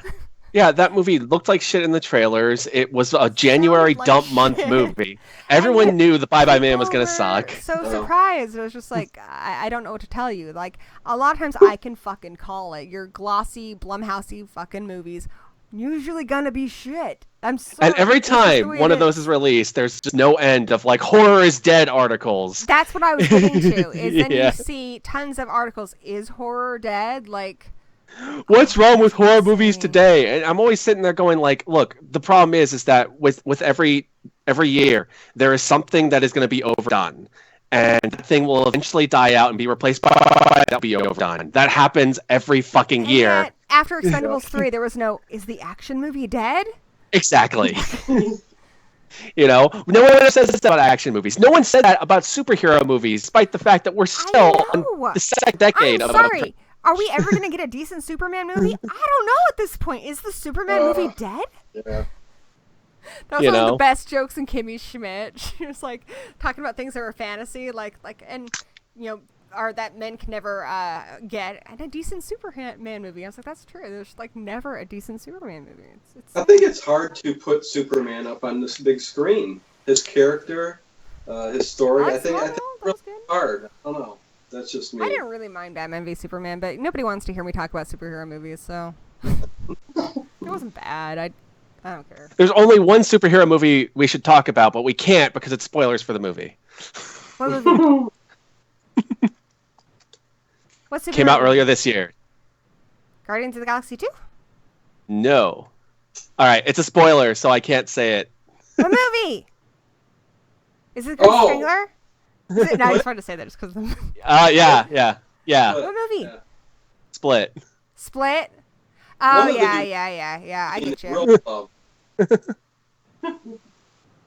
Yeah, that movie looked like shit in the trailers. It was a January dump month movie. Everyone knew the Bye Bye Man was going to suck. So surprised. It was just like, I don't know what to tell you. Like, a lot of times I can fucking call it. Your glossy, Blumhousey fucking movies usually gonna be shit. I'm sorry. And every It's just the time way one it of those is released, there's just no end of like horror is dead articles. That's what I was getting to. Is then Yeah. you see tons of articles. Is horror dead? Like, What's wrong with horror insane. movies today? And I'm always sitting there going like, look, the problem is that with every year there is something that is going to be overdone. And that thing will eventually die out and be replaced by that'll be overdone. That happens every fucking And year. yet, after Expendables 3, there was no. Is the action movie dead? Exactly. You know, no one ever says this about action movies. No one said that about superhero movies, despite the fact that we're still in the second decade. I'm sorry. Are we ever going to get a decent Superman movie? I don't know at this point. Is the Superman movie dead? Yeah. That was one of the best jokes in Kimmy Schmidt. She was like talking about things that were fantasy, and or that men can never get, and a decent Superman movie. I was like, that's true. There's like never a decent Superman movie. I think it's hard to put Superman up on this big screen. His character, his story. I think it's really hard. I don't know. That's just me. I didn't really mind Batman v Superman, but nobody wants to hear me talk about superhero movies, so it wasn't bad. I don't care. There's only one superhero movie we should talk about, but we can't because it's spoilers for the movie. What movie? What superhero Came out movie? earlier this year. Guardians of the Galaxy 2? No. All right, it's a spoiler, so I can't say it. What movie? Is it Chris Strangler? Is it? No, I just wanted to say that just because of the movie. Yeah. What movie? Yeah. Split. Split? One Oh, of the yeah. I get you. Real love.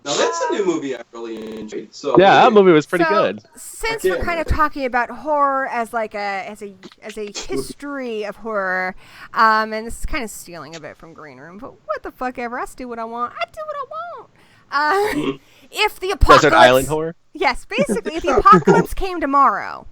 Now that's a new movie I really enjoyed. So Yeah, that movie was pretty good. Since we're kind of talking about horror as like as a history of horror, and this is kind of stealing a bit from Green Room, but what the fuck ever, I do what I want. I do what I want. If the apocalypse, Desert Island horror. Yes, basically, if the apocalypse came tomorrow,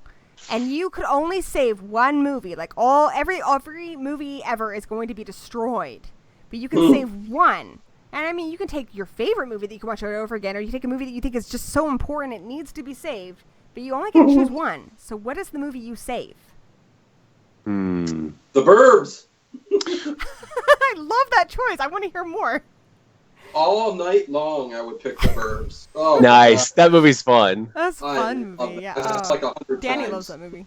and you could only save one movie, like every movie ever is going to be destroyed, but you can save one. And I mean, you can take your favorite movie that you can watch over and over again, or you take a movie that you think is just so important it needs to be saved, but you only get to choose one. So what is the movie you save? The Burbs. I love that choice. I want to hear more. All night long, I would pick The Burbs. Oh, Nice. That movie's fun. That's a fun movie. Yeah. That's like 100 Danny times. loves that movie.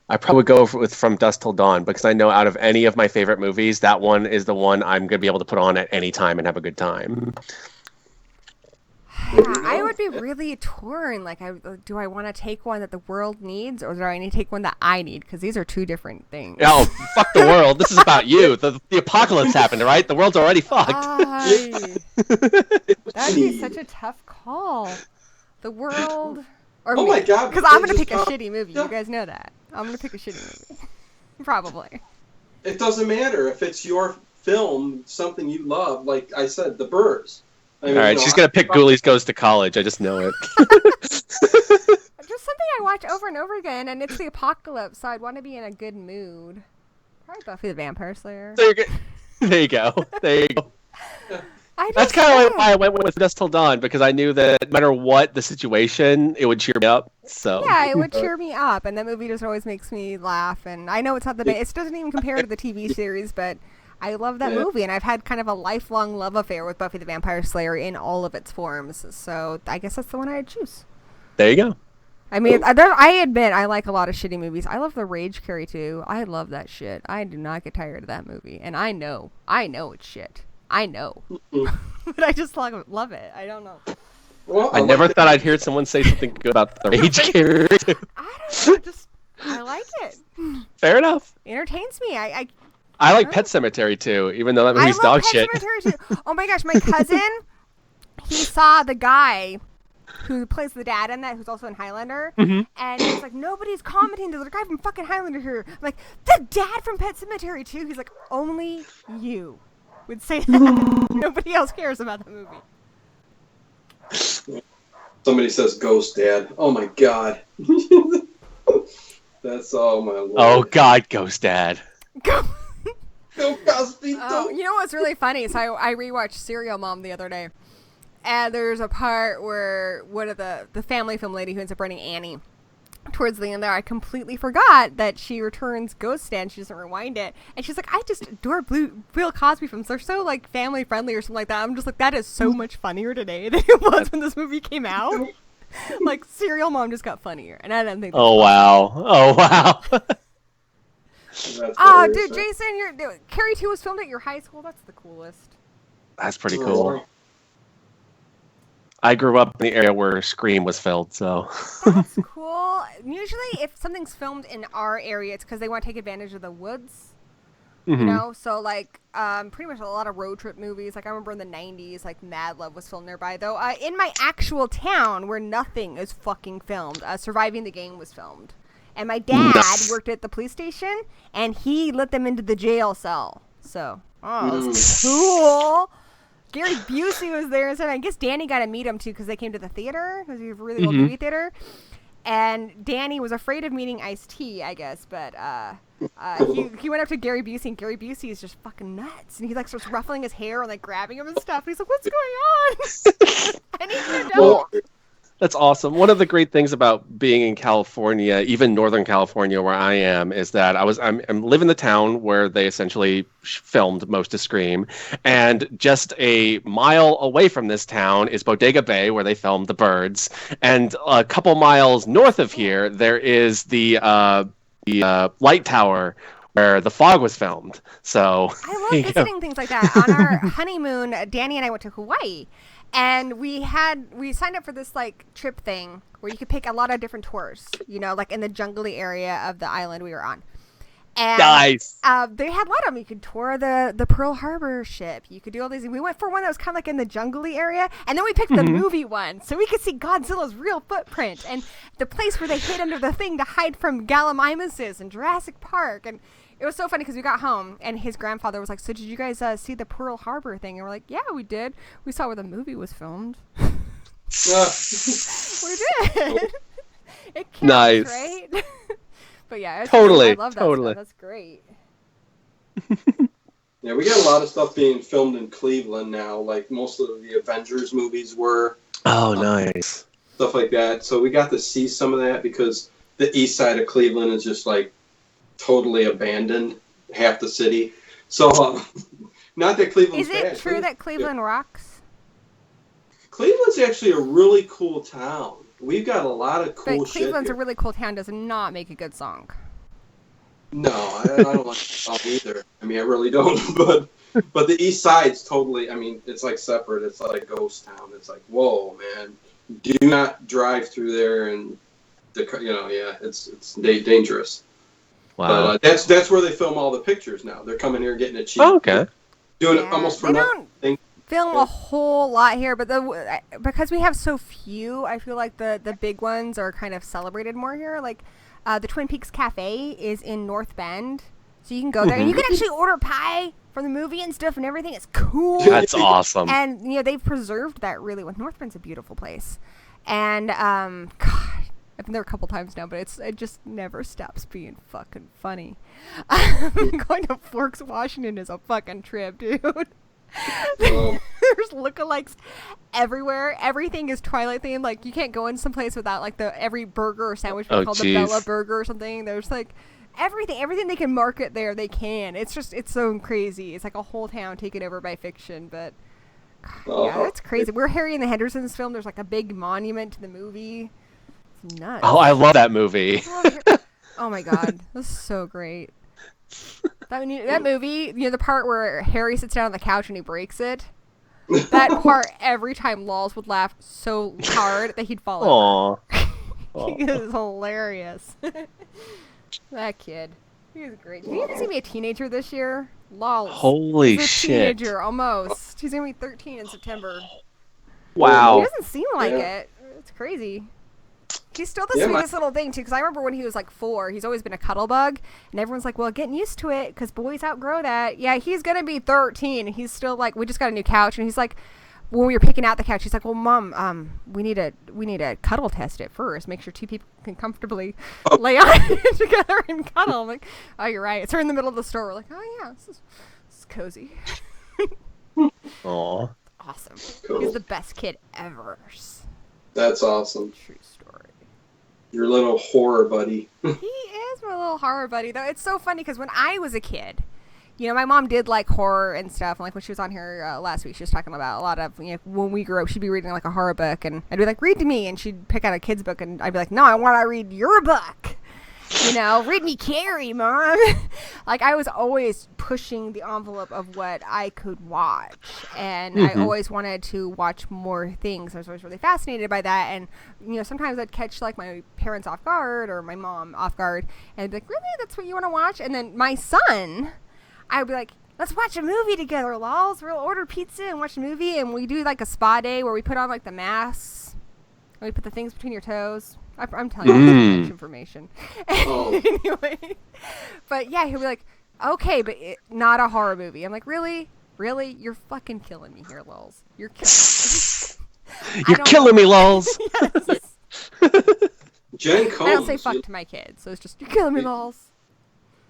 I probably go with From Dusk Till Dawn because I know out of any of my favorite movies, that one is the one I'm going to be able to put on at any time and have a good time. Yeah, I would be really torn. Like, do I want to take one that the world needs, or do I need to take one that I need? Because these are two different things. Oh, fuck the world. This is about you. The apocalypse happened, right? The world's already fucked. That'd be such a tough call. The world... Or Oh my God, Because I'm going to just pick a shitty movie. You guys know that. I'm going to pick a shitty movie. Probably. It doesn't matter if it's your film, something you love. Like I said, The Burbs. I mean, All right, she's going to pick Ghoulies Goes to College. I just know it. Just something I watch over and over again, and it's the apocalypse, so I'd want to be in a good mood. Probably Buffy the Vampire Slayer. There you go. There you go. That's That's kind of why I went with Dusk Till Dawn, because I knew that no matter what the situation, it would cheer me up. So Yeah, it would cheer me up, and that movie just always makes me laugh. And I know it's not it doesn't even compare to the TV series, but I love that movie, and I've had kind of a lifelong love affair with Buffy the Vampire Slayer in all of its forms. So I guess that's the one I'd choose. there you go. I mean, I admit I like a lot of shitty movies. I love the Rage Carry too. I love that shit. I do not get tired of that movie, and I know it's shit. I know, but I just love it. I don't know. Well, I never thought I'd hear someone say something good about the Rage Carrier. I don't know. I like it. Fair enough. It entertains me. I like Pet Cemetery too, even though that movie's dog shit. Pet Sematary too. Oh my gosh, my cousin, he saw the guy who plays the dad in that, who's also in Highlander, and he's like, nobody's commenting to the guy from fucking Highlander here. I'm like, the dad from Pet Sematary too. He's like, only you would say that. Nobody else cares about the movie. Somebody says Ghost Dad. Oh my God. That's oh my Lord. Oh God, Ghost Dad. Go Cosby. You know what's really funny? So I rewatched Serial Mom the other day, and there's a part where one of the family film lady who ends up running Annie, towards the end there, I completely forgot that she returns Ghost Stand. She doesn't rewind it. And she's like, I just adore Bill Cosby films. They're so, like, family friendly or something like that. I'm just like, that is so much funnier today than it was when this movie came out. Like, Serial Mom just got funnier. And I didn't think that Oh, wow. Oh, wow. Oh, dude, Jason, Carrie 2 was filmed at your high school? That's the coolest. That's pretty cool. I grew up in the area where Scream was filmed, so. That's cool. Usually, if something's filmed in our area, it's because they want to take advantage of the woods. Mm-hmm. You know? So, like, pretty much a lot of road trip movies. Like, I remember in the 90s, like, Mad Love was filmed nearby. Though, in my actual town, where nothing is fucking filmed, Surviving the Game was filmed. And my dad worked at the police station, and he let them into the jail cell. So, that's cool. Gary Busey was there, and so I guess Danny got to meet him too because they came to the theater because we have a really old movie theater. And Danny was afraid of meeting Ice-T, I guess, but he went up to Gary Busey, and Gary Busey is just fucking nuts, and he like starts ruffling his hair and like grabbing him and stuff. And he's like, "What's going on?" I need to know. That's awesome. One of the great things about being in California, even Northern California where I am, is that I'm live in the town where they essentially filmed most of Scream, and just a mile away from this town is Bodega Bay where they filmed The Birds, and a couple miles north of here there is the light tower where The Fog was filmed. So I love visiting things like that. On our honeymoon, Danny and I went to Hawaii. And we signed up for this like trip thing where you could pick a lot of different tours, you know, like in the jungly area of the island we were on. And nice. They had a lot of them. You could tour the Pearl Harbor ship. You could do all these. We went for one that was kind of like in the jungly area, and then we picked the movie one, so we could see Godzilla's real footprint and the place where they hid under the thing to hide from Gallimimuses and Jurassic Park. And it was so funny because we got home and his grandfather was like, "So did you guys see the Pearl Harbor thing?" And we're like, "Yeah, we did. We saw where the movie was filmed." We did. It counts, nice. Right? But yeah, totally. I love that stuff. That's great. Yeah, we got a lot of stuff being filmed in Cleveland now. Like most of the Avengers movies were. Oh, nice. Stuff like that. So we got to see some of that because the east side of Cleveland is just like totally abandoned, half the city. So, not that Cleveland's bad. Is it true that Cleveland rocks? Cleveland's actually a really cool town. We've got a lot of cool but shit. Cleveland's here. a really cool town. Does not make a good song. No, I don't like the song either. I mean, I really don't. But the east side's totally. I mean, it's like separate. It's like a ghost town. It's like, whoa, man, do not drive through there, and it's dangerous. Wow. But that's where they film all the pictures now. They're coming here getting it cheap. Oh, okay. Doing it almost for nothing. Film a whole lot here, but because we have so few, I feel like the big ones are kind of celebrated more here. Like the Twin Peaks Cafe is in North Bend, so you can go there and you can actually order pie from the movie and stuff and everything. It's cool. That's awesome. And they've preserved that really well. North Bend's a beautiful place, and God, I've been there a couple times now, but it just never stops being fucking funny. Going to Forks, Washington is a fucking trip, dude. There's lookalikes everywhere. Everything is Twilight themed. Like you can't go in some place without like every burger or sandwich called the Bella Burger or something. There's like everything they can market there. They can. It's so crazy. It's like a whole town taken over by fiction. But yeah, that's crazy. We're Harry and the Hendersons film. There's like a big monument to the movie. It's nuts. Oh, I love that movie. Oh my god, that's so great. That movie, the part where Harry sits down on the couch and he breaks it. That part, every time Laws would laugh so hard that he'd fall over. He is hilarious. That kid, he was great. Did he even see me a teenager this year? Laws. Holy He's a shit! Teenager almost. He's gonna be 13 in September. Wow. He doesn't seem like it. It's crazy. He's still the sweetest little thing, too, because I remember when he was, like, 4, he's always been a cuddle bug, and everyone's like, well, getting used to it, because boys outgrow that. Yeah, he's going to be 13, and he's still, like, we just got a new couch, and he's like, when we were picking out the couch, he's like, well, Mom, we need to cuddle test it first, make sure two people can comfortably lay on it together and cuddle. I'm like, oh, you're right. So we're in the middle of the store. We're like, oh, yeah, this is cozy. Aw. Awesome. Cool. He's the best kid ever. That's awesome. True story. Your little horror buddy. He is my little horror buddy, though. It's so funny because when I was a kid, you know, my mom did like horror and stuff. And, like when she was on here last week, she was talking about a lot of, you know, when we grew up, she'd be reading like a horror book, and I'd be like, read to me, and she'd pick out a kid's book, and I'd be like, no, I want to read your book. You know, read me Carrie, Mom. Like I was always pushing the envelope of what I could watch, and I always wanted to watch more things. I was always really fascinated by that, and you know, sometimes I'd catch like my parents off guard or my mom off guard, and I'd be like, really, that's what you want to watch? And then my son, I would be like, let's watch a movie together, lols. We'll order pizza and watch a movie, and we do like a spa day where we put on like the masks, and we put the things between your toes. I'm telling you too much information. Anyway, but yeah, he'll be like, okay, but not a horror movie. I'm like, really? Really? You're fucking killing me here, lols. You're killing me. You're killing me, lols. Yes. Jen Combs. I don't say fuck to my kids, so it's just, you're killing me, lols.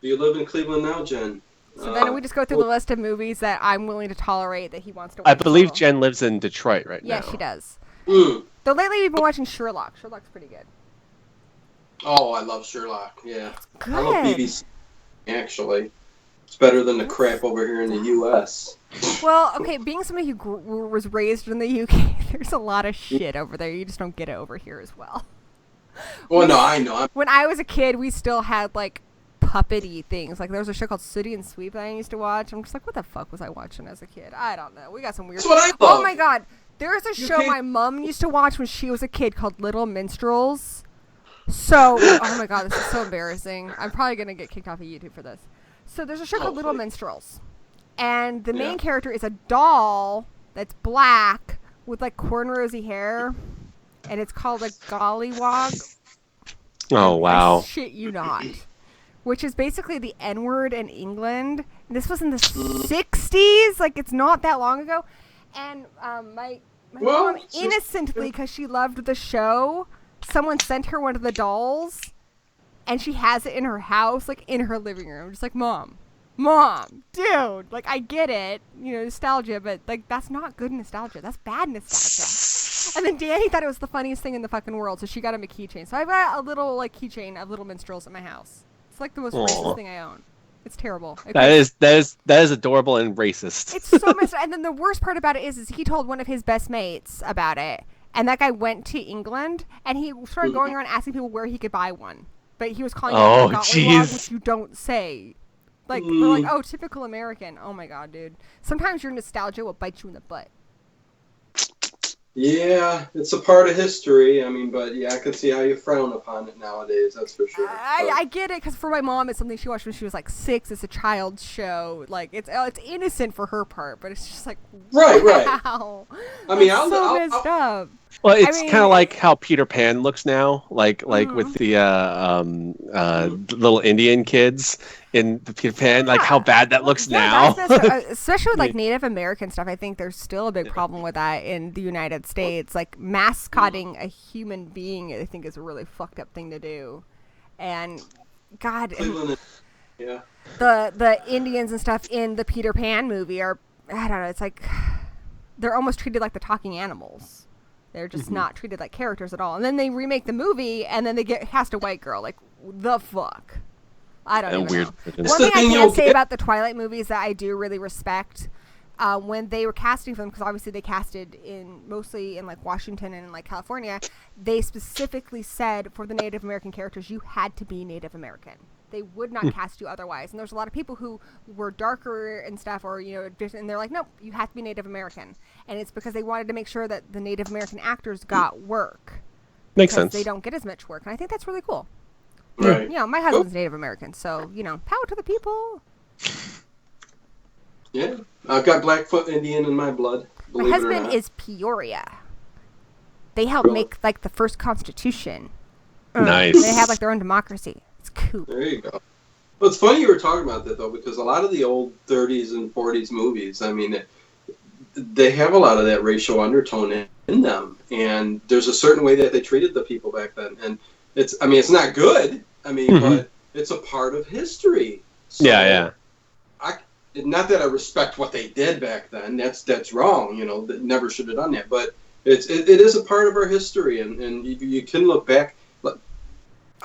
Do you live in Cleveland now, Jen? So then we just go through the list of movies that I'm willing to tolerate that he wants to watch. I believe Jen lives in Detroit right now. Yeah, she does. Though lately we've been watching Sherlock. Sherlock's pretty good. Oh, I love Sherlock. Yeah. Good. I love BBC, actually. It's better than the crap over here in the U.S. Well, okay, being somebody who was raised in the U.K., there's a lot of shit over there. You just don't get it over here as well. Well, no, I know. When I was a kid, we still had, like, puppety things. Like, there was a show called Sooty and Sweep that I used to watch. I'm just like, what the fuck was I watching as a kid? I don't know. We got some weird... That's what I Oh, love. my God. There's a show my mom used to watch when she was a kid called Little Minstrels. So, oh my God, this is so embarrassing. I'm probably going to get kicked off of YouTube for this. So there's a show called Little Minstrels. And the main character is a doll that's black with like cornrosy hair. And it's called a gollywog. Oh, wow. I shit you not. Which is basically the N-word in England. And this was in the 60s. Like, it's not that long ago. And my mom, innocently, because she loved the show, someone sent her one of the dolls, and she has it in her house, like, in her living room. Just like, Mom, dude, like, I get it, you know, nostalgia, but, like, that's not good nostalgia. That's bad nostalgia. And then Danny thought it was the funniest thing in the fucking world, so she got him a keychain. So I've got a little, like, keychain of Little Minstrels at my house. It's, like, the most racist thing I own. It's terrible. That is adorable and racist. It's so messed up. And then the worst part about it is he told one of his best mates about it. And that guy went to England, and he started going around asking people where he could buy one. But he was calling it a gollywog, which you don't say. Like, we're like, oh, typical American. Oh, my God, dude. Sometimes your nostalgia will bite you in the butt. Yeah, it's a part of history. I mean, but yeah, I can see how you frown upon it nowadays. That's for sure. I get it, because for my mom, it's something she watched when she was like 6. It's a child's show. Like, it's innocent for her part, but it's just like, right. Wow. I mean, I'll messed up. Well, it's kind of like how Peter Pan looks now, like with the little Indian kids in the Peter Pan, like how bad that looks now. Especially with like Native American stuff, I think there's still a big problem with that in the United States. Like mascotting a human being, I think, is a really fucked up thing to do. And God, the Indians and stuff in the Peter Pan movie are, I don't know, it's like they're almost treated like the talking animals. They're just not treated like characters at all. And then they remake the movie, and then they cast a white girl. Like, the fuck? I don't even know. One thing I can say about the Twilight movies that I do really respect, when they were casting for them, because obviously they casted mostly in, like, Washington and, like, California, they specifically said for the Native American characters, you had to be Native American. They would not cast you otherwise. And there's a lot of people who were darker and stuff, or, you know, and they're like, nope, you have to be Native American. And it's because they wanted to make sure that the Native American actors got work. Makes sense. They don't get as much work. And I think that's really cool. Right. You know, my husband's Native American, so, you know, power to the people. Yeah. I've got Blackfoot Indian in my blood. My husband is Peoria. They helped make, like, the first constitution. Nice. They have, like, their own democracy. It's cool. There you go. Well, it's funny you were talking about that, though, because a lot of the old 30s and 40s movies, I mean, they have a lot of that racial undertone in them. And there's a certain way that they treated the people back then. And it's not good. I mean, but it's a part of history. So yeah. Not that I respect what they did back then. That's wrong. You know, that never should have done that. But it is a part of our history, and you can look back.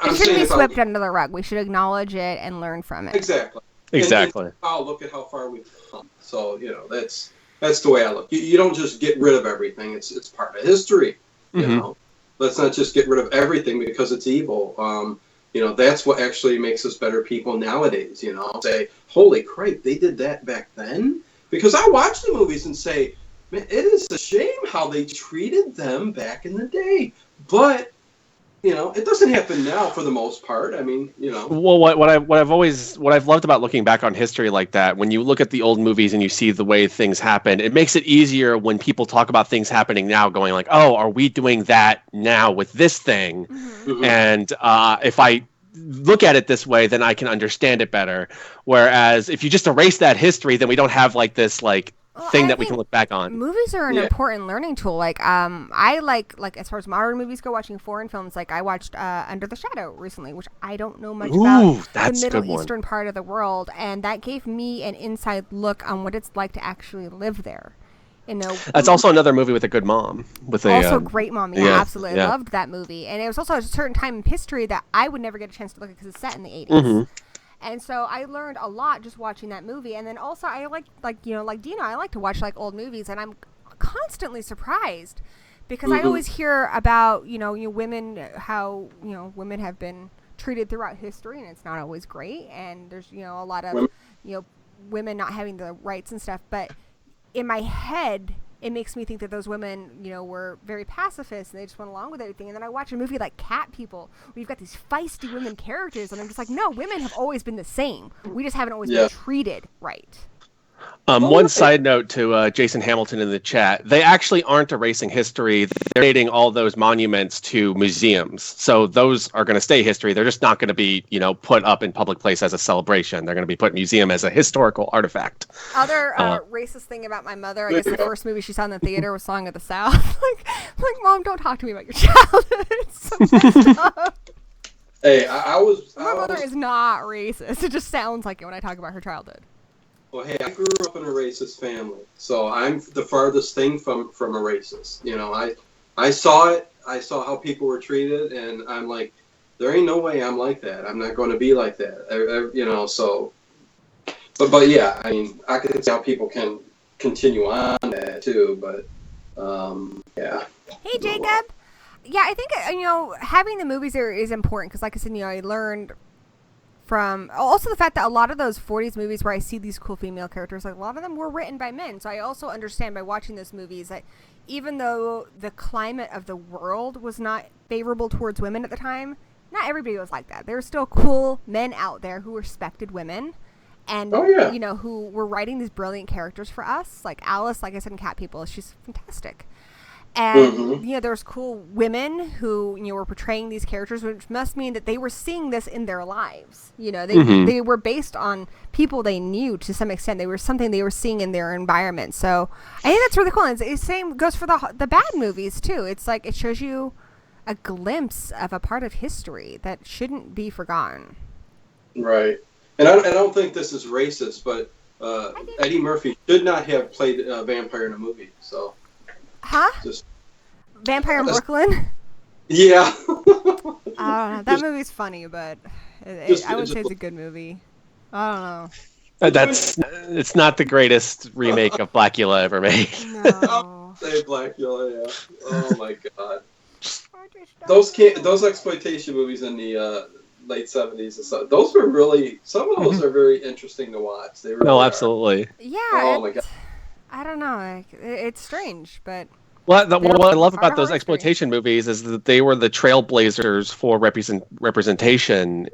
It shouldn't be swept under the rug. We should acknowledge it and learn from it. Exactly. Exactly. And look at how far we've come. So, that's the way I look. You don't just get rid of everything. It's part of history. You know, let's not just get rid of everything because it's evil. That's what actually makes us better people nowadays. Say, holy crap, they did that back then. Because I watch the movies and say, man, it is a shame how they treated them back in the day. But it doesn't happen now for the most part. I mean, Well, what I've loved about looking back on history like that, when you look at the old movies and you see the way things happened, it makes it easier when people talk about things happening now, going like, "Oh, are we doing that now with this thing?" Mm-hmm. And if I look at it this way, then I can understand it better. Whereas if you just erase that history, then we don't have like this thing that we can look back on. Movies are an important learning tool. I like as far as modern movies go, watching foreign films. Like I watched Under the Shadow recently, which I don't know much about the Middle Eastern part of the world, and that gave me an inside look on what it's like to actually live there. That's also another movie with a good mom. Also a great mom. Yeah, absolutely. I loved that movie, and it was also a certain time in history that I would never get a chance to look at because it's set in the 80s. Mm-hmm. And so I learned a lot just watching that movie. And then also I like Dino, I like to watch old movies, and I'm constantly surprised because I always hear about, women, how, women have been treated throughout history, and it's not always great. And there's, a lot of, women not having the rights and stuff. But in my head, it makes me think that those women, were very pacifist and they just went along with everything. And then I watch a movie like Cat People, where you've got these feisty women characters, and I'm just like, no, women have always been the same. We just haven't always been treated right. One side note to Jason Hamilton in the chat, they actually aren't erasing history. They're donating all those monuments to museums. So those are going to stay history. They're just not going to be, put up in public place as a celebration. They're going to be put in museum as a historical artifact. Other racist thing about my mother, I guess the first movie she saw in the theater was Song of the South. like, Mom, don't talk to me about your childhood. It's so messed up. Hey, My mother is not racist. It just sounds like it when I talk about her childhood. Well, hey, I grew up in a racist family, so I'm the farthest thing from a racist. I saw it. I saw how people were treated, and I'm like, there ain't no way I'm like that. I'm not going to be like that. So. But yeah, I mean, I can see how people can continue on that too. But yeah. Hey, Jacob. Yeah, I think having the movies there is important because, like I said, I learned from also the fact that a lot of those 40s movies where I see these cool female characters, like a lot of them were written by men. So I also understand by watching those movies that even though the climate of the world was not favorable towards women at the time, not everybody was like that. There were still cool men out there who respected women and, who were writing these brilliant characters for us. Like Alice, like I said, in Cat People, she's fantastic. And, there's cool women who, were portraying these characters, which must mean that they were seeing this in their lives. They were based on people they knew to some extent. They were something they were seeing in their environment. So I think that's really cool. And the same goes for the bad movies, too. It's like it shows you a glimpse of a part of history that shouldn't be forgotten. Right. And I don't think this is racist, but Eddie Murphy should not have played a vampire in a movie, so... Huh? Vampire in Brooklyn? Yeah. I don't know. That movie's funny, but I wouldn't say it's a good movie. I don't know. It's not the greatest remake of Blackula ever made. No. Say Blackula, yeah. Oh my god. Those exploitation movies in the late 70s and stuff, those were really, some of those are very interesting to watch. They really absolutely. Yeah. Oh my god. I don't know. It's strange, but... What I love about those exploitation movies is that they were the trailblazers for representation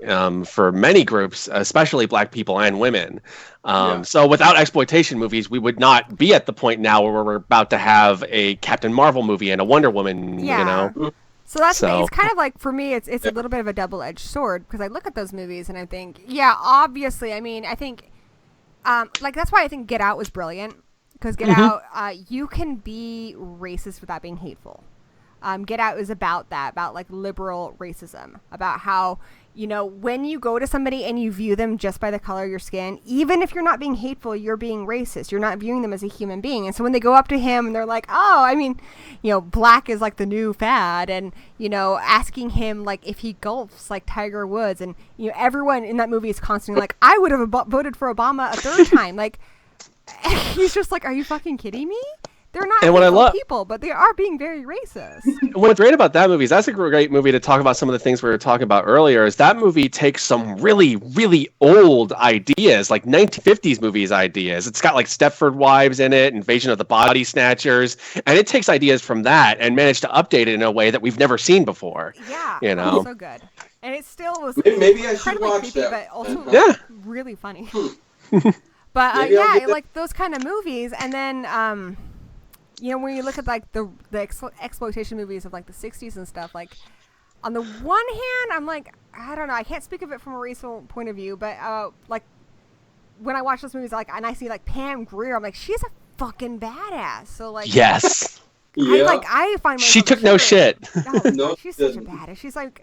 for many groups, especially Black people and women. So without exploitation movies, we would not be at the point now where we're about to have a Captain Marvel movie and a Wonder Woman, So it's kind of like, for me, it's a little bit of a double-edged sword, because I look at those movies and I think, obviously, I mean, I think, that's why I think Get Out was brilliant. Because Get Out, you can be racist without being hateful. Get Out is about that, about liberal racism, about how, you know, when you go to somebody and you view them just by the color of your skin, even if you're not being hateful, you're being racist. You're not viewing them as a human being. And so when they go up to him and they're like, oh, I mean, you know, black is like the new fad, and, you know, asking him like if he golfs like Tiger Woods, and, you know, everyone in that movie is constantly like, I would have voted for Obama a third time. Like, he's just like, are you fucking kidding me? They're not hateful people, but they are being very racist. What's great about that movie is that's a great movie to talk about some of the things we were talking about earlier. Is that movie takes some really, really old ideas, like 1950s movies ideas. It's got like Stepford Wives in it, Invasion of the Body Snatchers, and it takes ideas from that and managed to update it in a way that we've never seen before. Yeah, you know, so good, and it still was maybe I should watch creepy, that. But also really funny. But yeah, like those kind of movies, and then you know, when you look at like the exploitation movies of like the 60s and stuff, like on the one hand, I'm like, I don't know, I can't speak of it from a racial point of view, but like when I watch those movies, like, and I see like Pam Grier, I'm like, she's a fucking badass. So like, yes, I find myself she took no shit. No, she's such a badass. She's like,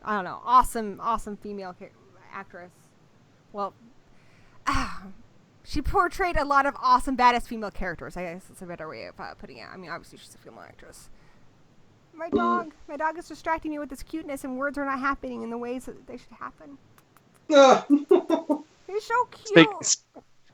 I don't know, awesome female actress. Well, she portrayed a lot of awesome, badass female characters. I guess that's a better way of putting it. I mean, obviously she's a female actress. My dog is distracting me with his cuteness, and words are not happening in the ways that they should happen. He's so cute.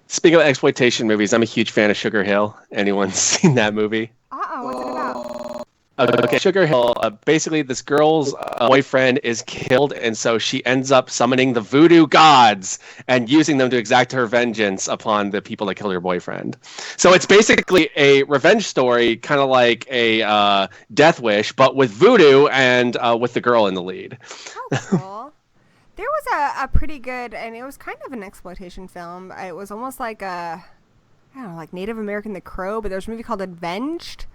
Speaking of exploitation movies, I'm a huge fan of Sugar Hill. Anyone seen that movie? What's it about? Okay, Sugar Hill, basically this girl's boyfriend is killed, and so she ends up summoning the voodoo gods and using them to exact her vengeance upon the people that killed her boyfriend. So it's basically a revenge story, kind of like a Death Wish, but with voodoo and with the girl in the lead. Oh, cool. There was a pretty good, and it was kind of an exploitation film. It was almost like I don't know, like Native American The Crow, but there's a movie called Avenged,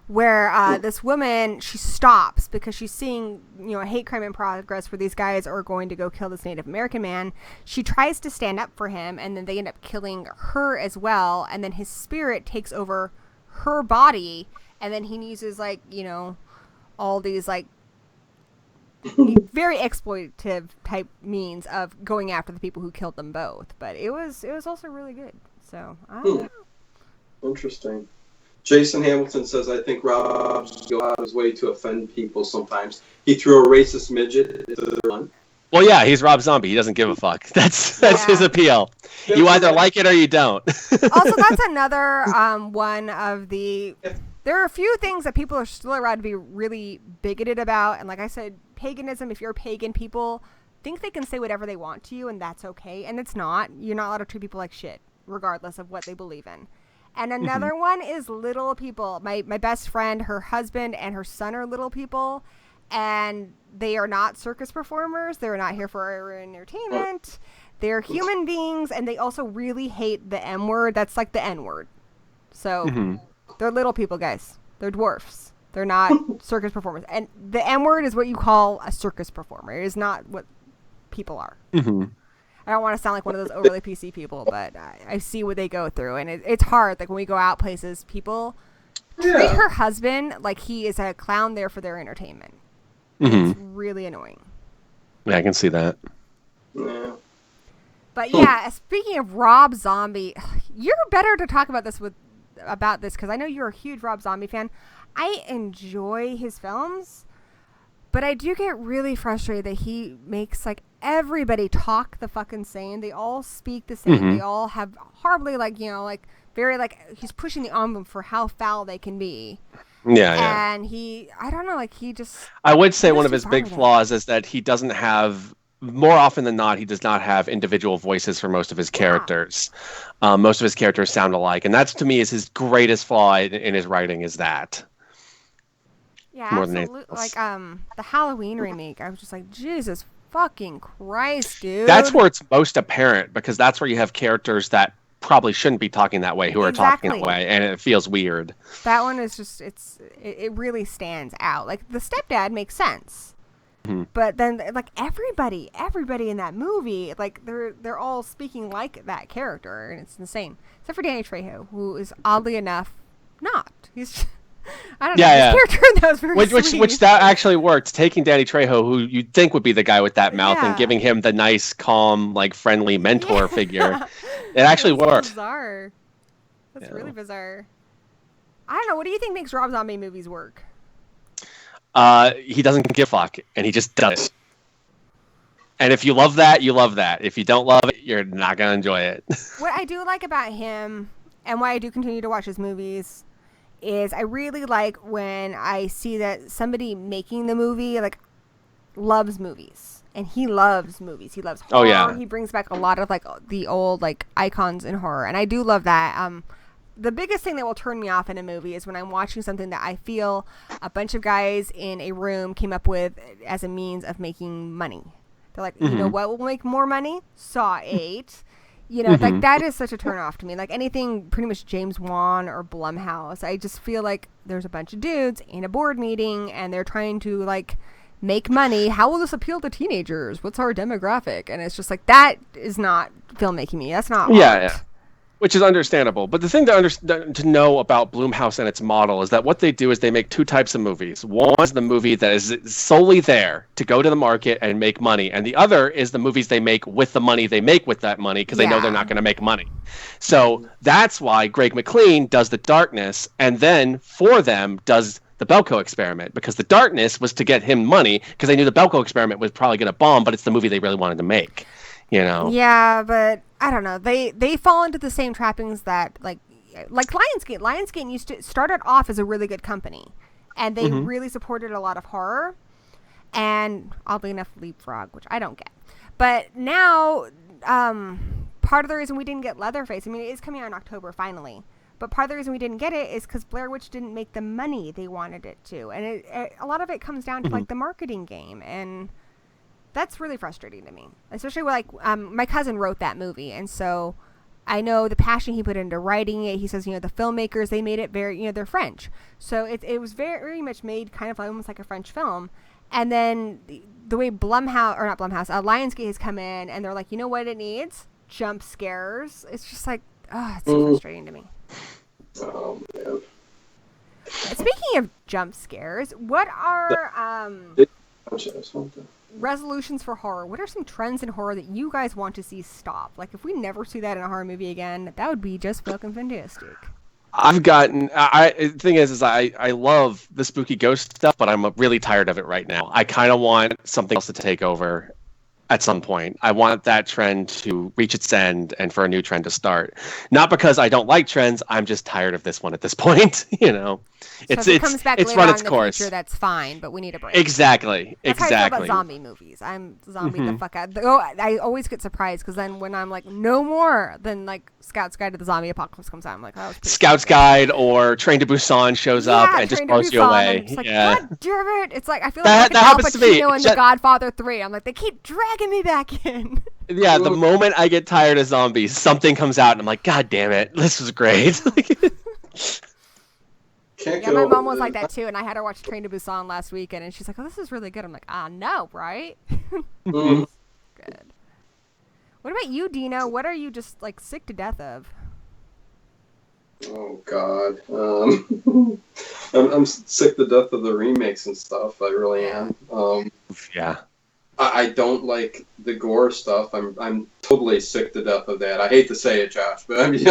where this woman, she stops because she's seeing, you know, a hate crime in progress where these guys are going to go kill this Native American man. She tries to stand up for him, and then they end up killing her as well, and then his spirit takes over her body, and then he uses, like, you know, all these, like, very exploitative type means of going after the people who killed them both. But it was also really good. So, I don't know. Interesting. Jason Hamilton says, I think Rob goes out of his way to offend people sometimes. He threw a racist midget into the run. Well, yeah, he's Rob Zombie. He doesn't give a fuck. That's his appeal. You either like it or you don't. Also, that's another one of the... There are a few things that people are still allowed to be really bigoted about. And like I said, paganism, if you're a pagan, people think they can say whatever they want to you, and that's okay. And it's not. You're not allowed to treat people like shit, regardless of what they believe in. And another one is little people. My best friend, her husband and her son are little people, and they are not circus performers. They're not here for entertainment. They're human beings, and they also really hate the M word. That's like the N word. So they're little people, guys. They're dwarfs. They're not circus performers. And the M word is what you call a circus performer. It is not what people are. I don't want to sound like one of those overly PC people, but I see what they go through, and it's hard. Like when we go out places, people treat her husband like he is a clown there for their entertainment. It's really annoying. Yeah, I can see that. Yeah. But yeah, speaking of Rob Zombie, you're better to talk about this because I know you're a huge Rob Zombie fan. I enjoy his films, but I do get really frustrated that he makes like everybody talk the fucking same. They all speak the same. They all have horribly, like, you know, like very, like, he's pushing the envelope for how foul they can be. Yeah. And I don't know, like he just... I would say one of his big flaws is that he doesn't have... More often than not, he does not have individual voices for most of his characters. Most of his characters sound alike. And that's, to me, is his greatest flaw in his writing, is that. Yeah, absolutely. Like, the Halloween remake, I was just like, Jesus fucking Christ, dude. That's where it's most apparent, because that's where you have characters that probably shouldn't be talking that way, who are talking that way, and it feels weird. That one is just, it really stands out. Like, the stepdad makes sense. But then, like, everybody in that movie, like, they're all speaking like that character, and it's insane. Except for Danny Trejo, who is oddly enough not. He's, I don't know. Yeah, His character that was very sweet. Which that actually worked. Taking Danny Trejo, who you'd think would be the guy with that mouth, and Yeah. giving him the nice, calm, like friendly mentor Yeah. figure. It actually That's worked. bizarre. That's Yeah. really bizarre. I don't know. What do you think makes Rob Zombie movies work? He doesn't give a fuck, and he just does it. And if you love that, you love that. If you don't love it, you're not gonna enjoy it. What I do like about him, and why I do continue to watch his movies, is I really like when I see that somebody making the movie like loves movies, and he loves movies. He loves horror. Oh, yeah. He brings back a lot of like the old like icons in horror, and I do love that. The biggest thing that will turn me off in a movie is when I'm watching something that I feel a bunch of guys in a room came up with as a means of making money. They're like, you know what will make more money? Saw 8. You know, like that is such a turn off to me. Like anything pretty much James Wan or Blumhouse. I just feel like there's a bunch of dudes in a board meeting and they're trying to like make money. How will this appeal to teenagers? What's our demographic? And it's just like, that is not filmmaking me. That's not art. Yeah. Which is understandable. But the thing to know about Blumhouse and its model is that what they do is they make two types of movies. One is the movie that is solely there to go to the market and make money. And the other is the movies they make with the money they make with that money because they know they're not going to make money. So that's why Greg McLean does The Darkness and then for them does the Belko Experiment, because The Darkness was to get him money because they knew the Belko Experiment was probably going to bomb, but it's the movie they really wanted to make. You know? Yeah, but I don't know. They fall into the same trappings that like Lionsgate. Lionsgate started off as a really good company, and they really supported a lot of horror, and oddly enough, Leapfrog, which I don't get. But now, part of the reason we didn't get Leatherface, I mean, it is coming out in October finally. But part of the reason we didn't get it is because Blair Witch didn't make the money they wanted it to, and a lot of it comes down to like the marketing game and. That's really frustrating to me, especially like my cousin wrote that movie, and so I know the passion he put into writing it. He says, you know, the filmmakers, they made it very, you know, they're French, so it was very much made kind of almost like a French film. And then the way Lionsgate has come in, and they're like, you know what it needs? Jump scares. It's just like, it's so frustrating to me. Oh man. Speaking of jump scares, what are resolutions for horror? What are some trends in horror that you guys want to see stop? Like, if we never see that in a horror movie again, that would be just fucking fantastic. The thing is I love the spooky ghost stuff, but I'm really tired of it right now. I kind of want something else to take over at some point. I want that trend to reach its end and for a new trend to start. Not because I don't like trends, I'm just tired of this one at this point, you know. So if it comes back later run on its in the course. Future, that's fine, but we need a break. Exactly. That's how I feel about zombie movies. I'm zombie the fuck out. I always get surprised because then when I'm like, no more, then like Scout's Guide to the Zombie Apocalypse comes out. I'm like, oh, Scout's Guide or Train to Busan shows up and just blows you away. It's like, God damn it. It's like, I feel like that happens to me. Al Pacino in The Godfather 3. I'm like, they keep dragging me back in. Yeah, the moment I get tired of zombies, something comes out and I'm like, God damn it, this was great. My mom was like that too, and I had her watch Train to Busan last weekend, and she's like, oh, this is really good. I'm like, no, right? Good. What about you, Dino? What are you just like sick to death of? Oh God, I'm sick to death of the remakes and stuff. I really am. Yeah. I don't like the gore stuff. I'm totally sick to death of that. I hate to say it, Josh, but I mean,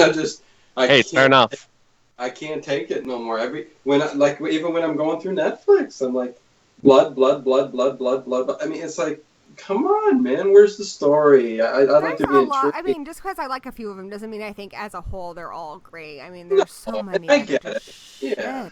Hey, fair enough. I can't take it no more. Even when I'm going through Netflix, I'm like, blood. I mean, it's like, come on, man. Where's the story? I like to be intrigued. I mean, just because I like a few of them doesn't mean I think as a whole they're all great. I mean, there's so many. I get it. Yeah.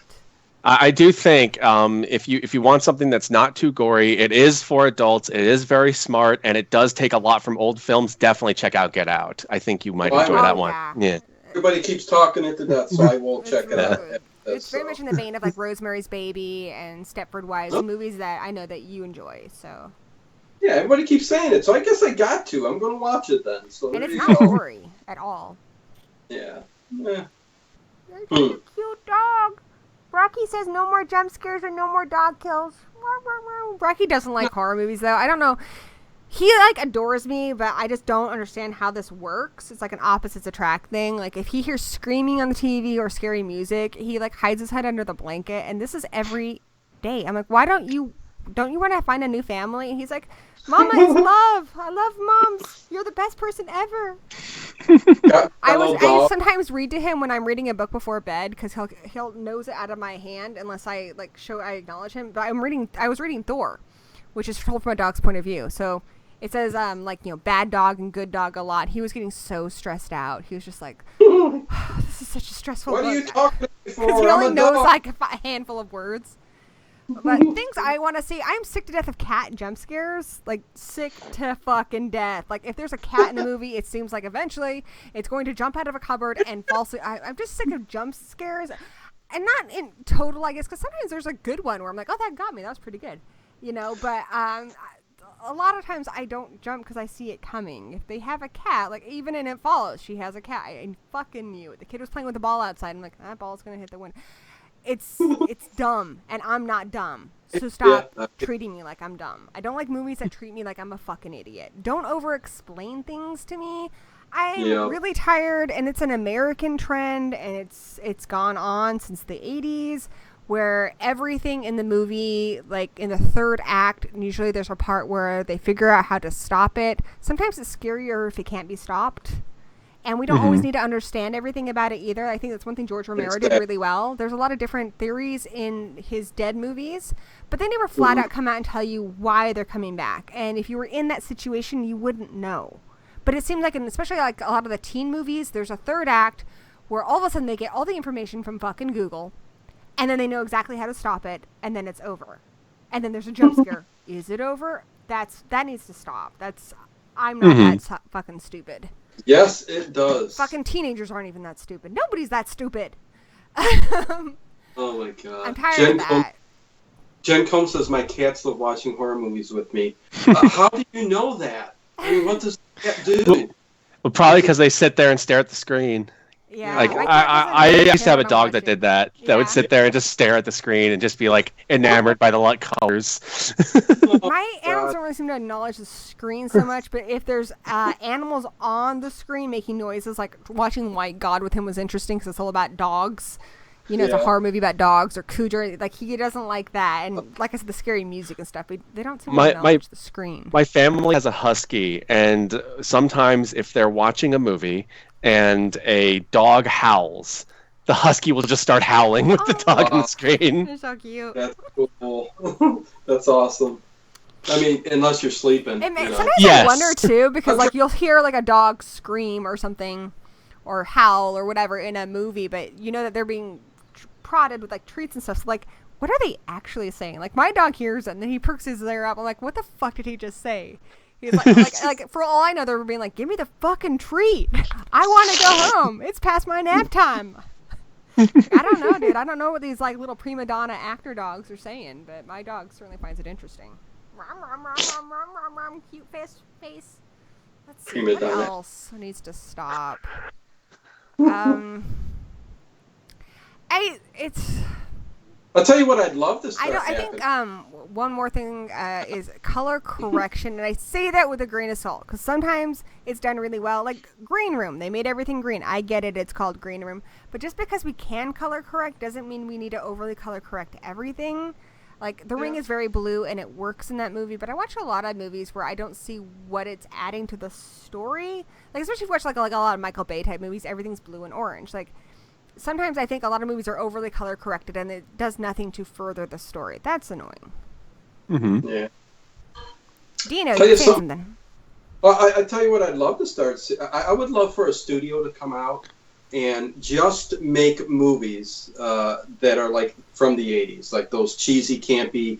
I do think if you want something that's not too gory, it is for adults. It is very smart, and it does take a lot from old films. Definitely check out Get Out. I think you might enjoy that one. Yeah. Everybody keeps talking it to death, so I will check it out. It's very much in the vein of like Rosemary's Baby and Stepford Wives, movies that I know that you enjoy. So. Yeah, everybody keeps saying it, so I guess I got to. I'm going to watch it then. So and it's not gory at all. Yeah. Cute dog. Rocky says no more jump scares and no more dog kills. Rocky doesn't like horror movies, though. I don't know. He, like, adores me, but I just don't understand how this works. It's like an opposites attract thing. Like, if he hears screaming on the TV or scary music, he, like, hides his head under the blanket, and this is every day. I'm like, why don't you want to find a new family? And he's like, Mama is love. I love moms. You're the best person ever. I sometimes read to him when I'm reading a book before bed, because he'll nose it out of my hand unless I, like, I acknowledge him. But I was reading Thor, which is told from a dog's point of view. So it says, like, you know, bad dog and good dog a lot. He was getting so stressed out. He was just like, oh, this is such a stressful book. What are you talking to me for? Because he only knows, like, a handful of words. But things I want to see, I'm sick to death of cat jump scares. Like, sick to fucking death. Like, if there's a cat in a movie, it seems like eventually it's going to jump out of a cupboard and fall asleep. I'm just sick of jump scares. And not in total, I guess, because sometimes there's a good one where I'm like, oh, that got me. That was pretty good. You know, but a lot of times I don't jump because I see it coming. If they have a cat, like, even in It Follows, she has a cat. I fucking knew it. The kid was playing with the ball outside. I'm like, that ball's going to hit the window. It's dumb, and I'm not dumb. So stop treating me like I'm dumb. I don't like movies that treat me like I'm a fucking idiot. Don't over-explain things to me. I'm really tired, and it's an American trend, and it's gone on since the 80s, where everything in the movie, like in the third act, usually there's a part where they figure out how to stop it. Sometimes it's scarier if it can't be stopped. And we don't always need to understand everything about it either. I think that's one thing George Romero did really well. There's a lot of different theories in his Dead movies, but they never flat out come out and tell you why they're coming back. And if you were in that situation, you wouldn't know. But it seems like, especially like a lot of the teen movies, there's a third act where all of a sudden they get all the information from fucking Google, and then they know exactly how to stop it, and then it's over. And then there's a jump scare. Is it over? That needs to stop. I'm not that fucking stupid. Yes, it does. Fucking teenagers aren't even that stupid. Nobody's that stupid. Oh my god. I'm tired of that. Jen Combs says my cats love watching horror movies with me. How do you know that? I mean, what does the cat do? Well, probably because they sit there and stare at the screen. Yeah. Like I used to have a dog that did that. That would sit there and just stare at the screen and just be like enamored by the light colors. My animals don't really seem to acknowledge the screen so much, but if there's animals on the screen making noises, like watching White God with him was interesting because it's all about dogs. You know, it's a horror movie about dogs or Cujo. Like, he doesn't like that. And like I said, the scary music and stuff, they don't seem to acknowledge the screen. My family has a husky, and sometimes if they're watching a movie and a dog howls, the husky will just start howling with the dog on the screen. They're so cute. That's cool. That's awesome. I mean, unless you're sleeping. Sometimes I wonder, too, because like you'll hear like a dog scream or something, or howl or whatever in a movie, but you know that they're being prodded with like treats and stuff. So like, what are they actually saying? Like, my dog hears it and then he perks his ear up. I'm like, what the fuck did he just say? He's like for all I know, they're being like, give me the fucking treat. I want to go home. It's past my nap time. I don't know, dude. I don't know what these like little prima donna actor dogs are saying, but my dog certainly finds it interesting. Rom, rom, rom, rom, rom, rom, rom, cute face. Let's see what else needs to stop. I'll tell you what I'd love to start. I think one more thing is color correction, and I say that with a grain of salt because sometimes it's done really well. Like Green Room, they made everything green. I get it; it's called Green Room, but just because we can color correct doesn't mean we need to overly color correct everything. Like The Ring is very blue, and it works in that movie. But I watch a lot of movies where I don't see what it's adding to the story. Like especially if you watch like a lot of Michael Bay type movies, everything's blue and orange. Like. Sometimes I think a lot of movies are overly color corrected and it does nothing to further the story. That's annoying. Mm-hmm. Yeah. Dino, you say something. Well, I tell you what I'd love to start. I would love for a studio to come out and just make movies that are like from the 80s, like those cheesy, campy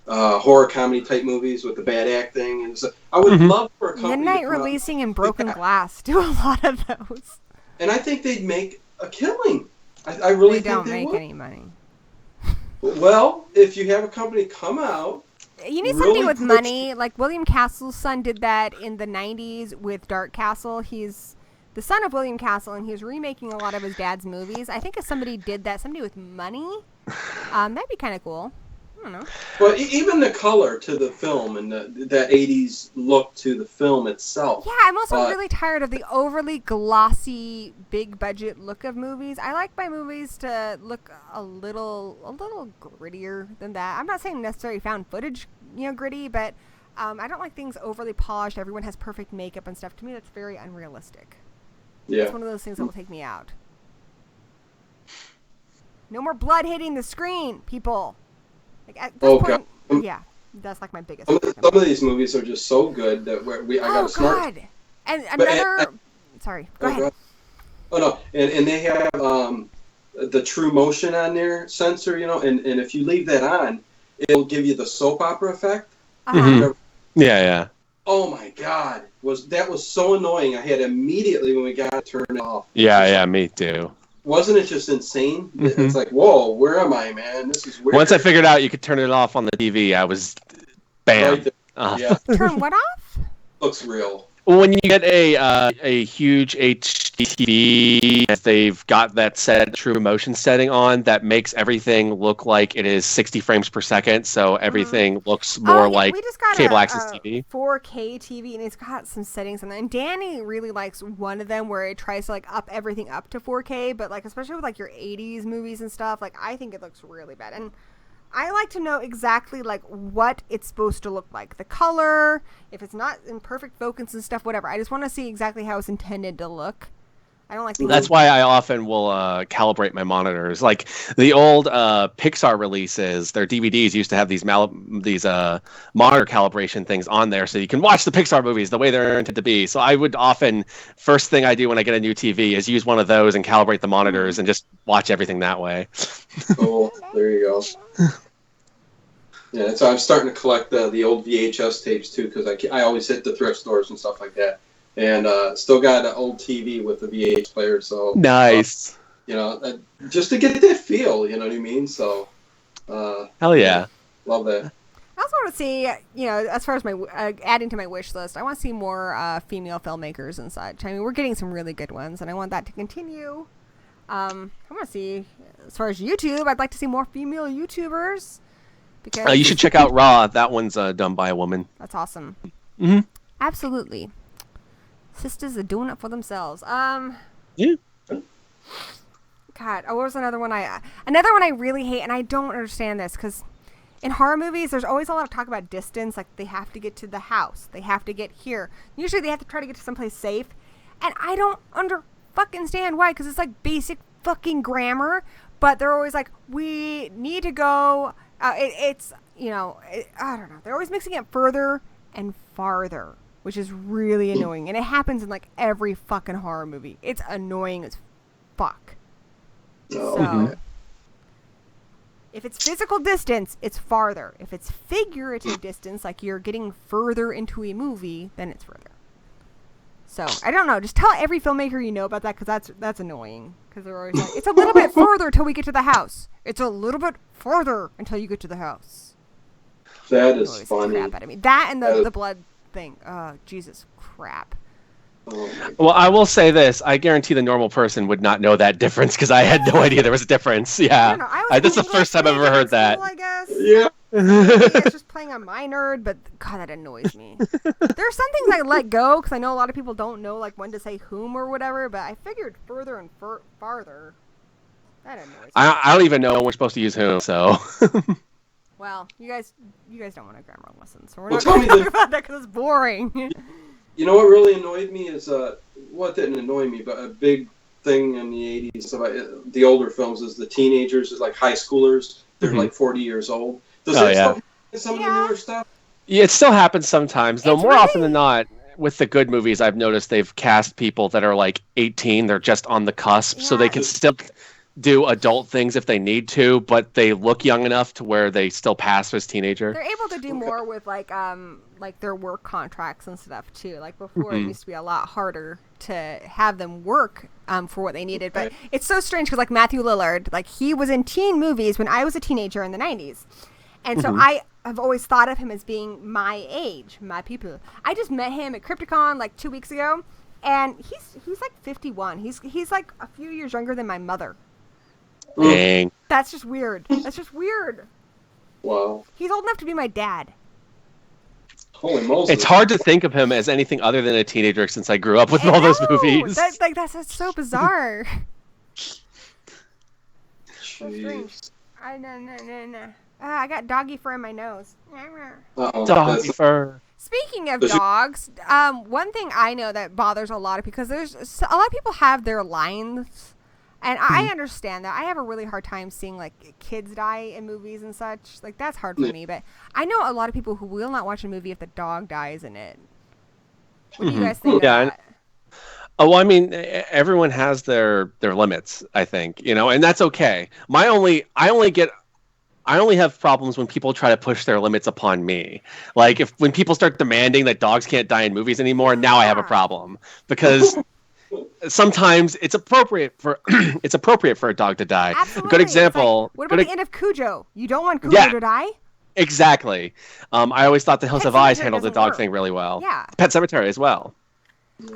horror comedy type movies with the bad acting. And so I would love for a company Midnight Releasing and Broken Glass do a lot of those. And I think they'd make a killing. I really think they would. They don't make any money. Well, if you have a company come out... You need somebody with money. Like William Castle's son did that in the 90s with Dark Castle. He's the son of William Castle, and he's remaking a lot of his dad's movies. I think if somebody did that, somebody with money, that'd be kind of cool. don't know. Well, even the color to the film and that 80s look to the film itself. Yeah, I'm also really tired of the overly glossy, big budget look of movies. I like my movies to look a little grittier than that. I'm not saying necessarily found footage, gritty, but I don't like things overly polished. Everyone has perfect makeup and stuff. To me, that's very unrealistic. Yeah. It's one of those things that will take me out. No more blood hitting the screen, people. Like at this point, yeah, that's like my biggest. Some of these movies are just so good that I got a smart. God. And another. Sorry, go ahead. Oh no, and they have the true motion on their sensor, and if you leave that on, it'll give you the soap opera effect. Mm-hmm. Yeah. Oh my God, that was so annoying. I had immediately when we got to turn it off. Yeah, me too. Wasn't it just insane? Mm-hmm. It's like, whoa, where am I, man? This is weird. Once I figured out you could turn it off on the TV, I was, bam. Right there. Yeah. Turn what off? Looks real. When you get a huge HD TV, they've got that set true motion setting on that makes everything look like it is 60 frames per second, so everything looks more like cable access TV. 4K TV, and it's got some settings on there. And Danny really likes one of them where it tries to up everything up to 4K, but especially with your 80s movies and stuff, I think it looks really bad. And I like to know exactly what it's supposed to look like. The color, if it's not in perfect focus and stuff, whatever. I just want to see exactly how it's intended to look. I don't like That's why I often will calibrate my monitors. Like the old Pixar releases, their DVDs used to have these monitor calibration things on there so you can watch the Pixar movies the way they're intended to be. So I would often, first thing I do when I get a new TV is use one of those and calibrate the monitors and just watch everything that way. Cool. There you go. Yeah, so I'm starting to collect the old VHS tapes too, because I always hit the thrift stores and stuff like that, and still got an old TV with the VHS player. So nice. Just to get that feel, you know what I mean? So, hell yeah, love that. I also want to see, as far as my adding to my wish list, I want to see more female filmmakers and such. I mean, we're getting some really good ones, and I want that to continue. I want to see, as far as YouTube, I'd like to see more female YouTubers. Because you should check out Raw. That one's done by a woman. That's awesome. Mm-hmm. Absolutely. Sisters are doing it for themselves. Yeah. God, what was another one I really hate, and I don't understand this, because in horror movies, there's always a lot of talk about distance, like they have to get to the house, they have to get here. Usually they have to try to get to someplace safe, and I don't fucking stand why, because it's basic fucking grammar, but they're always like, we need to go... I don't know. They're always mixing it further and farther, which is really annoying. And it happens in every fucking horror movie. It's annoying as fuck. So, if it's physical distance, it's farther. If it's figurative distance, like you're getting further into a movie, then it's further. So, I don't know. Just tell every filmmaker you know about that, because that's annoying. Because they're always like, it's a little bit further till we get to the house. It's a little bit further until you get to the house. That is funny. Crap out of me. That and the blood thing. Oh, Jesus crap. Well, I will say this. I guarantee the normal person would not know that difference, because I had no idea there was a difference. Yeah. That's the first time I've ever heard that. I guess. Yeah. It's just playing on my nerd, but God, that annoys me. There's some things I let go, because I know a lot of people don't know when to say whom or whatever, but I figured further and farther. That annoys me. I don't even know when we're supposed to use whom, so... Well, you guys don't want a grammar lesson, so we're not going to talk about that because it's boring. You know what really annoyed me is, what didn't annoy me, but a big thing in the 80s about the older films is the teenagers, high schoolers. They're 40 years old. Does that still happen in some of the newer stuff? Yeah, it still happens sometimes, though more often than not, with the good movies, I've noticed they've cast people that are 18. They're just on the cusp, so they can still do adult things if they need to, but they look young enough to where they still pass as teenager. They're able to do more with their work contracts and stuff too. Before, it used to be a lot harder to have them work for what they needed. But it's so strange because Matthew Lillard, he was in teen movies when I was a teenager in the 90s. And so I have always thought of him as being my age, my people. I just met him at Crypticon 2 weeks ago, and he's 51. He's a few years younger than my mother. Dang. That's just weird. That's just weird. Wow. He's old enough to be my dad. Holy Moses. It's hard to think of him as anything other than a teenager since I grew up with all those movies. That's so bizarre. Jeez. No. I got doggy fur in my nose. Uh-oh. Doggy fur. Speaking of dogs, one thing I know that bothers a lot of because a lot of people have their lines, and I understand that. I have a really hard time seeing like kids die in movies and such. Like that's hard for me. But I know a lot of people who will not watch a movie if the dog dies in it. What do you guys think of that? Oh, well, I mean, everyone has their limits, I think, and that's okay. I only have problems when people try to push their limits upon me. Like when people start demanding that dogs can't die in movies anymore, now I have a problem because sometimes it's appropriate for a dog to die. Absolutely. Good example. What about the end of Cujo? You don't want Cujo to die? Exactly. I always thought the Hills Have Eyes handled the dog thing really well. Yeah. Pet Sematary as well.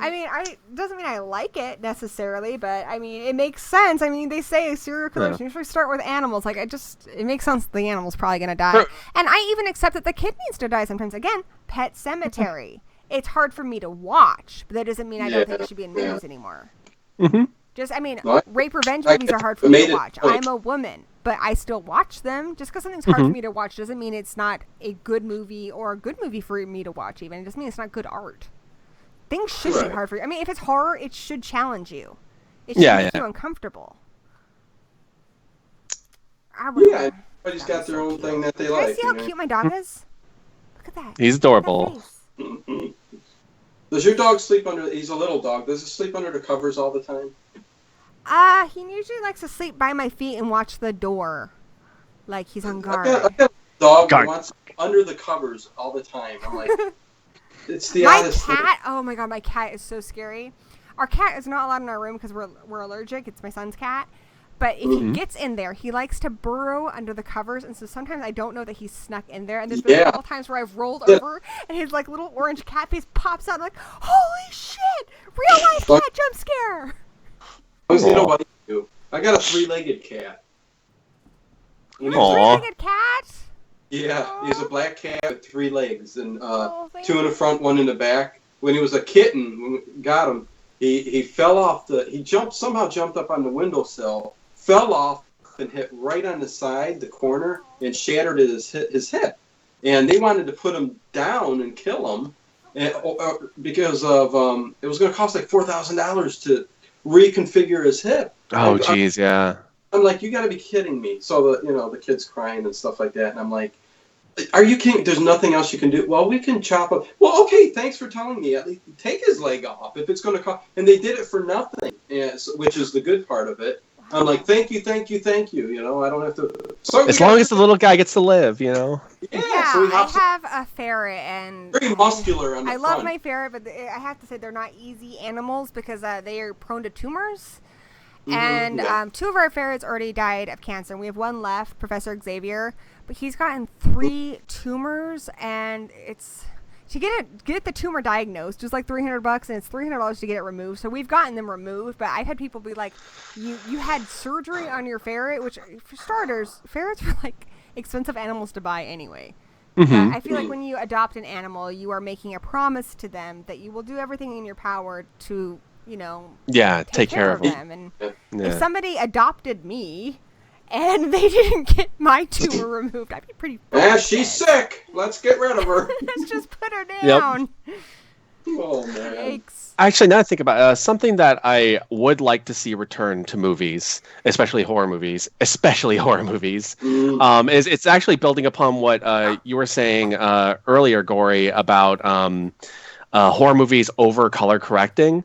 I mean, doesn't mean I like it necessarily, but I mean, it makes sense. I mean, they say serial killers usually start with animals. Like, it makes sense the animal's probably going to die. And I even accept that the kid needs to die sometimes. Again, Pet Sematary. It's hard for me to watch, but that doesn't mean I don't think it should be in movies anymore. Mm-hmm. Rape revenge movies are hard for me to watch. I'm a woman, but I still watch them. Just because something's hard for me to watch doesn't mean it's not a good movie or a good movie for me to watch even. It just means it's not good art. Things should be hard for you. I mean, if it's horror, it should challenge you. It should make you uncomfortable. Everybody's got their own thing that they like. Can I see how cute my dog is? Look at that. He's adorable. Does your dog sleep under... He's a little dog. Does he sleep under the covers all the time? He usually likes to sleep by my feet and watch the door. Like he's on guard. I've got a dog who wants under the covers all the time. I'm like... It's the oddest thing. Oh my god, my cat is so scary. Our cat is not allowed in our room because we're allergic. It's my son's cat. But if he gets in there, he likes to burrow under the covers, and so sometimes I don't know that he's snuck in there. And there's been a couple times where I've rolled over, and his like little orange cat face pops out. I'm like, holy shit! Real life cat jump scare! You know what I do? I got a 3-legged cat. You have a 3-legged cat? Yeah, he's a black cat with 3 legs, and 2 in the front, 1 in the back. When he was a kitten, when we got him, he fell off he somehow jumped up on the windowsill, fell off, and hit right on the side, the corner, and shattered his hip. And they wanted to put him down and kill him, because of it was going to cost like $4,000 to reconfigure his hip. Oh, jeez, yeah. I'm like, you got to be kidding me. So the kid's crying and stuff like that, and I'm like, are you kidding? There's nothing else you can do. Well, we can chop up. Well, okay, thanks for telling me. At least take his leg off if it's going to cost. And they did it for nothing, which is the good part of it. I'm like, thank you. I don't have to. So as long as the little guy gets to live, Yeah, so I have a ferret, and very muscular on the front. I love my ferret, but I have to say they're not easy animals because they are prone to tumors. And 2 of our ferrets already died of cancer. And we have 1 left, Professor Xavier, but he's gotten 3 tumors, and it's to get the tumor diagnosed is like $300, and it's $300 to get it removed. So we've gotten them removed, but I've had people be like, "You had surgery on your ferret," which, for starters, ferrets are like expensive animals to buy anyway. I feel like when you adopt an animal, you are making a promise to them that you will do everything in your power to. Take care of them. And if somebody adopted me and they didn't get my tumor removed, I'd be pretty. She's sick. Let's get rid of her. Let's just put her down. Yep. Oh man. Yikes. Actually, now I think about it, something that I would like to see return to movies, especially horror movies, is it's actually building upon what you were saying earlier, Gory, about horror movies over color correcting.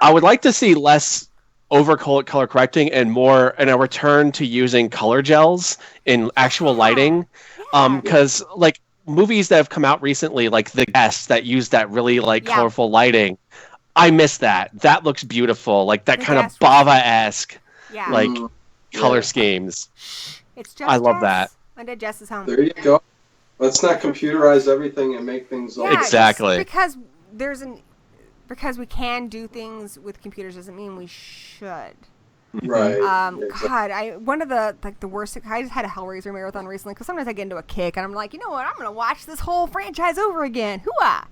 I would like to see less over color correcting and more and a return to using color gels in actual lighting. Because like movies that have come out recently, like The Guest, that use that really colorful lighting, I miss that. That looks beautiful, like that kind of Bava-esque color schemes. It's just I love that. I did Jess's home. There you go. Let's not computerize everything and make things all exactly. Because because we can do things with computers doesn't mean we should. Right. Exactly. God, one of the worst. I just had a Hellraiser marathon recently because sometimes I get into a kick and I'm like, you know what? I'm gonna watch this whole franchise over again. Hooah!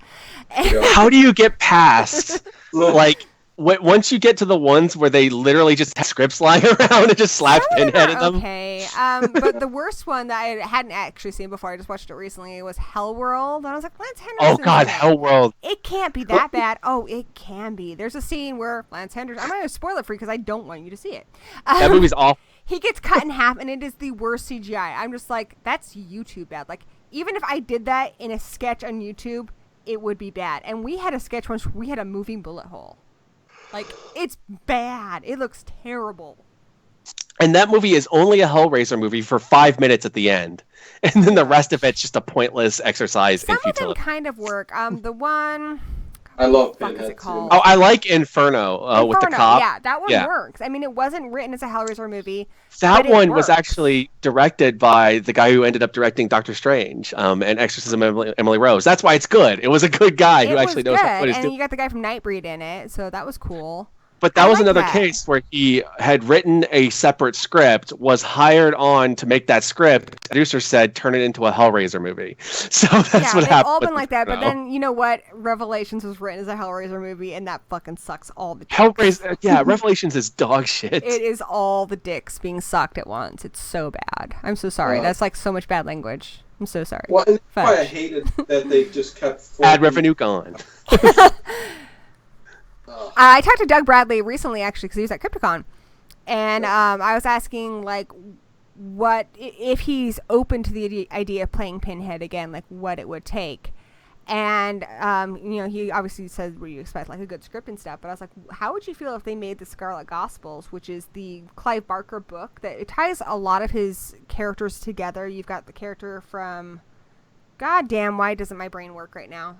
How do you get past like? Once you get to the ones where they literally just have scripts lying around and just slap Pinhead in them. Okay, but the worst one that I hadn't actually seen before, I just watched it recently, was Hellworld. And I was like, Lance Henriksen. Oh God, Hellworld. It can't be that bad. Oh, it can be. There's a scene where Lance Henriksen, I'm not going to spoil it for you because I don't want you to see it. That movie's awful. He gets cut in half and it is the worst CGI. I'm just like, that's YouTube bad. Like, even if I did that in a sketch on YouTube, it would be bad. And we had a sketch once, we had a moving bullet hole. Like, it's bad. It looks terrible. And that movie is only a Hellraiser movie for 5 minutes at the end. And then the rest of it's just a pointless exercise in futility. Some of them kind of work. The one... I love Pinhead. What is it called? Oh, I like Inferno, with the cop. Yeah, that one works. I mean, it wasn't written as a Hellraiser movie. That one was actually directed by the guy who ended up directing Doctor Strange and Exorcism of Emily Rose. That's why it's good. It was a good guy who actually knows what he's doing. And you got the guy from Nightbreed in it, so that was cool. But that was another case where he had written a separate script, was hired on to make that script. The producer said, turn it into a Hellraiser movie. So that's what happened. Yeah, all been like that. But then, you know what? Revelations was written as a Hellraiser movie, and that fucking sucks all the time. Hellraiser, yeah, Revelations is dog shit. It is all the dicks being sucked at once. It's so bad. I'm so sorry. That's like so much bad language. I'm so sorry. Well, and that's why I hated that they just kept... Ad revenue gone. I talked to Doug Bradley recently, actually, because he was at Crypticon, and I was asking, like, what if he's open to the idea of playing Pinhead again, like, what it would take. And, you know, he obviously said what you expect, like, a good script and stuff, but I was like, how would you feel if they made the Scarlet Gospels, which is the Clive Barker book, that it ties a lot of his characters together. You've got the character from... God damn, why doesn't my brain work right now?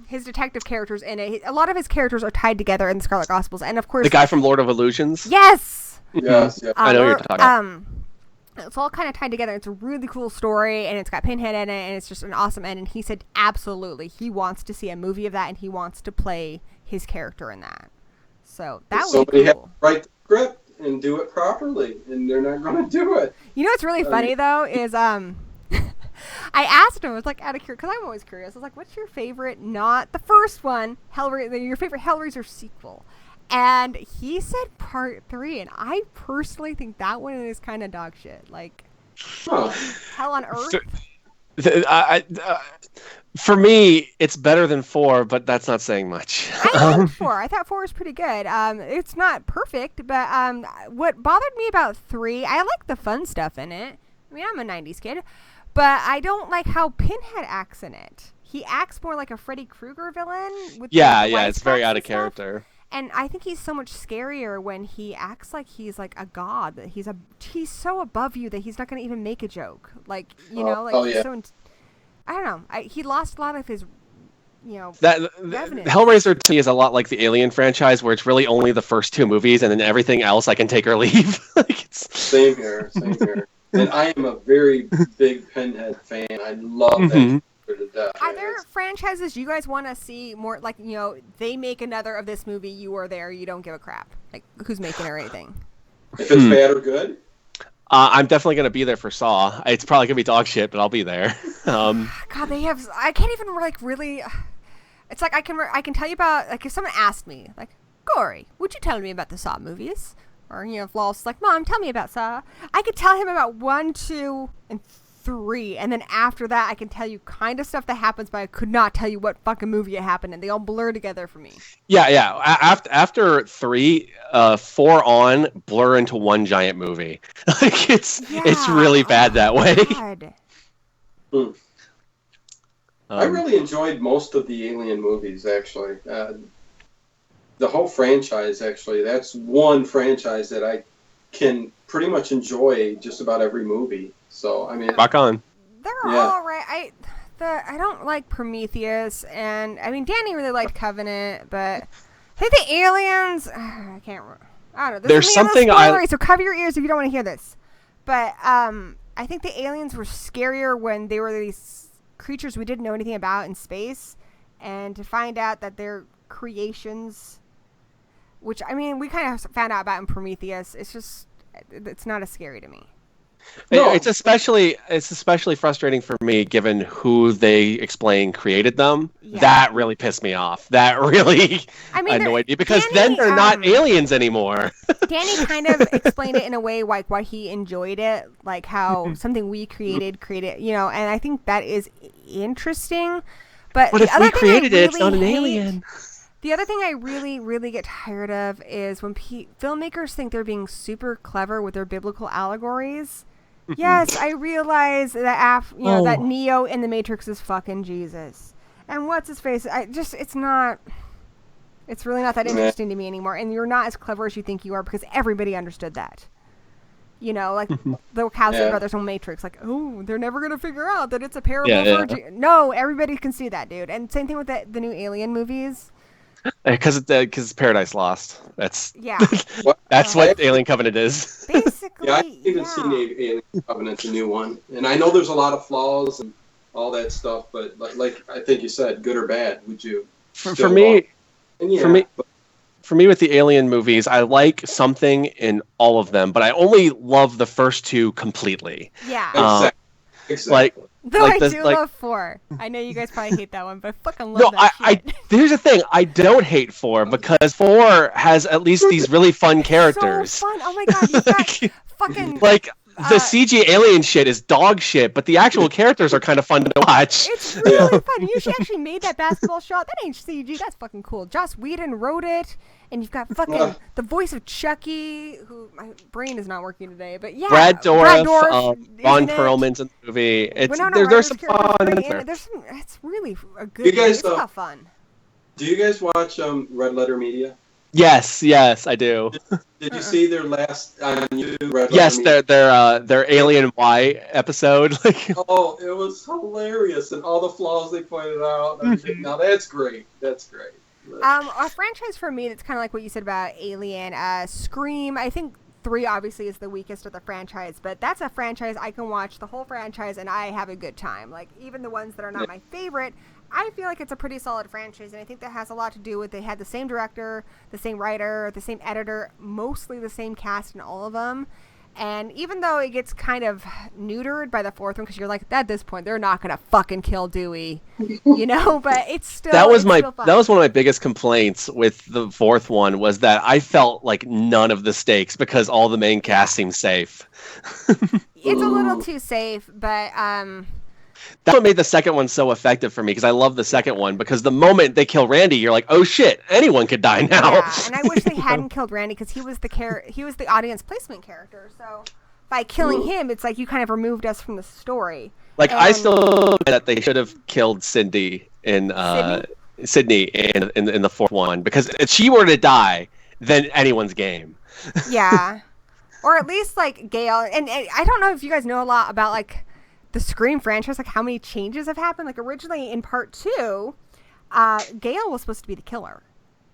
His detective characters in it. A lot of his characters are tied together in the Scarlet Gospels. And, of course... The guy from Lord of Illusions? Yes! Yes, yeah. I know what you're talking about. It's all kind of tied together. It's a really cool story, and it's got Pinhead in it, and it's just an awesome end. And he said, absolutely, he wants to see a movie of that, and he wants to play his character in that. So, that would be cool. Somebody has to write the script and do it properly, and they're not going to do it. You know what's really funny, though, is... I asked him, I was like, out of curiosity, because I'm always curious. I was like, what's your favorite, not the first one, your favorite Hellraiser sequel? And he said Part 3, and I personally think that one is kind of dog shit. Like, Hell on Earth? For me, it's better than 4, but that's not saying much. I like 4. I thought 4 was pretty good. It's not perfect, but what bothered me about 3, I like the fun stuff in it. I mean, I'm a 90s kid. But I don't like how Pinhead acts in it. He acts more like a Freddy Krueger villain. With it's very out of character. And I think he's so much scarier when he acts like he's like a god. That he's so above you that he's not going to even make a joke. Like, you know, like he's so... I don't know. He lost a lot of his, you know, Hellraiser to me is a lot like the Alien franchise, where it's really only the first 2 movies, and then everything else I can take or leave. Same here. And I am a very big Pinhead fan. I love that to death. Are there franchises you guys want to see more? Like, you know, they make another of this movie, you are there, you don't give a crap. Like, who's making it or anything? If it's bad or good? I'm definitely going to be there for Saw. It's probably going to be dog shit, but I'll be there. God, they have... I can't even, like, really... It's like I can tell you about... Like, if someone asked me, like, Gory, would you tell me about the Saw movies? Or, you know, if Law's like, Mom, tell me about Saw. I could tell him about 1, 2, and 3. And then after that, I can tell you kind of stuff that happens, but I could not tell you what fucking movie it happened in. They all blur together for me. Yeah. After 3, 4 on blur into one giant movie. Like, it's really bad that way. I really enjoyed most of the Alien movies, actually. The whole franchise, actually, that's one franchise that I can pretty much enjoy just about every movie. So, I mean... Rock on. They're all right. I don't like Prometheus, and, I mean, Danny really liked Covenant, but I think the Aliens... I can't... I don't know. There's something so cover your ears if you don't want to hear this. But, I think the aliens were scarier when they were these creatures we didn't know anything about in space, and to find out that they're creations... which I mean we kind of found out about in Prometheus. It's not as scary to me. No. It's especially frustrating for me given who they explain created them. Yeah. That really pissed me off. That really annoyed me because then they're not aliens anymore. Danny kind of explained it in a way like why he enjoyed it, like how something we created, and I think that is interesting. But if we created it, it's not an alien. The other thing I really, really get tired of is when filmmakers think they're being super clever with their biblical allegories. Yes, I realize that that Neo in the Matrix is fucking Jesus, and what's his face? It's really not that interesting to me anymore. And you're not as clever as you think you are because everybody understood that. Like the Wachowski brothers on Matrix, like, oh, they're never gonna figure out that it's a parable. No, everybody can see that, dude. And same thing with the new Alien movies. Because it's Paradise Lost. That's that's what Alien Covenant is. Basically, I haven't even seen Alien Covenant, the new one, and I know there's a lot of flaws and all that stuff. But like I think you said, good or bad, would you? For me, with the Alien movies, I like something in all of them, but I only love the first two completely. Yeah. Exactly. I do love 4. I know you guys probably hate that one, but I fucking love that shit. Here's the thing. I don't hate 4 because 4 has at least these really fun characters. So fun. Oh my god, you got fucking... The CG alien shit is dog shit, but the actual characters are kind of fun to watch. It's really fun. You actually made that basketball shot. That ain't CG. That's fucking cool. Joss Whedon wrote it, and you've got fucking the voice of Chucky, who my brain is not working today, but yeah. Brad Dourif, Ron Perlman's in the movie. There's some fun. It's really a good movie. It's a lot of fun. Do you guys watch Red Letter Media? Yes, I do. Did you see their last on YouTube? Red yes, Letter their Alien Y episode. Oh, it was hilarious, and all the flaws they pointed out. Now that's great. That's great. A franchise for me that's kind of like what you said about Alien, Scream. I think 3 obviously is the weakest of the franchise, but that's a franchise I can watch the whole franchise and I have a good time. Like even the ones that are not my favorite, I feel like it's a pretty solid franchise, and I think that has a lot to do with they had the same director, the same writer, the same editor, mostly the same cast in all of them. And even though it gets kind of neutered by the 4th one, because you're like, at this point, they're not gonna fucking kill Dewey, but it's still that was one of my biggest complaints with the 4th one was that I felt like none of the stakes because all the main cast seemed safe. It's a little too safe, but that's what made the 2nd one so effective for me because I love the 2nd one because the moment they kill Randy, you're like, oh shit, anyone could die now. Yeah, and I wish they hadn't killed Randy because he was the audience placement character. So by killing him, it's like you kind of removed us from the story. I still that they should have killed Sydney in Sydney in the 4th one because if she were to die, then anyone's game. Yeah, or at least like Gale. And I don't know if you guys know a lot about like the Scream franchise, like how many changes have happened. Like originally in part 2, Gale was supposed to be the killer,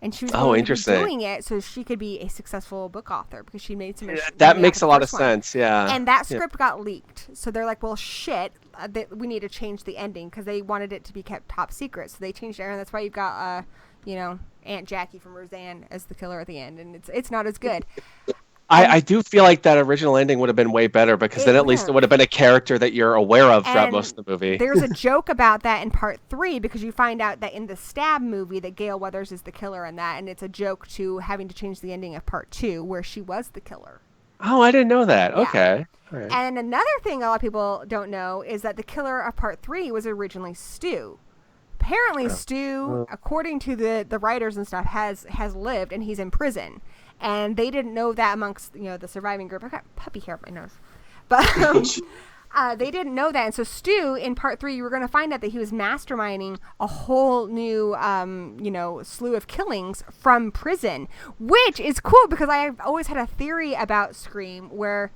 and she was doing it so she could be a successful book author because she made some. That makes a lot of sense, yeah. And that script got leaked, so they're like, "Well, shit, we need to change the ending because they wanted it to be kept top secret." So they changed it, and that's why you've got, Aunt Jackie from Roseanne as the killer at the end, and it's not as good. I do feel like that original ending would have been way better because then at least it would have been a character that you're aware of throughout most of the movie. There's a joke about that in part 3 because you find out that in the Stab movie that Gale Weathers is the killer in that, and it's a joke to having to change the ending of part 2 where she was the killer. Oh, I didn't know that. Yeah. Okay. All right. And another thing a lot of people don't know is that the killer of part 3 was originally Stu. Apparently Stu, according to the writers and stuff, has lived and he's in prison. And they didn't know that amongst the surviving group. I got puppy hair up my nose, but they didn't know that. And so Stu, in part 3, you were going to find out that he was masterminding a whole new slew of killings from prison, which is cool because I've always had a theory about Scream where,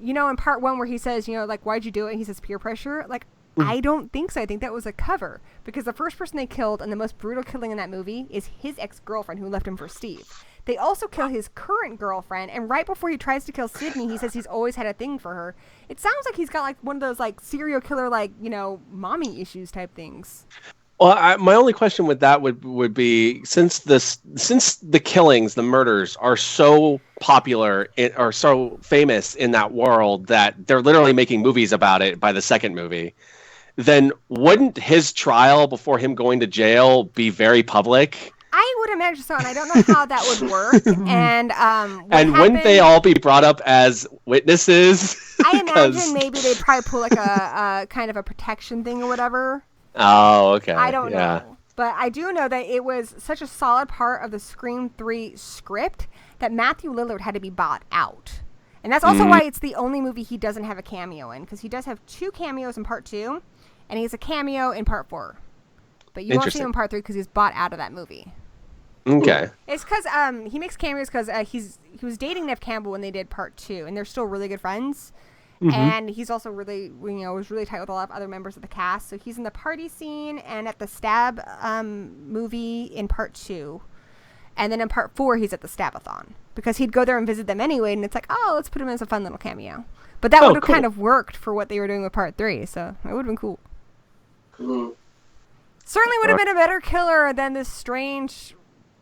in part 1 where he says, like, why'd you do it? And he says peer pressure. Like, I don't think so. I think that was a cover because the first person they killed and the most brutal killing in that movie is his ex-girlfriend who left him for Steve. They also kill his current girlfriend, and right before he tries to kill Sydney, he says he's always had a thing for her. It sounds like he's got like one of those like serial killer, like, mommy issues type things. Well, my only question with that would be since the killings, the murders are so popular or so famous in that world that they're literally making movies about it by the second movie, then wouldn't his trial before him going to jail be very public? I would imagine so, and I don't know how that would work. And wouldn't they all be brought up as witnesses? I imagine maybe they'd probably pull like a kind of a protection thing or whatever. Oh, okay. I don't know. But I do know that it was such a solid part of the Scream 3 script that Matthew Lillard had to be bought out. And that's also why it's the only movie he doesn't have a cameo in, because he does have 2 cameos in part 2, and he has a cameo in part 4. But you won't see him in part 3 because he's bought out of that movie. Okay. It's because he makes cameos because he was dating Neve Campbell when they did part 2, and they're still really good friends. Mm-hmm. And he's also really, was really tight with a lot of other members of the cast. So he's in the party scene and at the stab movie in part 2. And then in part 4, he's at the Stabathon. Because he'd go there and visit them anyway, and it's like, oh, let's put him as a fun little cameo. But that would have kind of worked for what they were doing with part 3, so it would have been cool. Mm. Certainly would have been a better killer than this strange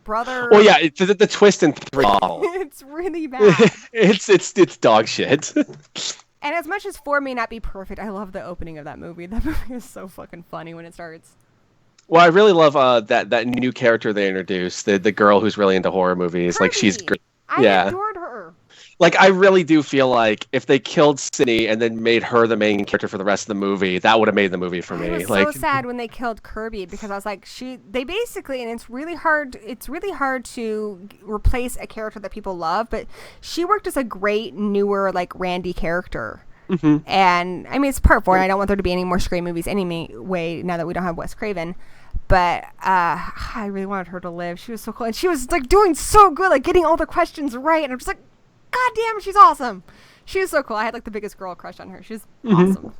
brother. Well, yeah, the twist in 3. It's really bad. it's dog shit. And as much as 4 may not be perfect, I love the opening of that movie. That movie is so fucking funny when it starts. Well, I really love that new character they introduced, the girl who's really into horror movies. Kirby. Like she's great. I adored her. Like I really do feel like if they killed Sydney and then made her the main character for the rest of the movie, that would have made the movie for me. I was so sad when they killed Kirby because I was like, they basically, and it's really hard to replace a character that people love, but she worked as a great newer like Randy character. Mm-hmm. And I mean, it's part 4, and I don't want there to be any more Scream movies anyway now that we don't have Wes Craven. But I really wanted her to live. She was so cool, and she was like doing so good, like getting all the questions right. And I'm just like, God damn, she's awesome. She was so cool. I had like the biggest girl crush on her. She's awesome.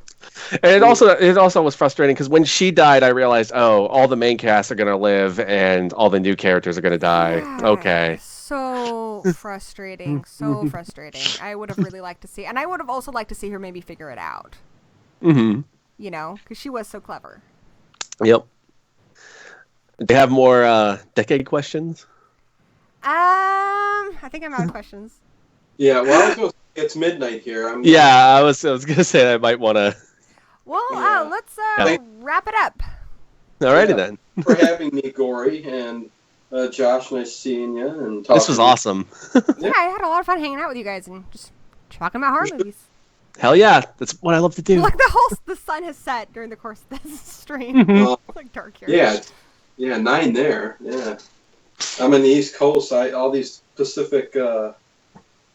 And it also was frustrating because when she died, I realized, all the main cast are gonna live, and all the new characters are gonna die. Yeah, okay. So frustrating. So frustrating. I would have really liked to see, and I would have also liked to see her maybe figure it out. Mm-hmm. Because she was so clever. Yep. Do you have more decade questions? I think I'm out of questions. Yeah, well, it's midnight here. I was gonna say that I might want to. Well, let's wrap it up. Alrighty then. For having me, Gory, and Josh, nice seeing you and talking. This was awesome. Yeah, I had a lot of fun hanging out with you guys and just talking about horror movies. Hell yeah, that's what I love to do. Like the sun has set during the course of this stream. It's like dark here. Yeah, 9 there. Yeah, I'm in the East Coast. All these Pacific,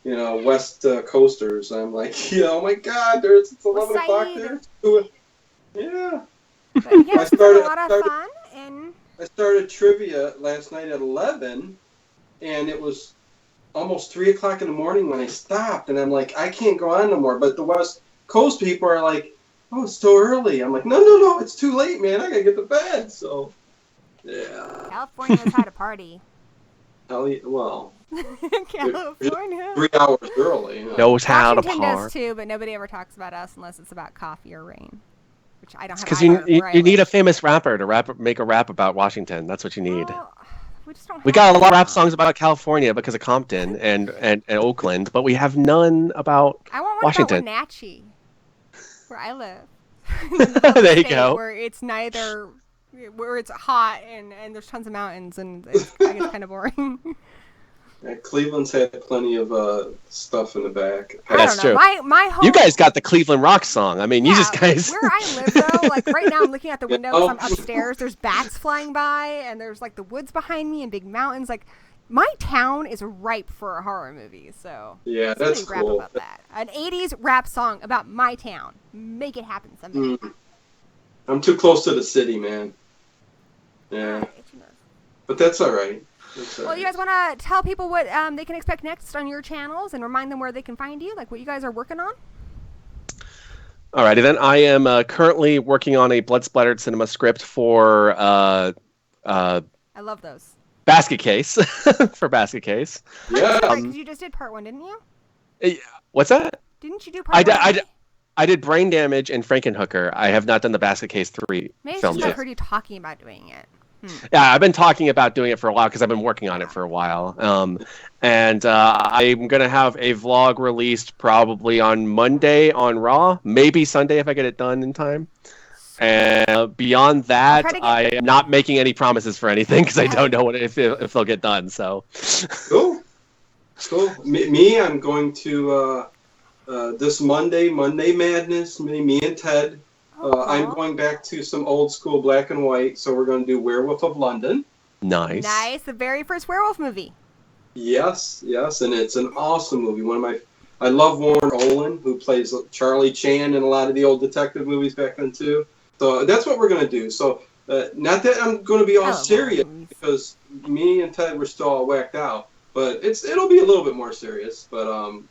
West Coasters. I'm like, oh my God, it's 11 o'clock there. Yeah. But yeah, it's been a lot of fun. And I started trivia last night at 11, and it was almost 3 o'clock in the morning when I stopped, and I'm like, I can't go on no more. But the West Coast people are like, oh, it's so early. I'm like, no, it's too late, man. I gotta get to bed. So, yeah. California knows how to party. Well, California. 3 hours early. Knows how to party. Washington does too, but nobody ever talks about us unless it's about coffee or rain. Which I don't have. Because you need a famous rapper to make a rap about Washington. That's what you need. Well, we just don't. We got a lot of rap songs about California because of Compton and Oakland, but we have none about I want one Washington. About Wenatchee, where I live. There you go. Where it's hot and there's tons of mountains and it's, I guess, kind of boring. Yeah, Cleveland's had plenty of stuff in the back. That's true. My home, you guys got the Cleveland rock song. I mean, you just guys. Where I live, though, like right now, I'm looking out the window. I'm upstairs. There's bats flying by, and there's like the woods behind me and big mountains. Like my town is ripe for a horror movie. So yeah, that's rap cool. About that. An '80s rap song about my town. Make it happen someday. I'm too close to the city, man. Yeah, but that's all right. Well, you guys want to tell people what they can expect next on your channels and remind them where they can find you, like what you guys are working on? Alrighty then. I am currently working on a blood splattered cinema script for I love those. Basket Case for Basket Case. Yeah. Because you just did part 1, didn't you? What's that? Didn't you do part 1? I I did Brain Damage and Frankenhooker. I have not done the Basket Case 3 Maybe it's film just I've yet. heard you talking about doing it. Yeah, I've been talking about doing it for a while because I've been working on it for a while. And I'm going to have a vlog released probably on Monday on Raw, maybe Sunday if I get it done in time. And beyond that, I am not making any promises for anything because I don't know if they'll get done. So Cool. Me, I'm going to this Monday Madness. Me and Ted. I'm going back to some old school black and white. So we're going to do Werewolf of London. Nice. The very first werewolf movie. Yes, and it's an awesome movie. I love Warren Olin, who plays Charlie Chan in a lot of the old detective movies back then too. So that's what we're going to do. So not that I'm going to be all serious because me and Ted were still all whacked out, but it'll be a little bit more serious. But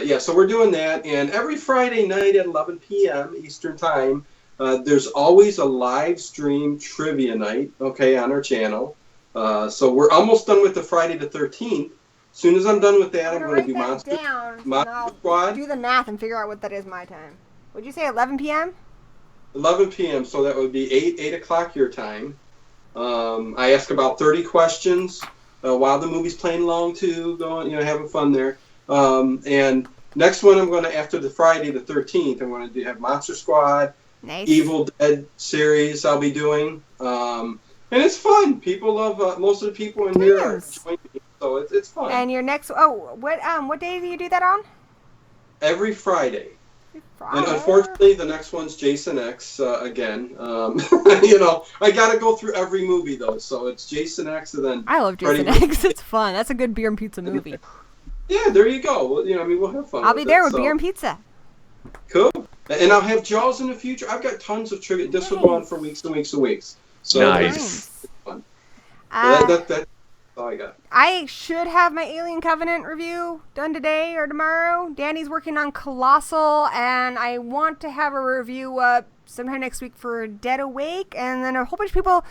yeah, so we're doing that, and every Friday night at 11 p.m. Eastern Time, there's always a live stream trivia night, on our channel. So we're almost done with the Friday the 13th. As soon as I'm done with that, I'm going to do Monster Squad. Do the math and figure out what that is my time. Would you say 11 p.m.? 11 p.m., so that would be 8 o'clock your time. I ask about 30 questions while the movie's playing along too, going, having fun there. And next one I'm going to, after the Friday the 13th, I'm going to have Monster Squad, nice. Evil Dead series I'll be doing. And it's fun. People love, most of the people in here are joining me, so it's fun. And your next, what day do you do that on? Every Friday. And unfortunately, the next one's Jason X again. I got to go through every movie though, so it's Jason X and then. I love Jason X. It's fun. That's a good beer and pizza movie. Yeah, there you go. We'll have fun. I'll be there with beer and pizza. Cool. And I'll have Jaws in the future. I've got tons of trivia. This will go on for weeks and weeks and weeks. So nice. It's fun. That's all I got. I should have my Alien Covenant review done today or tomorrow. Danny's working on Colossal, and I want to have a review up sometime next week for Dead Awake, and then a whole bunch of people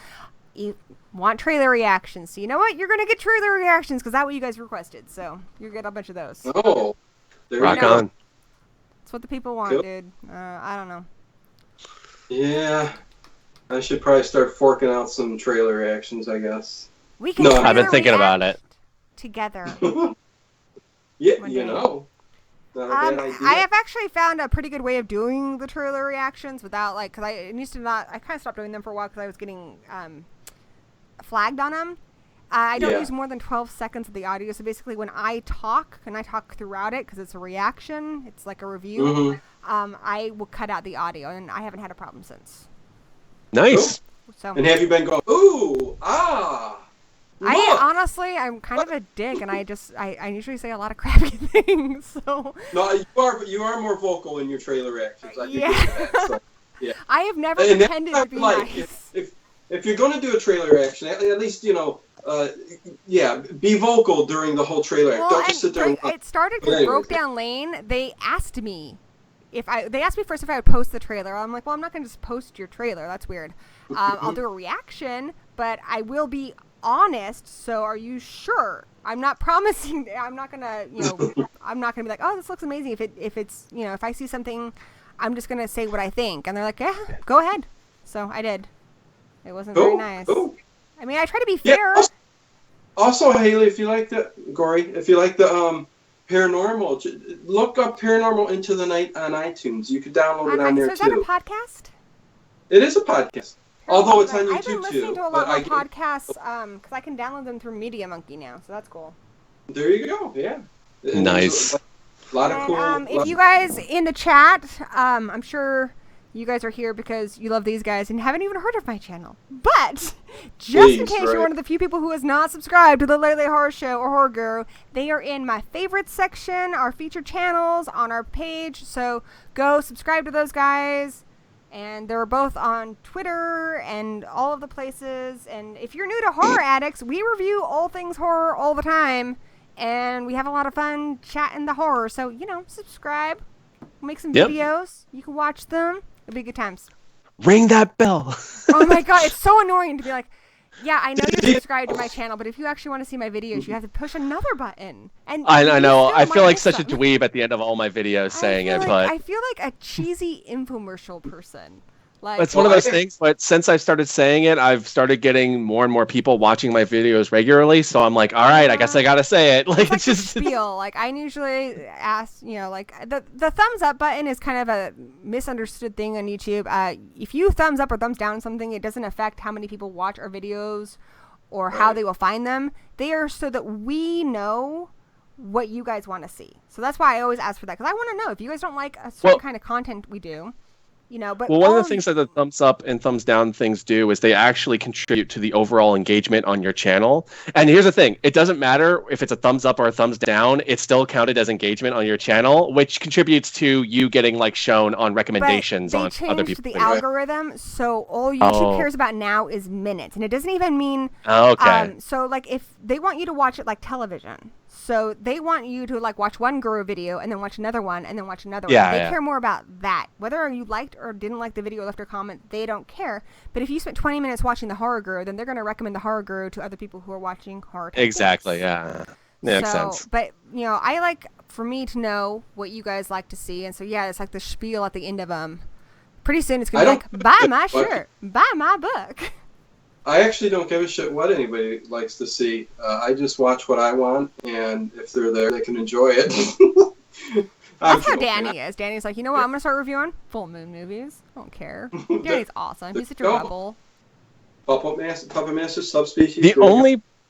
want trailer reactions. So you know what? You're going to get trailer reactions because that's what you guys requested. So you'll get a bunch of those. Oh, there rock on. That's what the people want, dude. I don't know. Yeah. I should probably start forking out some trailer reactions, I guess. We can I've been thinking about it. Together. Yeah, Not a bad idea. I have actually found a pretty good way of doing the trailer reactions without, because I kind of stopped doing them for a while because I was getting flagged on them. I don't use more than 12 seconds of the audio, so basically when I talk, and I talk throughout it because it's a reaction, it's like a review, I will cut out the audio, and I haven't had a problem since. Nice. Cool. So, and have you been going, ooh, ah, look. I'm kind of a dick, and I usually say a lot of crappy things, so. No, you are more vocal in your trailer reactions. I can give you that, so, yeah. I have never pretended to be nice. If you're going to do a trailer reaction, at least, be vocal during the whole trailer. Well, don't just sit there and it started with Broke Down Lane. They asked me first if I would post the trailer. I'm like, well, I'm not going to just post your trailer. That's weird. I'll do a reaction, but I will be honest. So are you sure? I'm not promising. I'm not going to, I'm not going to be like, oh, this looks amazing. If it's, if I see something, I'm just going to say what I think. And they're like, yeah, go ahead. So I did. It wasn't very nice. Cool. I mean, I try to be fair. Also, Haley, if you like the paranormal, look up Paranormal Into the Night on iTunes. You could download it on there too. Is that a podcast? It is a podcast, although it's on YouTube too. I've been listening to a lot more podcasts because I can download them through Media Monkey now, so that's cool. There you go. Yeah. Nice. A lot of cool. If you guys in the chat, I'm sure you guys are here because you love these guys and haven't even heard of my channel. But just in case you're one of the few people who has not subscribed to the Lately Horror Show or Horror Guru, they are in my favorites section, our featured channels on our page. So go subscribe to those guys. And they're both on Twitter and all of the places. And if you're new to Horror Addicts, we review all things horror all the time. And we have a lot of fun chatting the horror. So, subscribe. We'll make some videos. You can watch them. It'll be good times. Ring that bell. Oh my god, it's so annoying to be like, Yeah, I know you're subscribed to my channel, but if you actually want to see my videos, you have to push another button. And I know. I feel like such a some. dweeb at the end of all my videos saying it, but I feel like a cheesy infomercial person. Like, it's one of those things. But since I've started saying it, I've started getting more and more people watching my videos regularly. So I'm like, all right, I guess I gotta say it. Like, it's just spiel. Like, I usually ask, like the thumbs up button is kind of a misunderstood thing on YouTube. If you thumbs up or thumbs down something, it doesn't affect how many people watch our videos or how they will find them. They are so that we know what you guys want to see. So that's why I always ask for that, because I want to know if you guys don't like a certain kind of content we do. But one of the things that the thumbs up and thumbs down things do is they actually contribute to the overall engagement on your channel. And here's the thing, it doesn't matter if it's a thumbs up or a thumbs down, it's still counted as engagement on your channel, which contributes to you getting shown on recommendations on other people's the algorithm, so all YouTube cares about now is minutes, and it doesn't even mean so if they want you to watch it like television. So they want you to watch one Guru video and then watch another one and then watch another one. They care more about that. Whether you liked or didn't like the video, left a comment, they don't care. But if you spent 20 minutes watching the Horror Guru, then they're going to recommend the Horror Guru to other people who are watching horror. Exactly, yeah. Makes sense. But, I like for me to know what you guys like to see. And so, it's like the spiel at the end of them. Pretty soon it's going to be like, buy my shirt, buy my book. I actually don't give a shit what anybody likes to see. I just watch what I want, and if they're there, they can enjoy it. That's how Danny is. Danny's like, you know what? I'm going to start reviewing full moon movies. I don't care. Danny's awesome. He's such a rebel. Puppet Master subspecies. The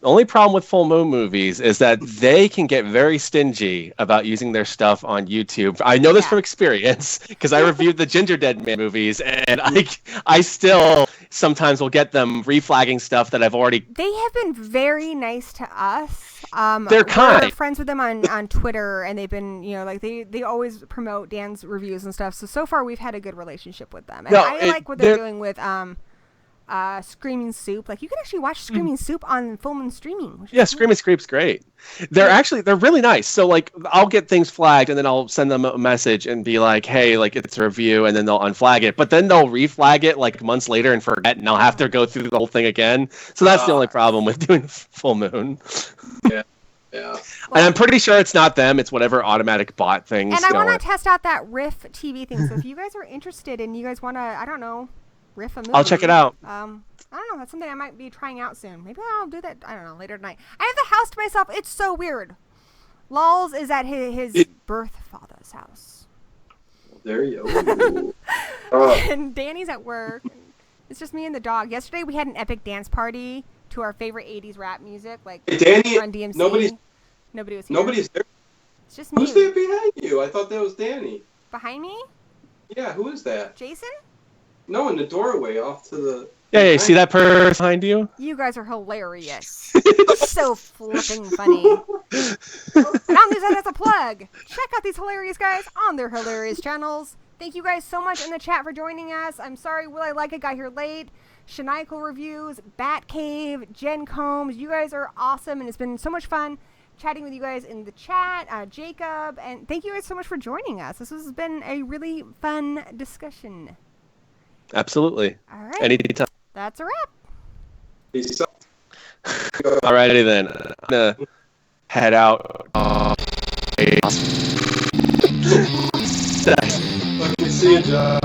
only problem with full moon movies is that they can get very stingy about using their stuff on YouTube. I know this from experience because I reviewed the Ginger Dead Man movies, and I still sometimes will get them reflagging stuff that I've already. They have been very nice to us. They're kind. We're friends with them on Twitter, and they've been they always promote Dan's reviews and stuff. So far we've had a good relationship with them, and I like what they're doing with Screaming Soup. You can actually watch Screaming Soup on full moon streaming. Yeah, Screaming Soup's great. They're really nice. So I'll get things flagged and then I'll send them a message and be like, hey, it's a review, and then they'll unflag it. But then they'll reflag it months later and forget, and I'll have to go through the whole thing again. So that's the only problem with doing full moon. Yeah. Yeah. And I'm pretty sure it's not them, it's whatever automatic bot things. And I want to test out that Riff TV thing. So if you guys are interested and you guys want to, I don't know, riff a movie. I'll check it out. I don't know. That's something I might be trying out soon. Maybe I'll do that. I don't know. Later tonight. I have the house to myself. It's so weird. Lulz is at his birth father's house. There you go. And Danny's at work. It's just me and the dog. Yesterday we had an epic dance party to our favorite 80s rap music, Hey, Danny, Run DMC. Nobody was here. Nobody's there. It's just me. Who's there behind you? I thought that was Danny. Behind me? Yeah, who is that? Jason? No, in the doorway off to the... Yeah, see that person behind you? You guys are hilarious. So flipping funny. And I'm using that as a plug. Check out these hilarious guys on their hilarious channels. Thank you guys so much in the chat for joining us. I'm sorry Will I Like It got here late. Shanikel Reviews, Batcave, Jen Combs. You guys are awesome, and it's been so much fun chatting with you guys in the chat. Jacob, and thank you guys so much for joining us. This has been a really fun discussion. Absolutely. All right. Anytime. That's a wrap. Peace out. Alrighty then. I'm gonna head out. Let me see you, John.